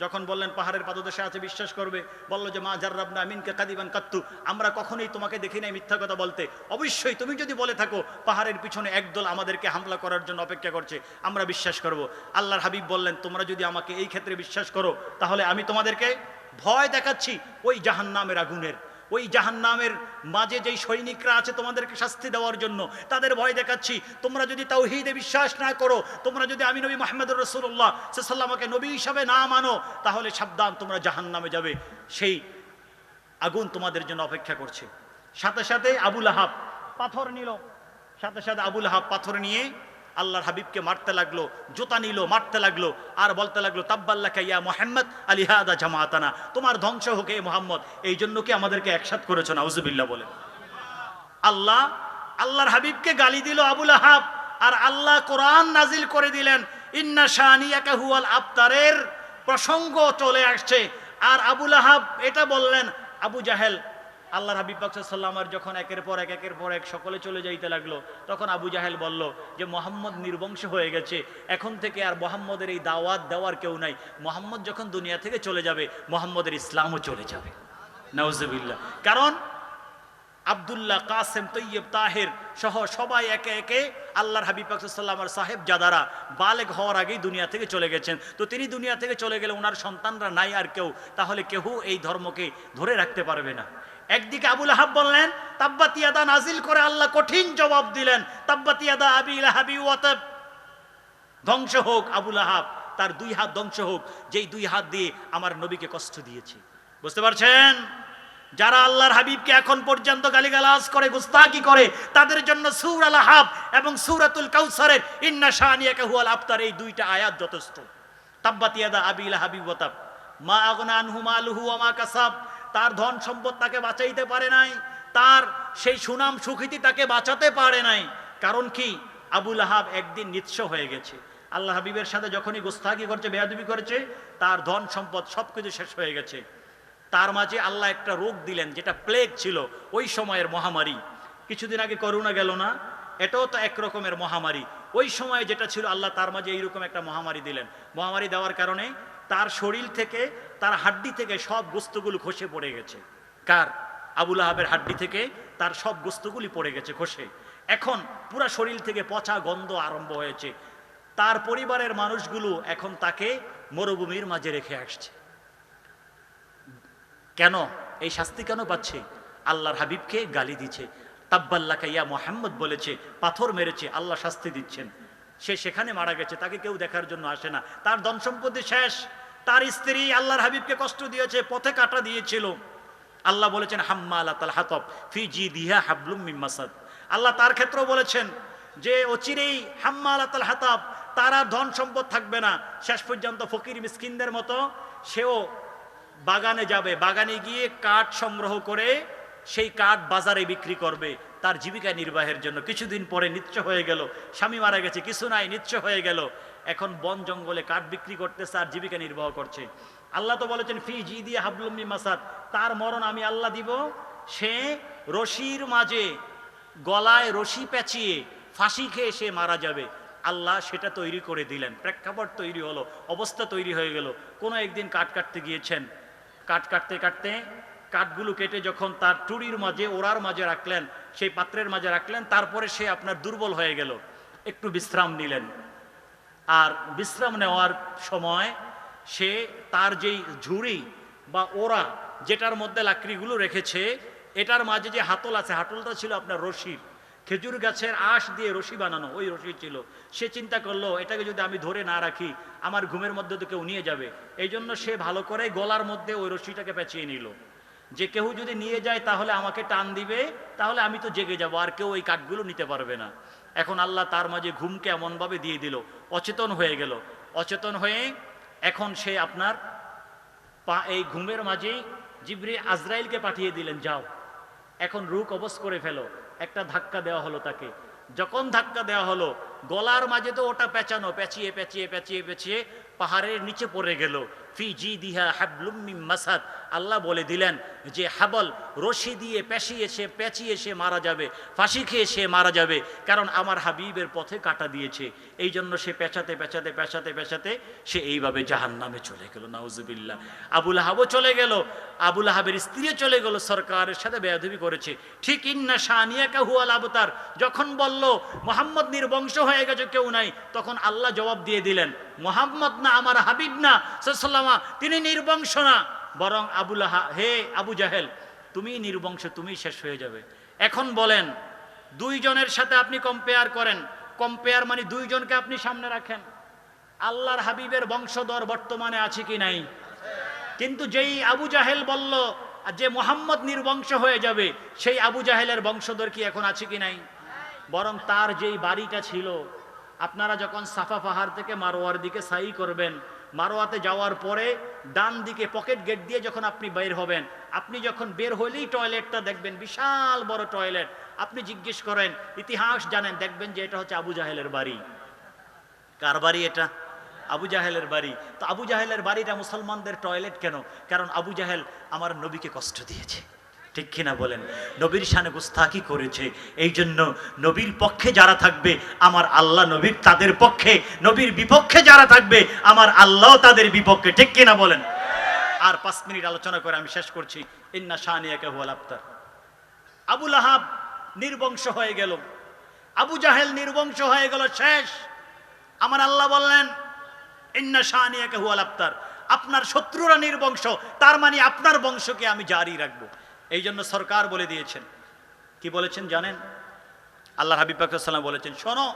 যখন বললেন পাহাড়ের পাদদেশে আছে বিশ্বাস করবে, বলল যে মা জাররাবনা আমিনকে কাদিবান কাত্তু, আমরা কখনোই তোমাকে দেখি নাই মিথ্যা কথা বলতে, অবশ্যই তুমি যদি বলে থাকো পাহাড়ের পিছনে একদল আমাদেরকে হামলা করার জন্য অপেক্ষা করছে, আমরা বিশ্বাস করব। আল্লাহর হাবিব বললেন, তোমরা যদি আমাকে এই ক্ষেত্রে বিশ্বাস করো, তাহলে আমি তোমাদেরকে ভয় দেখাচ্ছি ওই জাহান্নামের আগুনের, ওই জাহান্নামের মাঝে যেই সৈনিকরা আছে তোমাদেরকে শাস্তি দেওয়ার জন্য, তাদের ভয় দেখাচ্ছি। তোমরা যদি তাওহীদে বিশ্বাস না করো, তোমরা যদি আমি নবী মুহাম্মদুর রাসূলুল্লাহ সাল্লাল্লাহু আলাইহি ওয়াসাল্লামকে নবী হিসাবে না মানো, তাহলে সাবধান, তোমরা জাহান্নামে যাবে, সেই আগুন তোমাদের জন্য অপেক্ষা করছে। সাথে সাথে আবু লাহাব পাথর নিল, সাথে সাথে আবু লাহাব পাথর নিয়ে আল্লাহর হাবিবকে মারতে লাগলো, জুতা নিল, মারতে লাগলো, আর বলতে লাগলো তাব্বাল্লাকা ইয়া মুহাম্মদ আলিহাদা জামাতানা, তোমার ধ্বংস হোক এ মুহাম্মদ, এই জন্য কি আমাদেরকে একসাথ করেছো? নাউজুবিল্লাহ বলে। আল্লাহর হাবিবকে গালি দিল আবু লাহাব, আর আল্লাহ কোরআন নাজিল করে দিলেন ইন্না শানিয়াকা হুয়াল আবতারের প্রসঙ্গ চলে আসছে। আর আবু লাহাব এটা বললেন, আবু জাহেল আল্লাহর হাবিব পাক সাল্লাল্লাহু আলাইহি ওয়াসাল্লাম যখন একের পর এক সকলে চলে যাইতে লাগলো, তখন আবু জাহেল বলল যে মুহাম্মদ নির্বংশ হয়ে গেছে, এখন থেকে আর মুহাম্মদের এই দাওয়াত দেওয়ার কেউ নাই, মুহাম্মদ যখন দুনিয়া থেকে চলে যাবে মুহাম্মদের ইসলামও চলে যাবে। নাউজুবিল্লাহ। কারণ আব্দুল্লাহ, কাসেম, তৈয়ব, তাহের সহ সবাই একে একে আল্লাহর হাবিব পাক সাল্লাল্লাহু আলাইহি ওয়াসাল্লামের সাহেব জাদারা বালেগ হওয়ার আগেই দুনিয়া থেকে চলে গেছেন। তো তিনি দুনিয়া থেকে চলে গেলে ওনার সন্তানরা নাই আর কেউ, তাহলে কেউ এই ধর্মকে ধরে রাখতে পারবে না। একদিকে আবু লাহাব বললেন তাব্বাত ইয়াদা নাজিল করে আল্লাহ কঠিন জবাব দিলেন, তাব্বাত ইয়াদা আবি লাহাবি ওয়া তাব, ধ্বংস হোক আবু লাহাব, তার দুই হাত ধ্বংস হোক, যেই দুই হাত দিয়ে আমার নবীকে কষ্ট দিয়েছে। বুঝতে পারছেন? যারা আল্লাহর হাবিবকে এখন পর্যন্ত গালিগালাজ করে, গুস্তাখি করে, তাদের জন্য সূরা লাহাব এবং সূরাতুল কাউসারের ইন্না শানিয়াকা হুয়াল আবতার এই দুইটা আয়াত যথেষ্ট। তাব্বাত ইয়াদা আবি লাহাবি ওয়া তাব মা আগনা আনহু মালুহু ওয়া মা কাসাব, তার ধন সম্পদ তাকে বাঁচাইতে পারে নাই, তার সেই সুনাম সুখ্যাতি তাকে বাঁচাতে পারে নাই। কারণ কি? আবু লাহাব একদিন নিঃস্ব হয়ে গেছে। আল্লাহ হাবিবের সাথে যখনই গোস্তাখি করছে, বেয়াদবি করেছে, তার ধন সম্পদ সবকিছু শেষ হয়ে গেছে। তার মাঝে আল্লাহ একটা রোগ দিলেন, যেটা প্লেগ ছিল, ওই সময়ের মহামারী। কিছুদিন আগে করোনা গেল না, এটাও তো এক রকমের মহামারী। ওই সময় যেটা ছিল, আল্লাহ তার মাঝে এইরকম একটা মহামারী দিলেন। মহামারী দেওয়ার কারণে তার শরীর থেকে, তার হাড্ডি থেকে সব গোস্তগুলো খসে পড়ে গেছে। কার? আবু লাহাবের হাড্ডি থেকে তার সব গোস্তগুলি পড়ে গেছে খসে। এখন পুরা শরীর থেকে পচা গন্ধ আরম্ভ হয়েছে। তার পরিবারের মানুষগুলো এখন তাকে মরুভূমির মাঝে রেখে আসছে। কেন এই শাস্তি কেন পাচ্ছে? আল্লাহর হাবিবকে গালি দিচ্ছে, তাব্বাল্লাকা ইয়া মুহাম্মদ বলেছে, পাথর মেরেছে, আল্লাহ শাস্তি দিচ্ছেন। সে সেখানে মারা গেছে, তাকে কেউ দেখার জন্য আসে না, তার ধন সম্পত্তি শেষ। তার স্ত্রী আল্লাহর হাবিবকে কষ্ট দিয়েছে, পথে কাটা দিয়েছিল। আল্লাহ বলেছেন হাম্মালাতাল হাতাব ফি জিদিহা হাবলুম মিন মাসাদ। আল্লাহ তার ক্ষেত্রেও বলেছেন যে অচিরেই হাম্মালাতাল হাতাব, তার আর ধন সম্পদ থাকবে না। শেষ পর্যন্ত ফকির মিসকিনদের মতো সেও বাগানে যাবে, বাগানে গিয়ে কাঠ সংগ্রহ করে সেই কাঠ বাজারে বিক্রি করবে তার জীবিকা নির্বাহের জন্য। কিছুদিন পরে নিঃস্ব হয়ে গেল, স্বামী মারা গেছে, কিছু নাই, নিঃস্ব হয়ে গেল। এখন বন জঙ্গলে কাঠ বিক্রি করতেছে আর জীবিকা নির্বাহ করছে। আল্লাহ তো বলেছেন ফি জিদিয়া হাবলুম মিন মাসাদ, তার মরণ আমি আল্লাহ দিব। সে রশির মাঝে গলায় রশি পেঁচিয়ে ফাঁসি খেয়ে সে মারা যাবে। আল্লাহ সেটা তৈরি করে দিলেন, প্রেক্ষাপট তৈরি হলো, অবস্থা তৈরি হয়ে গেল। কোনো একদিন কাঠ কাটতে গিয়েছেন, কাঠ কাটতে কাটতে কাঠগুলো কেটে যখন তার টুরির মাঝে, ওড়ার মাঝে রাখলেন, সেই পাত্রের মাঝে রাখলেন, তারপরে সে আপনার দুর্বল হয়ে গেল, একটু বিশ্রাম নিলেন। আর বিশ্রাম নেওয়ার সময় সে তার যেই ঝুড়ি বা ওড়া যেটার মধ্যে লাকড়িগুলো রেখেছে, এটার মাঝে যে হাতল আছে, হাতলটা ছিল আপনার রশির, খেজুর গাছের আঁশ দিয়ে রশি বানানো, ওই রশি ছিল। সে চিন্তা করলো এটাকে যদি আমি ধরে না রাখি আমার ঘুমের মধ্যে তো কেউ নিয়ে যাবে, এই জন্য সে ভালো করে গলার মধ্যে ওই রশিটাকে পেঁচিয়ে নিল, যে কেউ যদি নিয়ে যায় তাহলে আমাকে টান দিবে, তাহলে আমি তো জেগে যাব, আর কেউ ওই কাঠগুলো নিতে পারবে না। এখন আল্লাহ তার মাঝে ঘুমকে এমনভাবে দিয়ে দিল, অচেতন হয়ে গেল। অচেতন হয়ে এখন সে আপনার এই ঘুমের মাঝেই জিবরিল আজরাইলকে পাঠিয়ে দিলেন, যাও এখন রূহ কবজ করে ফেলো। একটা ধাক্কা দেওয়া হলো তাকে। যখন ধাক্কা দেওয়া হলো, গলার মাঝে তো ওটা পেঁচানো, পেঁচিয়ে পেঁচিয়ে পেঁচিয়ে পেঁচিয়ে পাহাড়ের নিচে পড়ে গেল। ফি জিদিহা হাবলুম মিন মাসাদ, আল্লাহ বলে দিলেন যে হাবল, রশি দিয়ে পেঁচিয়ে পেঁচিয়ে সে মারা যাবে, ফাঁসি খেয়ে সে মারা যাবে, কারণ আমার হাবিবের পথে কাটা দিয়েছে। এই জন্য সে পেঁচাতে পেঁচাতে পেঁচাতে পেঁচাতে সে এইভাবে জাহান্নামে চলে গেল, নাউজুবিল্লাহ। আবুল আহাবও চলে গেল, আবুল আহাবের স্ত্রীও চলে গেল, সরকারের সাথে বেয়াদবি করেছে। ঠিক ইন্না শানিয়াকা হুয়াল আবতার, যখন বলল মুহাম্মদ নির্বংশ হয়ে গেছে, কেউ নাই, তখন আল্লাহ জবাব দিয়ে দিলেন, মুহাম্মদ না, আমার হাবিব না সাল্লাল্লাহু, তিনি নির্বংশ না, বরং হে আবু জাহেল, তুমি নির্বংশ, তুমি শেষ হয়ে যাবে। এখন বলেন, দুইজনের সাথে আপনি কম্পেয়ার করেন, কম্পেয়ার মানে দুইজনকে আপনি সামনে রাখেন, আল্লাহর হাবিবের বংশধর বর্তমানে আছে কি নাই? কিন্তু যেই আবু জাহেল বলল যে মুহাম্মদ নির্বংশ হয়ে যাবে, সেই আবু জাহেলের বংশধর কি এখন আছে কি নাই? বরং তার যেই বাড়িটা ছিল, আপনারা যখন সাফা পাহাড় থেকে মারোয়ার দিকে সাই করবেন, মারোয়াতে যাওয়ার পরে ডান দিকে পকেট গেট দিয়ে যখন আপনি বের হবেন, আপনি যখন বের হলেই টয়লেটটা দেখবেন, বিশাল বড় টয়লেট। আপনি জিজ্ঞেস করেন, ইতিহাস জানেন, দেখবেন যে এটা হচ্ছে আবু জাহেলের বাড়ি। কার বাড়ি এটা? আবু জাহেলের বাড়ি। তো আবু জাহেলের বাড়িটা মুসলমানদের টয়লেট কেন? কারণ আবু জাহেল আমার নবীকে কষ্ট দিয়েছে, ঠিক কিনা বলেন? নবীর শানে গুস্তাখি করেছে, এই জন্য নবীর পক্ষে যারা থাকবে আমার আল্লাহ নবীর তাদের পক্ষে, নবীর বিপক্ষে যারা থাকবে আমার আল্লাহ তাদের বিপক্ষে, ঠিক কিনা বলেন? আর 5 মিনিট আলোচনা করে আমি শেষ করছি। ইন্না শানিয়াকা হুয়াল আবতার। আবুল আহাব নির্বংশ হয়ে গেল, আবু জাহেল নির্বংশ হয়ে গেল, শেষ। আমার আল্লাহ বললেন ইন্না শানিয়াকা হুয়াল আবতার, আপনার শত্রুরা নির্বংশ, তার মানে আপনার বংশকে আমি জারি রাখবো। এই জন্য সরকার বলে দিয়েছেন, কি বলেছেন জানেন? আল্লাহ হাবিব পাক সাল্লাল্লাহু আলাইহি ওয়াসাল্লাম বলেছেন, শোনো,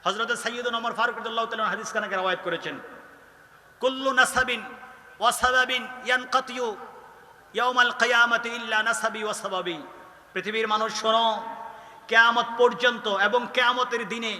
হযরত সাইয়্যিদুনা ওমর ফারুক রাদিয়াল্লাহু তাআলা হাদিস খানাকে রওয়ায়াত করেছেন, কুল্লু নাসাবিন ওয়া সাবাবিন ইয়ানকাতিউ ইয়াউমাল কিয়ামাতি ইল্লা নাসাবি ওয়া সাবাবি। পৃথিবীর মানুষ শোনো, কিয়ামত পর্যন্ত এবং কিয়ামতের দিনে,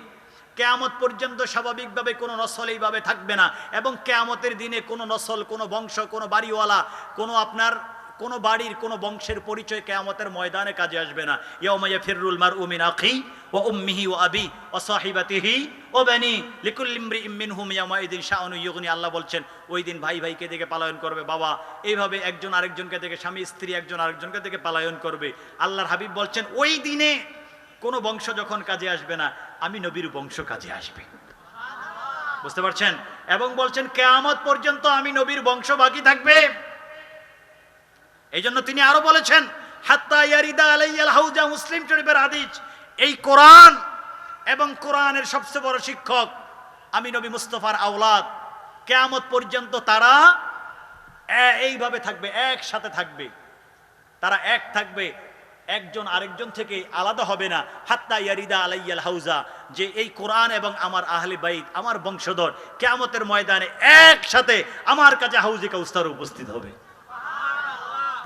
কিয়ামত পর্যন্ত স্বাভাবিকভাবে কোনো নসল এইভাবে থাকবে না, এবং কিয়ামতের দিনে কোনো নসল, কোনো বংশ, কোনো বাড়িওয়ালা, কোনো আপনার কোনো বাড়ির কোনো বংশের পরিচয় কিয়ামতের ময়দানে কাজে আসবে না। ইয়াউমা ইয়াফিরুল মারউ মিন আখি ওয়া উম্মিহি ওয়া আবি ওয়া সাহিবাতিহি ওয়া বানি লিকুল্লি ইমরিইম মিনহুম ইয়াউমাইদিন শাআনু ইউগনি। আল্লাহ বলছেন, ওই দিন ভাই ভাইকে দেখে পলায়ন করবে, বাবা এইভাবে একজন আরেকজনকে দেখে, স্বামী স্ত্রী একজন আরেকজনকে দেখে পলায়ন করবে। আল্লাহর হাবিব বলছেন, ওই দিনে কোনো বংশ যখন কাজে আসবে না, আমি নবীর বংশ কাজে আসবে। বুঝতে পারছেন? এবং বলছেন কিয়ামত পর্যন্ত আমি নবীর বংশ বাকি থাকবে। এই জন্য তিনি আরো বলেছেন, হাত্তা ইয়ারিদা আলাইয়াল হাউজা, মুসলিম শরীফের হাদিস। এই কোরআন এবং কোরআনের সবচেয়ে বড় শিক্ষক আমি নবী মুস্তাফার আওলাদ, কিয়ামত পর্যন্ত তারা এইভাবে থাকবে, একসাথে থাকবে, তারা এক থাকবে, একজন আরেকজন থেকে আলাদা হবে না। হাত্তা ইয়ারিদা আলাইয়াল হাউজা, যে এই কোরআন এবং আমার আহলে বাইত, আমার বংশধর কিয়ামতের ময়দানে একসাথে আমার কাছে হাউজে কাউসার উপস্থিত হবে।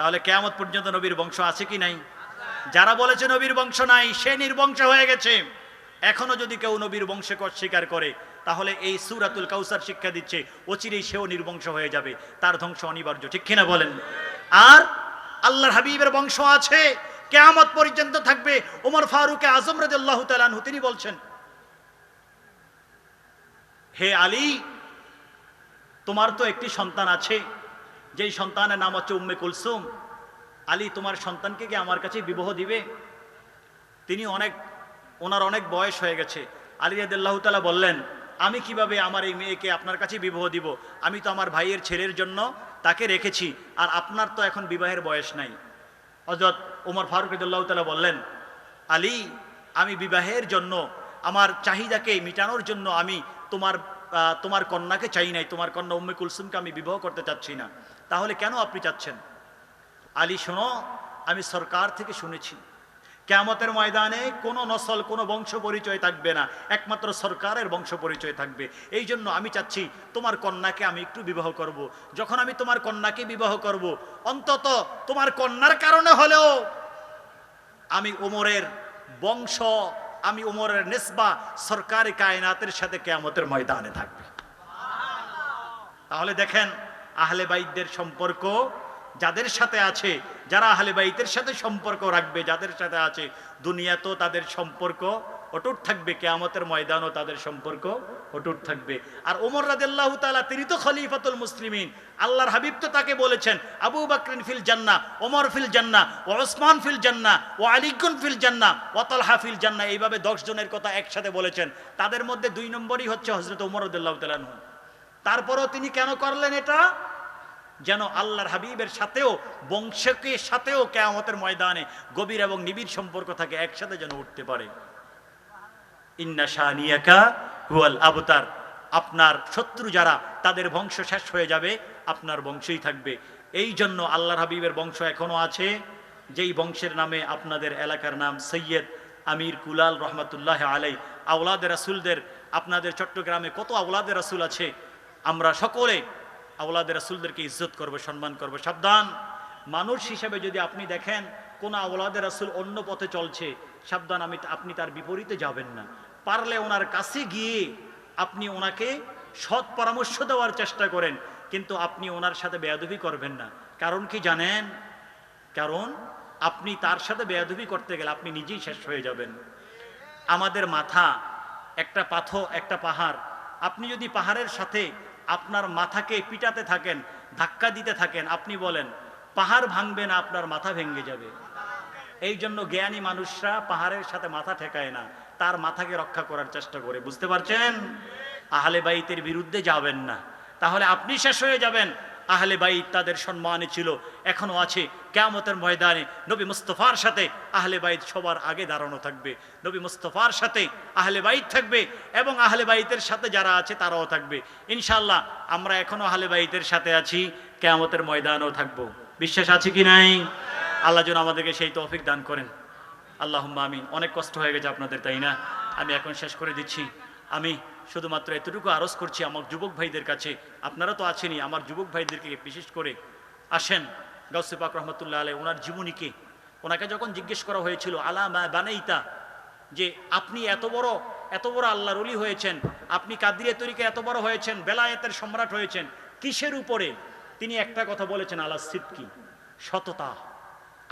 তাহলে কিয়ামত পর্যন্ত নবীর বংশ আছে কি নাই? যারা বলেছে নবীর বংশ নাই, সে নির্বংশ হয়ে গেছে। এখনো যদি কেউ নবীর বংশকে অস্বীকার করে, তাহলে এই সূরাতুল কাউসার শিক্ষা দিচ্ছে অচিরেই সেও নির্বংশ হয়ে যাবে, তার ধ্বংস অনিবার্য, ঠিক কিনা বলেন? আর আল্লাহর হাবিবের বংশ আছে, কিয়ামত পর্যন্ত থাকবে। ওমর ফারুক আজম রাদিয়াল্লাহু তাআলা আনহু তিনি বলছেন, হে আলী, তোমার তো একটি সন্তান আছে, যেই সন্তানের নাম হচ্ছে উম্মে কুলসুম। আলী, তোমার সন্তানকে কি আমার কাছে বিবাহ দিবে? তিনি ওনার অনেক বয়স হয়ে গেছে, আলী রাদিয়াল্লাহু তাআলা বললেন, আমি কিভাবে আমার এই মেয়েকে আপনার কাছে বিবাহ দিব? আমি তো আমার ভাইয়ের ছেলের জন্য তাকে রেখেছি, আর আপনার তো এখন বিবাহের বয়স নাই। হযরত ওমর ফারুক রাদিয়াল্লাহু তাআলা বললেন, আলী, আমি বিবাহের জন্য আমার চাহিদাকে মিটানোর জন্য আমি তোমার কন্যাকে চাই নাই, তোমার কন্যা উম্মে কুলসুমকে আমি বিবাহ করতে চাচ্ছি না। তাহলে কেন আপনি চাচ্ছেন? আলী, শোনো, আমি সরকার থেকে শুনেছি কিয়ামতের ময়দানে কোনো নসল, কোনো বংশ পরিচয় থাকবে না, একমাত্র সরকারের বংশ পরিচয় থাকবে। এই জন্য আমি চাচ্ছি তোমার কন্যাকে আমি একটু বিবাহ করব। যখন আমি তোমার কন্যাকে বিবাহ করব, অন্তত তোমার কন্যার কারণে হলেও আমি ওমরের বংশ, আমি ওমরের নিসবা সরকারি কায়নাতের সাথে কিয়ামতের ময়দানে থাকবে। তাহলে দেখেন, আহলে বাইতদের সম্পর্ক যাদের সাথে আছে, যারা আহলে বাইতের সাথে সম্পর্ক রাখবে, যাদের সাথে আছে, দুনিয়াতেও তাদের সম্পর্ক অটুট থাকবে, কিয়ামতের ময়দানও তাদের সম্পর্ক অটুট থাকবে। আর ওমর রাদিয়াল্লাহু তাআলা, তিনি তো খলিফাতুল মুসলিমিন, আল্লাহর হাবিব তো তাকে বলেছেন, আবু বকর ফিল জান্নাহ, ওমর ফিল জান্নাহ, ও ওসমান ফিল জান্নাহ, ও আলীকুন ফিল জান্নাহ, ও তালহা ফিল জান্নাহ। এইভাবে 10 জনের কথা একসাথে বলেছেন। তাদের মধ্যে 2 নম্বরই হচ্ছে হযরত ওমর রাদিয়াল্লাহু তাআলা আনহু। তারপরও তিনি কেন করলেন এটা? যেন আল্লাহর হাবিবের সাথেও, বংশকে সাথেও কিয়ামতের ময়দানে গভীর এবং নিবিড় সম্পর্ক থাকে, একসাথে যেন উঠতে পারে। ইন্না শানিয়াকা হুয়াল আবতার, আপনার শত্রু যারা, তাদের বংশ শেষ হয়ে যাবে, আপনার বংশই থাকবে। এই জন্য আল্লাহর হাবিবের বংশ এখনো আছে, যেই বংশের নামে আপনাদের এলাকার নাম সৈয়দ আমির কুলাল রহমাতুল্লাহ আলাই। আওলাদে রাসূলদের, আপনাদের চট্টগ্রামে কত আওলাদে রাসূল আছে, আমরা সকলে আওলাদে রাসূলদেরকে ইজ্জত করব, সম্মান করব। সাবধান, মানুষ হিসেবে যদি আপনি দেখেন কোন আওলাদে রাসূল অন্য পথে চলছে, সাবধান, আপনি তার বিপরীতে যাবেন না। পারলে ওনার কাছে গিয়ে আপনি ওনাকে সৎ পরামর্শ দেওয়ার চেষ্টা করেন, কিন্তু আপনি ওনার সাথে বেয়াদবি করবেন না। কারণ কি জানেন? কারণ আপনি তার সাথে বেয়াদবি করতে গেলে আপনি নিজেই শেষ হয়ে যাবেন। আমাদের মাথা একটা পাথর, একটা পাহাড়। আপনি যদি পাহাড়ের সাথে আপনার মাথাকে পিটাতে থাকেন, ধাক্কা দিতে থাকেন, আপনি বলেন পাহাড় ভাঙবে না, আপনার মাথা ভেঙে যাবে। এই জন্য জ্ঞানী মানুষরা পাহাড়ের সাথে মাথা ঠেকায় না, তার মাথাকে রক্ষা করার চেষ্টা করে। বুঝতে পারছেন? আহলে বাইতের বিরুদ্ধে যাবেন না, তাহলে আপনি শেষ হয়ে যাবেন। আহলে বাইত তাদের সম্মানে ছিল, এখনো আছে। কিয়ামতের ময়দানে নবী মুস্তাফার সাথে আহলে বাইত সবার আগে দাঁড়ানো থাকবে। নবী মুস্তাফার সাথে আহলে বাইত থাকবে, এবং আহলে বাইতের সাথে যারা আছে তারাও থাকবে ইনশাআল্লাহ। আমরা এখনো আহলে বাইতের সাথে আছি, কিয়ামতের ময়দানেও থাকবো। বিশ্বাস আছে কি নাই? আল্লাহ যেন আমাদেরকে সেই তৌফিক দান করেন। আল্লাহুম্মা আমিন। অনেক কষ্ট হয়ে গেছে আপনাদের, তাই না? আমি এখন শেষ করে দিচ্ছি। আমি শুধুমাত্র এতটুকু আরজ করছি আমার যুবক ভাইদের কাছে, আপনারা তো আছেনই, আমার যুবক ভাইদেরকে বিশেষ করে আসেন, গাউসে পাক রহমতুল্লাহ আলাইহি ওনার জীবনীকে, ওনাকে যখন জিজ্ঞেস করা হয়েছিল আলা মা বানাইতা, যে আপনি এত বড় আল্লাহর ওলি হয়েছেন, আপনি কাদরিয়া তরিকা এত বড় হয়েছেন, বেলায়েতের সম্রাট হয়েছেন, কিসের উপরে? তিনি একটা কথা বলেছেন, আলা সিদকি, সততা।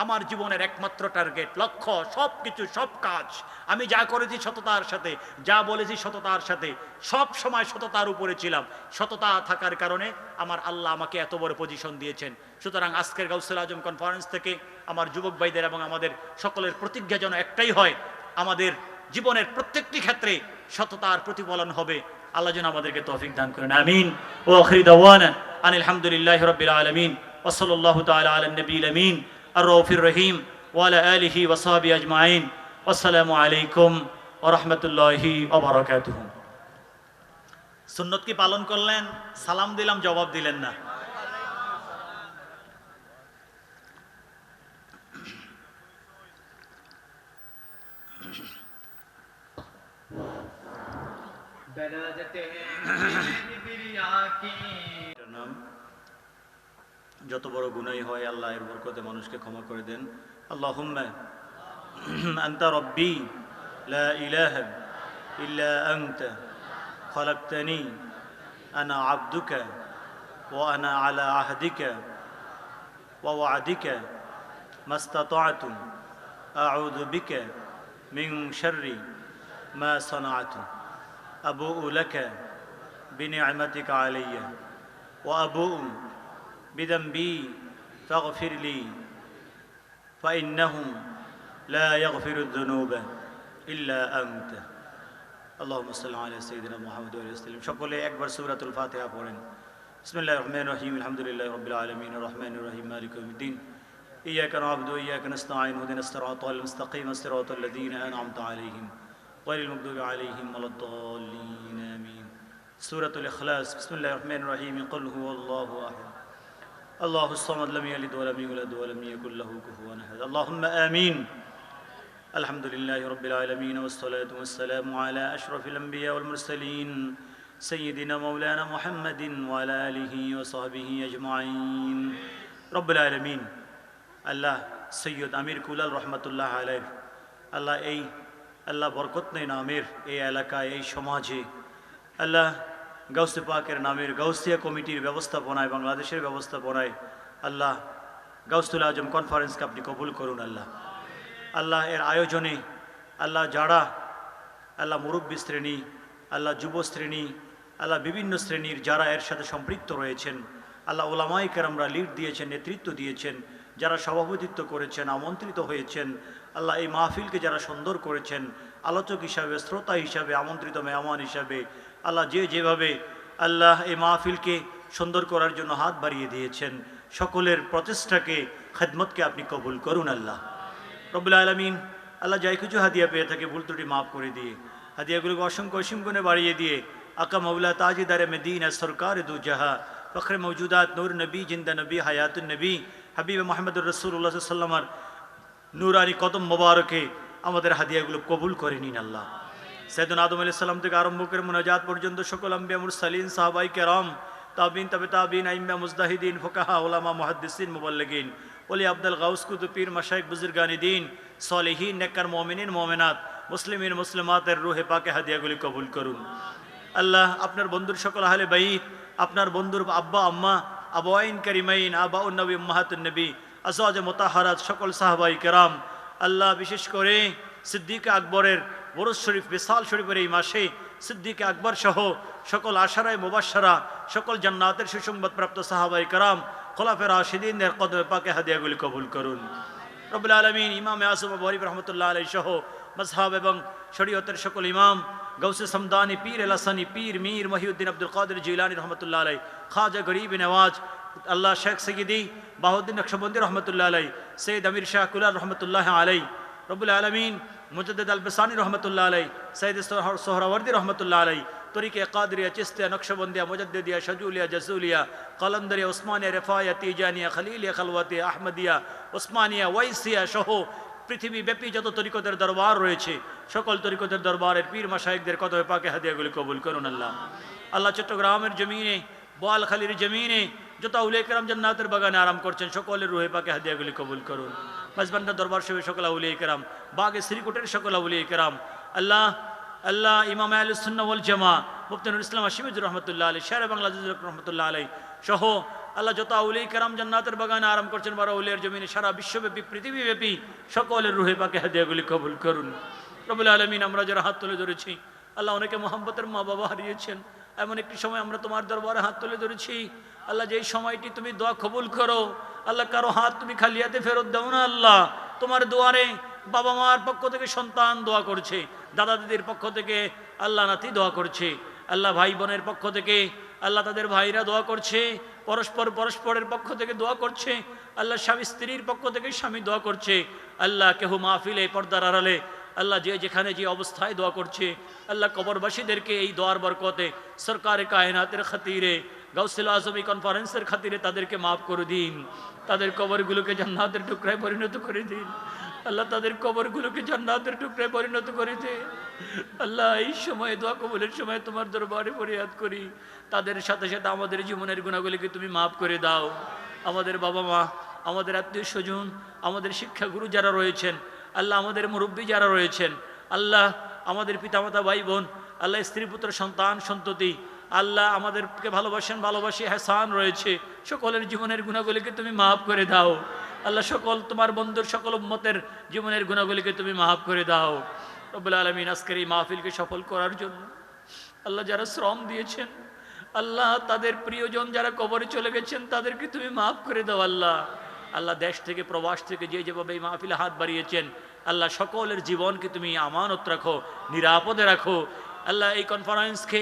আমার জীবনের একমাত্র টার্গেট, লক্ষ্য, সব কিছু, সব কাজ আমি যা করেছি সততার সাথে, যা বলেছি সততার সাথে, সব সময় সততার উপরে ছিলাম। সততা থাকার কারণে আমার আল্লাহ আমাকে এত বড় পজিশন দিয়েছেন। সুতরাং আজকের গাউসুল আজম কনফারেন্স থেকে আমার যুবক ভাইদের এবং আমাদের সকলের প্রতিজ্ঞা যেন একটাই হয়, আমাদের জীবনের প্রত্যেকটি ক্ষেত্রে সততার প্রতিফলন হবে। আল্লাহ যেন আমাদেরকে তৌফিক দান করেন, আমিন। ওয়া আখিরু দাওয়ানা আনিল হামদুলিল্লাহি রাব্বিল আলামিন ওয়া সাল্লাল্লাহু তাআলা আলা নবিয়িল আমিন আর-রাউফির রহিম ওয়া আলা আলিহি ওয়া সাহবিহি আজমাইন। আসসালামু আলাইকুম ওয়া রাহমাতুল্লাহি ওয়া বারাকাতুহু। সুন্নত কি পালন করলেন? সালাম দিলাম, জবাব দিলেন না। যত বড় গুনাহ হয় আল্লাহ এর বরকতে মানুষকে ক্ষমা করে দেন। আল্লাহুম্মা আনতা রাব্বি লা ইলাহা ইল্লা আনতা খলাকতানি আনা আবদুকা ওয়া আনা আলা আহদিকা ওয়া ওয়া'দিকা মাস্তাতা'তু আউযু বিকা মিন শাররি মা সানা'তু আবুউ লাকা বিনি'মাতিকা আলাইয়া ওয়া আবুউ বিযামবি ফাগফির লি ফাইন্নাহু লা ইয়াগফিরুয যুনুবা ইল্লা আনতা। اللهم صل على سيدنا محمد وعلى آله وسلم সকলে একবার সূরাতুল ফাতিহা পড়েন বিসমিল্লাহির রহমানির রহিম আলহামদুলিল্লাহি রাব্বিল আলামিন রহমানির রহিম মালিকি ইয়াউমিদ্দিন ইয়্যাকা না'বুদু ওয়া ইয়্যাকা নাস্তাঈন ইহদিনাস সিরাতাল মুস্তাকিম সিরাতাল লাযীনা আন'আমতা আলাইহিম গায়রিল মাগদুবি আলাইহিম ওয়ালাদ-দাল্লিন আমিন সূরাতুল ইখলাস বিসমিল্লাহির রহমানির রহিম কুল হুয়াল্লাহু আহাদ আল্লাহুস সামাদ লাম ইয়ালিদ ওয়া লাম ইউলাদ ওয়া লাম ইয়াকুল লাহু কুফুওয়ান আহাদ আল্লাহুম্মা আমিন الحمد لله رب العالمين والصلاة والسلام على أشرف الأنبياء والمرسلين سيدنا مولانا محمد وعلى آله وصحبه أجمعين رب العالمين الله سيد أمير كولال رحمة الله عليه الله أي الله بركت نين أمير أي علاقة أي সমাজে الله গাউসে পাকের নামের গাউসিয়া কমিটির ব্যবস্থাপনায় বাংলাদেশের ব্যবস্থাপনায় আল্লাহ গাউসুল আজম কনফারেন্সকে আপনি কবুল করুন আল্লাহ আল্লাহ এর আয়োজনে আল্লাহ যারা আল্লাহ মুরব্বী শ্রেণী আল্লাহ যুব শ্রেণী আল্লাহ বিভিন্ন শ্রেণীর যারা এর সাথে সম্পৃক্ত রয়েছেন আল্লাহ ওলামায়ে কেরামরা লিড দিয়েছেন নেতৃত্ব দিয়েছেন যারা সভাপতিত্ব করেছেন আমন্ত্রিত হয়েছেন আল্লাহ এই মাহফিলকে যারা সুন্দর করেছেন আলোচক হিসাবে শ্রোতা হিসাবে আমন্ত্রিত মেহমান হিসাবে আল্লাহ যে যেভাবে আল্লাহ এই মাহফিলকে সুন্দর করার জন্য হাত বাড়িয়ে দিয়েছেন সকলের প্রচেষ্টাকে খেদমতকে আপনি কবুল করুন আল্লাহ রব্বুল আলামিন আল্লাহ যাই কিছু হাদিয়া পেয়ে থাকে ভুল ত্রুটি মাফ করে দিয়ে হাদিয়াগুলোকে অসংখ্য অসীম গুণে বাড়িয়ে দিয়ে আকা মৌলা তাজদারে মদিনা সরকার দু জাহা ফখরে মৌজুদাত নূর নবী জিন্দা নবী হায়াতুন নবী হাবিব মোহাম্মদুর রাসূলুল্লাহ সাল্লাল্লাহু আলাইহি ওয়াসাল্লামের নূরানি কদম মোবারকে আমাদের হাদিয়াগুলো কবুল করে নিন আল্লাহ সাইয়েদনা আদম আলাইহিস সালাম থেকে আরম্ভ করে মুনাজাত পর্যন্ত সকল আম্বিয়া মুরসালিন সাহাবায়ে কেরাম তাবিন তবে তাবিন আইম্মা মুজতাহিদিন ফুকাহা উলামা মুহাদ্দিসিন মুবাল্লিগিন ওলি আব্দুল গাউস কুতুব পীর মাশায়েখ বুজুর্গানি দ্বীন সালেহীন নেককার মুমিনিন মুমিনাত মুসলিমিন মুসলিমাতের রূহে পাকে হাদিয়াগুলি কবুল করুন আল্লাহ আপনার বন্ধুর সকল আহলে বাইত আপনার বন্ধুর আব্বা আম্মা আবাওয়াইন কারিমাইন আবাউন নবী উম্মাহাতুন নবী আজওয়াজ মুতাহহারাত সকল সাহাবায়ে কেরাম আল্লাহ বিশেষ করে সিদ্দিক আকবরের ওরস শরীফ বিসাল শরীফের এই মাসে সিদ্দিক আকবর সহ সকল আশারায়ে মুবাশশারা সকল জান্নাতের সুসংবাদপ্রাপ্ত সাহাবায়ে কেরাম খোলাফে রাশিদিনদের কদমে পাকে হাদিয়াগুলি কবুল করুন রব্বুল আলামিন ইমাম আযম আবু হানিফা রাহমাতুল্লাহ আলাইহি সহ মাযহাব এবং শরীয়তের সকল ইমাম গাউসে সমদানি পীর এলাসানি পীর মীর মহিউদ্দিন আব্দুল কাদের জিলানী রাহমাতুল্লাহ আলাইহি খাজা গরিব নওয়াজ আল্লাহ শেখ সৈয়দি বাহুদ্দিন নকশবন্দি রাহমাতুল্লাহ আলাইহি সৈয়দ আমির শাহ কুলার রাহমাতুল্লাহ আলাইহি রব্বুল আলামিন মুজাদ্দিদ আল বাসানি রাহমাতুল্লাহ আলাইহি সৈয়দ সোহরাওয়ার্দী রাহমাতুল্লাহ আলাইহি তরিকে কাদরিয়া চিশতিয়া নকশবন্দিয়া মুজাদ্দিদিয়া শাজুলিয়া জাসুলিয়া কালান্দারিয়া উসমানিয়া রেফায়া তিজানিয়া খলিলিয়া খালওয়াতিয়া আহমদিয়া উসমানিয়া ওয়াইসিয়া সহ পৃথিবীব্যাপী যত তরিকতের দরবার রয়েছে সকল তরিকতের দরবারের পীর মাশায়েখদের কদমে পাকে হাদিয়াগুলি কবুল করুন আল্লাহ আল্লাহ চট্টগ্রামের জমিনে বোয়ালখালীর জমিনে যত আউলিয়া কেরাম জান্নাতের বাগানে আরাম করছেন সকলের রূহে পাকে হাদিয়াগুলি কবুল করুন মাঝবান্ডার দরবার সহ সকল আউলিয়া কেরাম বাগে শ্রীকোটের সকল আউলিয়া কেরাম আল্লাহ আল্লাহ ইমাম আহলুস সুন্নাহ ওয়াল জামা মুফতি নুরুল ইসলাম আশিমুর রাহমাতুল্লাহ আলাইহি শেরে বাংলা রাহমাতুল্লাহ আলাইহি সহ আল্লাহ যত আউলিয়া কেরাম জান্নাতের বাগানে আরাম করছেন বড় আউলিয়ার জমিনে সারা বিশ্বব্যাপী পৃথিবীব্যাপী সকলের রূহে পাকে হাদিয়াগুলি কবুল করুন রব্বুল আলামিন আমরা যারা হাত তুলে ধরেছি আল্লাহ অনেকে মোহাম্মতের মা বাবা হারিয়েছেন এমন একটি সময় আমরা তোমার দরবারে হাত তুলে ধরেছি আল্লাহ যেই সময়টি তুমি দোয়া কবুল করো আল্লাহ কারো হাত তুমি খালি হাতে ফেরত দাও না আল্লাহ তোমার দুয়ারে বাবা মার পক্ষ থেকে সন্তান দোয়া করছে দাদা দিদির পক্ষ থেকে আল্লাহ নাতি দোয়া করছে আল্লাহ ভাই বোনের পক্ষ থেকে আল্লাহ তাদের ভাইরা দোয়া করছে পরস্পরের পক্ষ থেকে দোয়া করছে আল্লাহ স্বামী স্ত্রীর পক্ষ থেকে স্বামী দোয়া করছে আল্লাহ কেহ মাহফিলে পর্দার আড়ালে আল্লাহ যে যেখানে যে অবস্থায় দোয়া করছে আল্লাহ কবরবাসীদেরকে এই দোয়ার বরকতে সরকারে কায়নাতের খাতিরে গাউসুল আজমি কনফারেন্সের খাতিরে তাদেরকে মাফ করে দিন তাদের কবরগুলোকে জান্নাতের টুকরায় পরিণত করে দিন আল্লাহ তাদের কবরগুলোকে জান্নাতের টুকরায় পরিণত করে দে আল্লাহ এই সময় দোয়া কবুলের সময় তোমার দরবারে ফরিয়াদ করি তাদের সাথে সাথে আমাদের জীবনের গুণাগুলিকে তুমি মাফ করে দাও আমাদের বাবা মা আমাদের আত্মীয় স্বজন আমাদের শিক্ষাগুরু যারা রয়েছেন আল্লাহ আমাদের মুরব্বী যারা রয়েছেন আল্লাহ আমাদের পিতামাতা ভাই বোন আল্লাহ স্ত্রী পুত্র সন্তান সন্ততি আল্লাহ আমাদেরকে ভালোবাসি হাসান রয়েছে সকলের জীবনের গুণাগুলিকে তুমি মাফ করে দাও আল্লাহ সকল তোমার বন্ধুর সকল উম্মতের জীবনের গুণাগুলিকে তুমি মাফ করে দাও রব্বুল আলামিন আজকের এই মাহফিলকে সফল করার জন্য আল্লাহ যারা শ্রম দিয়েছেন আল্লাহ তাদের প্রিয়জন যারা কবরে চলে গেছেন তাদেরকে তুমি মাফ করে দাও আল্লাহ আল্লাহ দেশ থেকে প্রবাস থেকে যে যেভাবে এই মাহফিলে হাত বাড়িয়েছেন আল্লাহ সকলের জীবনকে তুমি আমানত রাখো নিরাপদে রাখো আল্লাহ এই কনফারেন্সকে,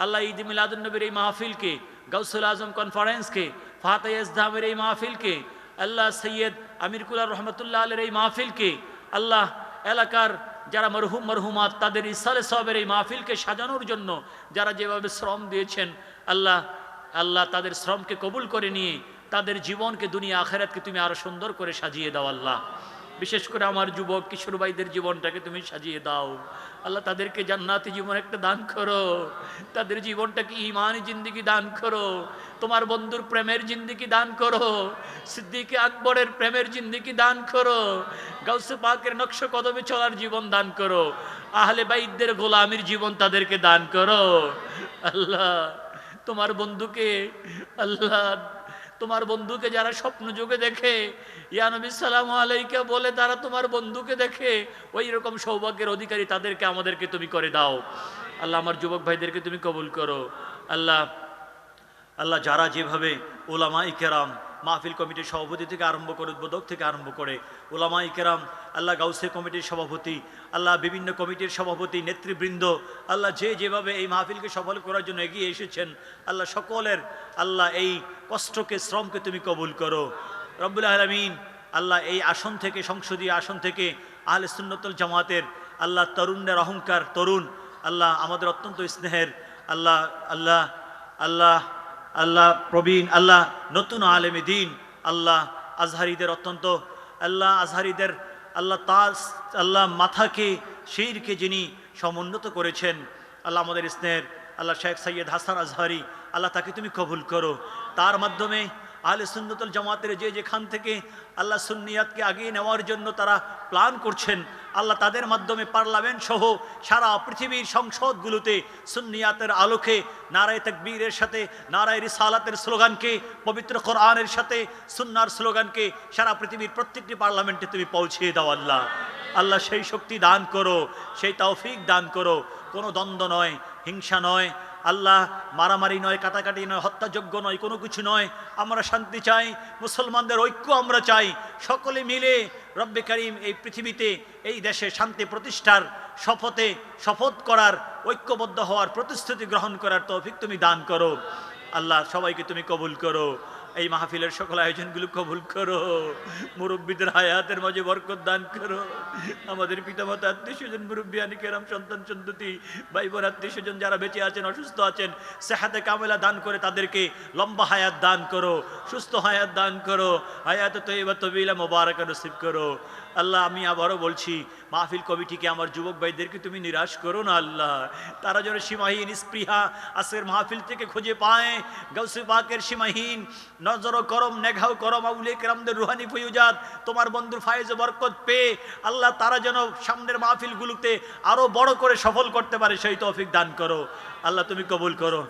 আল্লাহ ঈদ মিলাদুন নবীর এই মাহফিলকে, গাউসুল আজম কনফারেন্সকে, ফাতে ইসলামের এই মাহফিলকে, আল্লাহ সৈয়দ আমির কুলার রহমতুল্লাহ আলের এই মাহফিলকে, আল্লাহ এলাকার যারা মরহুম মরহুমাত তাদের ইসালে সবের এই মাহফিলকে সাজানোর জন্য যারা যেভাবে শ্রম দিয়েছেন, আল্লাহ আল্লাহ তাদের শ্রমকে কবুল করে নিয়ে তাদের জীবনকে, দুনিয়া আখেরাতকে তুমি আরো সুন্দর করে সাজিয়ে দাও আল্লাহ। বিশেষ করে আমার যুবক কিশোর ভাইদের জীবনটাকে তুমি সাজিয়ে দাও আল্লাহ, তাদেরকে জান্নাতি জীবন একটা দান করো, তাদের জীবনটাকে ঈমানি জিন্দেগি দান করো, তোমার বন্ধুর প্রেমের জিন্দেগি দান করো, সিদ্দিক আকবরের প্রেমের জিন্দেগি দান করো, গাউসে পাকের নকশ কদমে চলার জীবন দান করো, আহলে বাইতদের গোলামির জীবন তাদেরকে দান করো আল্লাহ। তোমার বন্ধুকে আল্লাহ, তোমার বন্ধুকে যারা স্বপ্ন যুগে দেখে ইয়া নবী সালামু আলাইকা বলে তারা তোমার বন্ধুকে দেখে, ওই রকম সৌভাগ্যের অধিকারী তাদেরকে আমাদেরকে তুমি করে দাও আল্লাহ। আমার যুবক ভাইদেরকে তুমি কবুল করো আল্লাহ। আল্লাহ যারা যেভাবে ওলামায়ে কেরাম, মাহফিল কমিটির সভাপতি থেকে আরম্ভ করে, উদ্বোধক থেকে আরম্ভ করে ওলামায়ে কেরাম, আল্লাহ গাউসে কমিটির সভাপতি, আল্লাহ বিভিন্ন কমিটির সভাপতি, নেতৃবৃন্দ, আল্লাহ যে যেভাবে এই মাহফিলকে সফল করার জন্য এগিয়ে এসেছেন, আল্লাহ সকলের আল্লাহ এই কষ্টকে, শ্রমকে তুমি কবুল করো রব্বুল আলামিন। আল্লাহ এই আসন থেকে, সংসদীয় আসন থেকে আহলে সুন্নাতুল জামাতের আল্লাহ তরুণদের অহংকার, তরুণ আল্লাহ আমাদের অত্যন্ত স্নেহের আল্লাহ আল্লাহ আল্লাহ আল্লাহ প্রবীণ আল্লাহ নতুন আলেমে দিন আল্লাহ আজহারিদের অত্যন্ত আল্লাহ আজহারিদের আল্লাহ তাজ আল্লাহ মাথাকে, শিরকে যিনি সমুন্নত করেছেন আল্লাহ আমাদের স্নেহের আল্লাহ শেখ সৈয়দ হাসান আজহারি, আল্লাহ তাকে তুমি কবুল করো। তার মাধ্যমে আহলে সুন্নাতুল জামাতের যে যেখান থেকে আল্লাহ সুন্নিয়াতকে আগিয়ে নেওয়ার জন্য তারা প্ল্যান করছেন, আল্লাহ তাদের মাধ্যমে পার্লামেন্ট সহ সারা পৃথিবীর সংসদগুলোতে সুন্নিয়াতের আলোকে নারায়ে তাকবীরের সাথে নারায়ে রিসালাতের স্লোগানকে, পবিত্র কোরআনের সাথে সুন্নাহর স্লোগানকে সারা পৃথিবীর প্রত্যেকটি পার্লামেন্টে তুমি পৌঁছিয়ে দাও আল্লাহ। আল্লাহ সেই শক্তি দান করো, সেই তৌফিক দান করো। কোনো দ্বন্দ্ব নয়, হিংসা নয় আল্লাহ, মারামারি নয়, কাটাকাটি নয়, হত্যাযোগ্য নয়, কোনো কিছু নয়। আমরা শান্তি চাই, মুসলমানদের ঐক্য আমরা চাই। সকলে মিলে রব্বে কারীম এই পৃথিবীতে, এই দেশে শান্তি প্রতিষ্ঠার শপথ করার, ঐক্যবদ্ধ হওয়ার, প্রতিশ্রুতি গ্রহণ করার তৌফিক তুমি দান করো আল্লাহ। সবাইকে তুমি কবুল করো, এই মাহফিলের সকল আয়োজনগুলো কবুল করো, মুরব্বীদের হায়াতের মাঝে বরকত দান করো। আমাদের পিতামাতা, আত্মীয় স্বজন, মুরব্বিয়ানি কেরাম, সন্তান সন্ততি, ভাই বোন, আত্মীয় স্বজন যারা বেঁচে আছেন, অসুস্থ আছেন, সেহাতে কামেলা দান করে তাদেরকে লম্বা হায়াত দান করো, সুস্থ হায়াত দান করো, হায়াত তৈবা তবিলা মোবারক নসিব করো আল্লাহ। আমি আবারও বলছি, মাহফিল কমিটিকে, আমার যুবক ভাইদেরকে তুমি নিরাশ করো না আল্লাহ। তারা যেন সীমাহীন স্পৃহা আজকের মাহফিল থেকে খুঁজে পায়, গাউসে পাকের সীমাহীন নজর করম, নেঘাও করম, আউলিয়া কেরামদের রুহানি ফয়ুজাত, তোমার বন্ধুর ফায়েজ বরকত পেয়ে আল্লাহ তারা যেন সামনের মাহফিলগুলোতে আরো বড় করে সফল করতে পারে, সেই তৌফিক দান করো আল্লাহ। তুমি কবুল করো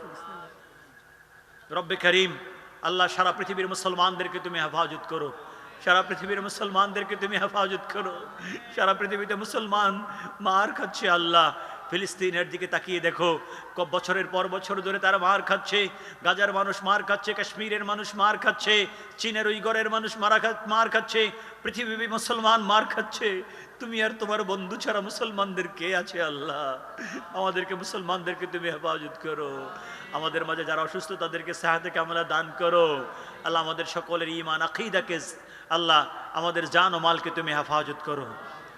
রব্বে কারীম আল্লাহ। সারা পৃথিবীর মুসলমানদেরকে তুমি হেফাজত করো, সারা পৃথিবীর মুসলমানদেরকে তুমি হেফাজত করো। সারা পৃথিবীতে মুসলমান মার খাচ্ছে আল্লাহ। ফিলিস্তিনের দিকে তাকিয়ে দেখো, বছরের পর বছর ধরে তারা মার খাচ্ছে। গাজার মানুষ মার খাচ্ছে, কাশ্মীরের মানুষ মার খাচ্ছে, চীনের উইগরের মানুষ মার খাচ্ছে, পৃথিবী মুসলমান মার খাচ্ছে। তুমি আর তোমার বন্ধু ছাড়া মুসলমানদের কে আছে আল্লাহ? আমাদেরকে, মুসলমানদেরকে তুমি হেফাজত করো। আমাদের মাঝে যারা অসুস্থ তাদেরকে সেহাতে কামেলা দান করো আল্লাহ। আমাদের সকলের ঈমান আকীদাকে আল্লাহ, আমাদের জান ও মালকে তুমি হেফাজত করো।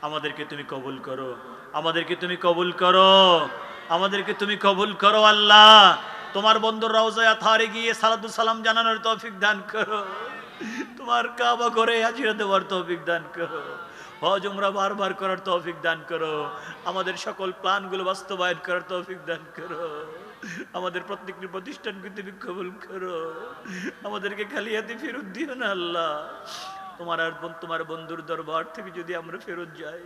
আমাদেরকে তুমি কবুল করো, আমাদেরকে তুমি কবুল করো, আমাদেরকে তুমি কবুল করো আল্লাহ। তোমার বন্ধুর রওজায়ে আতহারে গিয়ে সালাতুল সালাম জানানোর তৌফিক দান করো। তোমার কাবা ঘরে হাজিরা দেওয়ার তৌফিক দান করো। হজ উমরা বারবার করার তৌফিক দান করো। আমাদের সকল প্ল্যানগুলো বাস্তবায়ন করার তৌফিক দান করো। আমাদের প্রত্যেকটি প্রতিষ্ঠানকে তুমি কবুল করো। আমাদেরকে খালি হাতে ফেরত দিও না আল্লাহ। তোমার বন্ধুর দরবার থেকে যদি আমরা ফেরত যাই,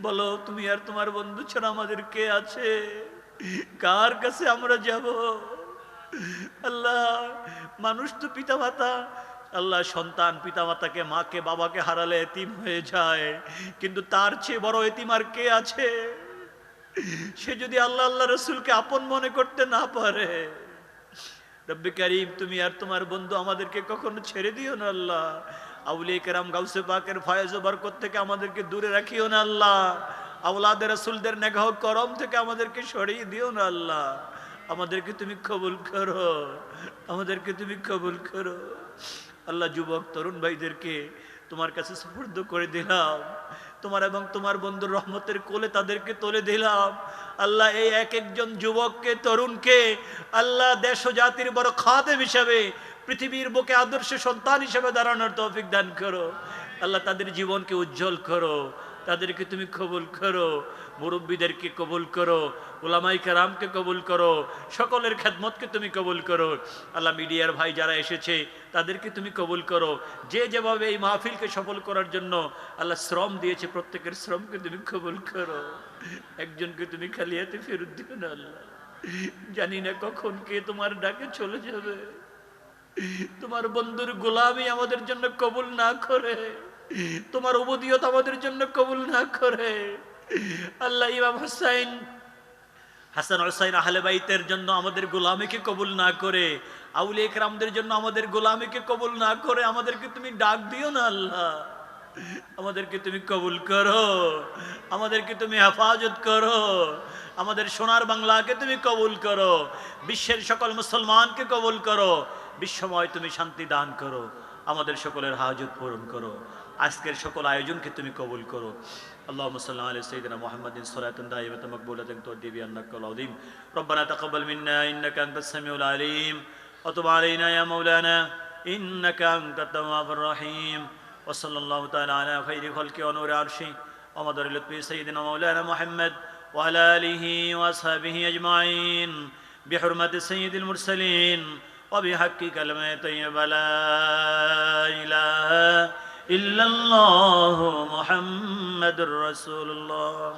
বলো তুমি আর তোমার বন্ধু ছাড়া আমাদের কে আছে? কার কাছে আমরা যাব আল্লাহ? মানুষ তো পিতামাতা আল্লাহ, সন্তান পিতামাতাকে, মাকে, বাবাকে হারালে এতিম হয়ে যায়, কিন্তু তার চেয়ে বড় এতিম আর কে আছে? সে যদি আল্লাহ আল্লাহ রসুলকে আপন মনে করতে না পারে, রব্বে কারীম তুমি আর তোমার বন্ধু আমাদেরকে কখনো ছেড়ে দিও না আল্লাহ। আউলিয়া কেরাম, গাউসে পাকের ফয়েজ ও বরকত থেকে আমাদেরকে দূরে রাখিও না আল্লাহ। আওলাদ রাসূলদের নেগাহ করম থেকে আমাদেরকে সরিয়ে দিও না আল্লাহ, আমাদেরকে তুমি কবুল করো, আমাদেরকে তুমি কবুল করো আল্লাহ। যুবক তরুণ ভাইদেরকে তোমার কাছে সুপুর্দ করে দিলাম, তোমার এবং তোমার বন্ধুর রহমতের কোলে তাদেরকে তুলে দিলাম আল্লাহ। এই এক একজন যুবককে তরুণকে আল্লাহ দেশ ও জাতির বড় খাদেম হিসাবে, পৃথিবীর বুকে আদর্শ সন্তান হিসাবে দাঁড়ানোর তৌফিক দান করো আল্লাহ। তাদের জীবনকে উজ্জ্বল করো, তাদেরকে তুমি কবুল করো, মুরব্বীদেরকে কবুল করো, উলামায়ে কেরামকে কবুল করো, সকলের খেদমতকে তুমি কবুল করো আল্লাহ। মিডিয়ার ভাই যারা এসেছে তাদেরকে তুমি কবুল করো, যে যেভাবে এই মাহফিলকে সফল করার জন্য আল্লাহ শ্রম দিয়েছে প্রত্যেকের শ্রমকে তুমি কবুল করো। একজনকে তুমি খালি হাতে ফেরত দিও না আল্লাহ। জানি না কখন কে তোমার ডাকে চলে যাবে, তোমার বন্ধুর গোলামি আমাদের জন্য কবুল না করে, তোমার উবুদিয়ত আমাদের জন্য কবুল না করে আল্লাহ। ইমাম হুসাইন, হাসান হুসাইন আহলে বাইতের জন্য আমাদের গোলামিকে কবুল না করে, আউলিয়া কেরামদের জন্য আমাদের গোলামিকে কবুল না করে আমাদেরকে তুমি ডাক দিও না আল্লাহ। আমাদেরকে তুমি কবুল করো, আমাদেরকে তুমি হেফাজত করো, আমাদের সোনার বাংলাকে তুমি কবুল করো, বিশ্বের সকল মুসলমানকে কবুল করো, বিশ্বময় তুমি শান্তি দান করো, আমাদের সকলের হাজত পূরণ করো, আজকের সকল আয়োজনকে তুমি কবুল করো। اللهم صل على سيدنا محمد صلاة دائمة مقبولة تؤدي بها النك العظيم. ربنا تقبل منا إنك أنت السميع العليم وتب علينا يا مولانا إنك أنت التواب الرحيم. وصلى الله تعالى على خير خلقه ونور عرشه ومدار لطفه سيدنا مولانا محمد وعلى آله وأصحابه أجمعين بحرمة سيد المرسلين وبحق كلمة طيبة لا إله إلا الله محمد رسول الله.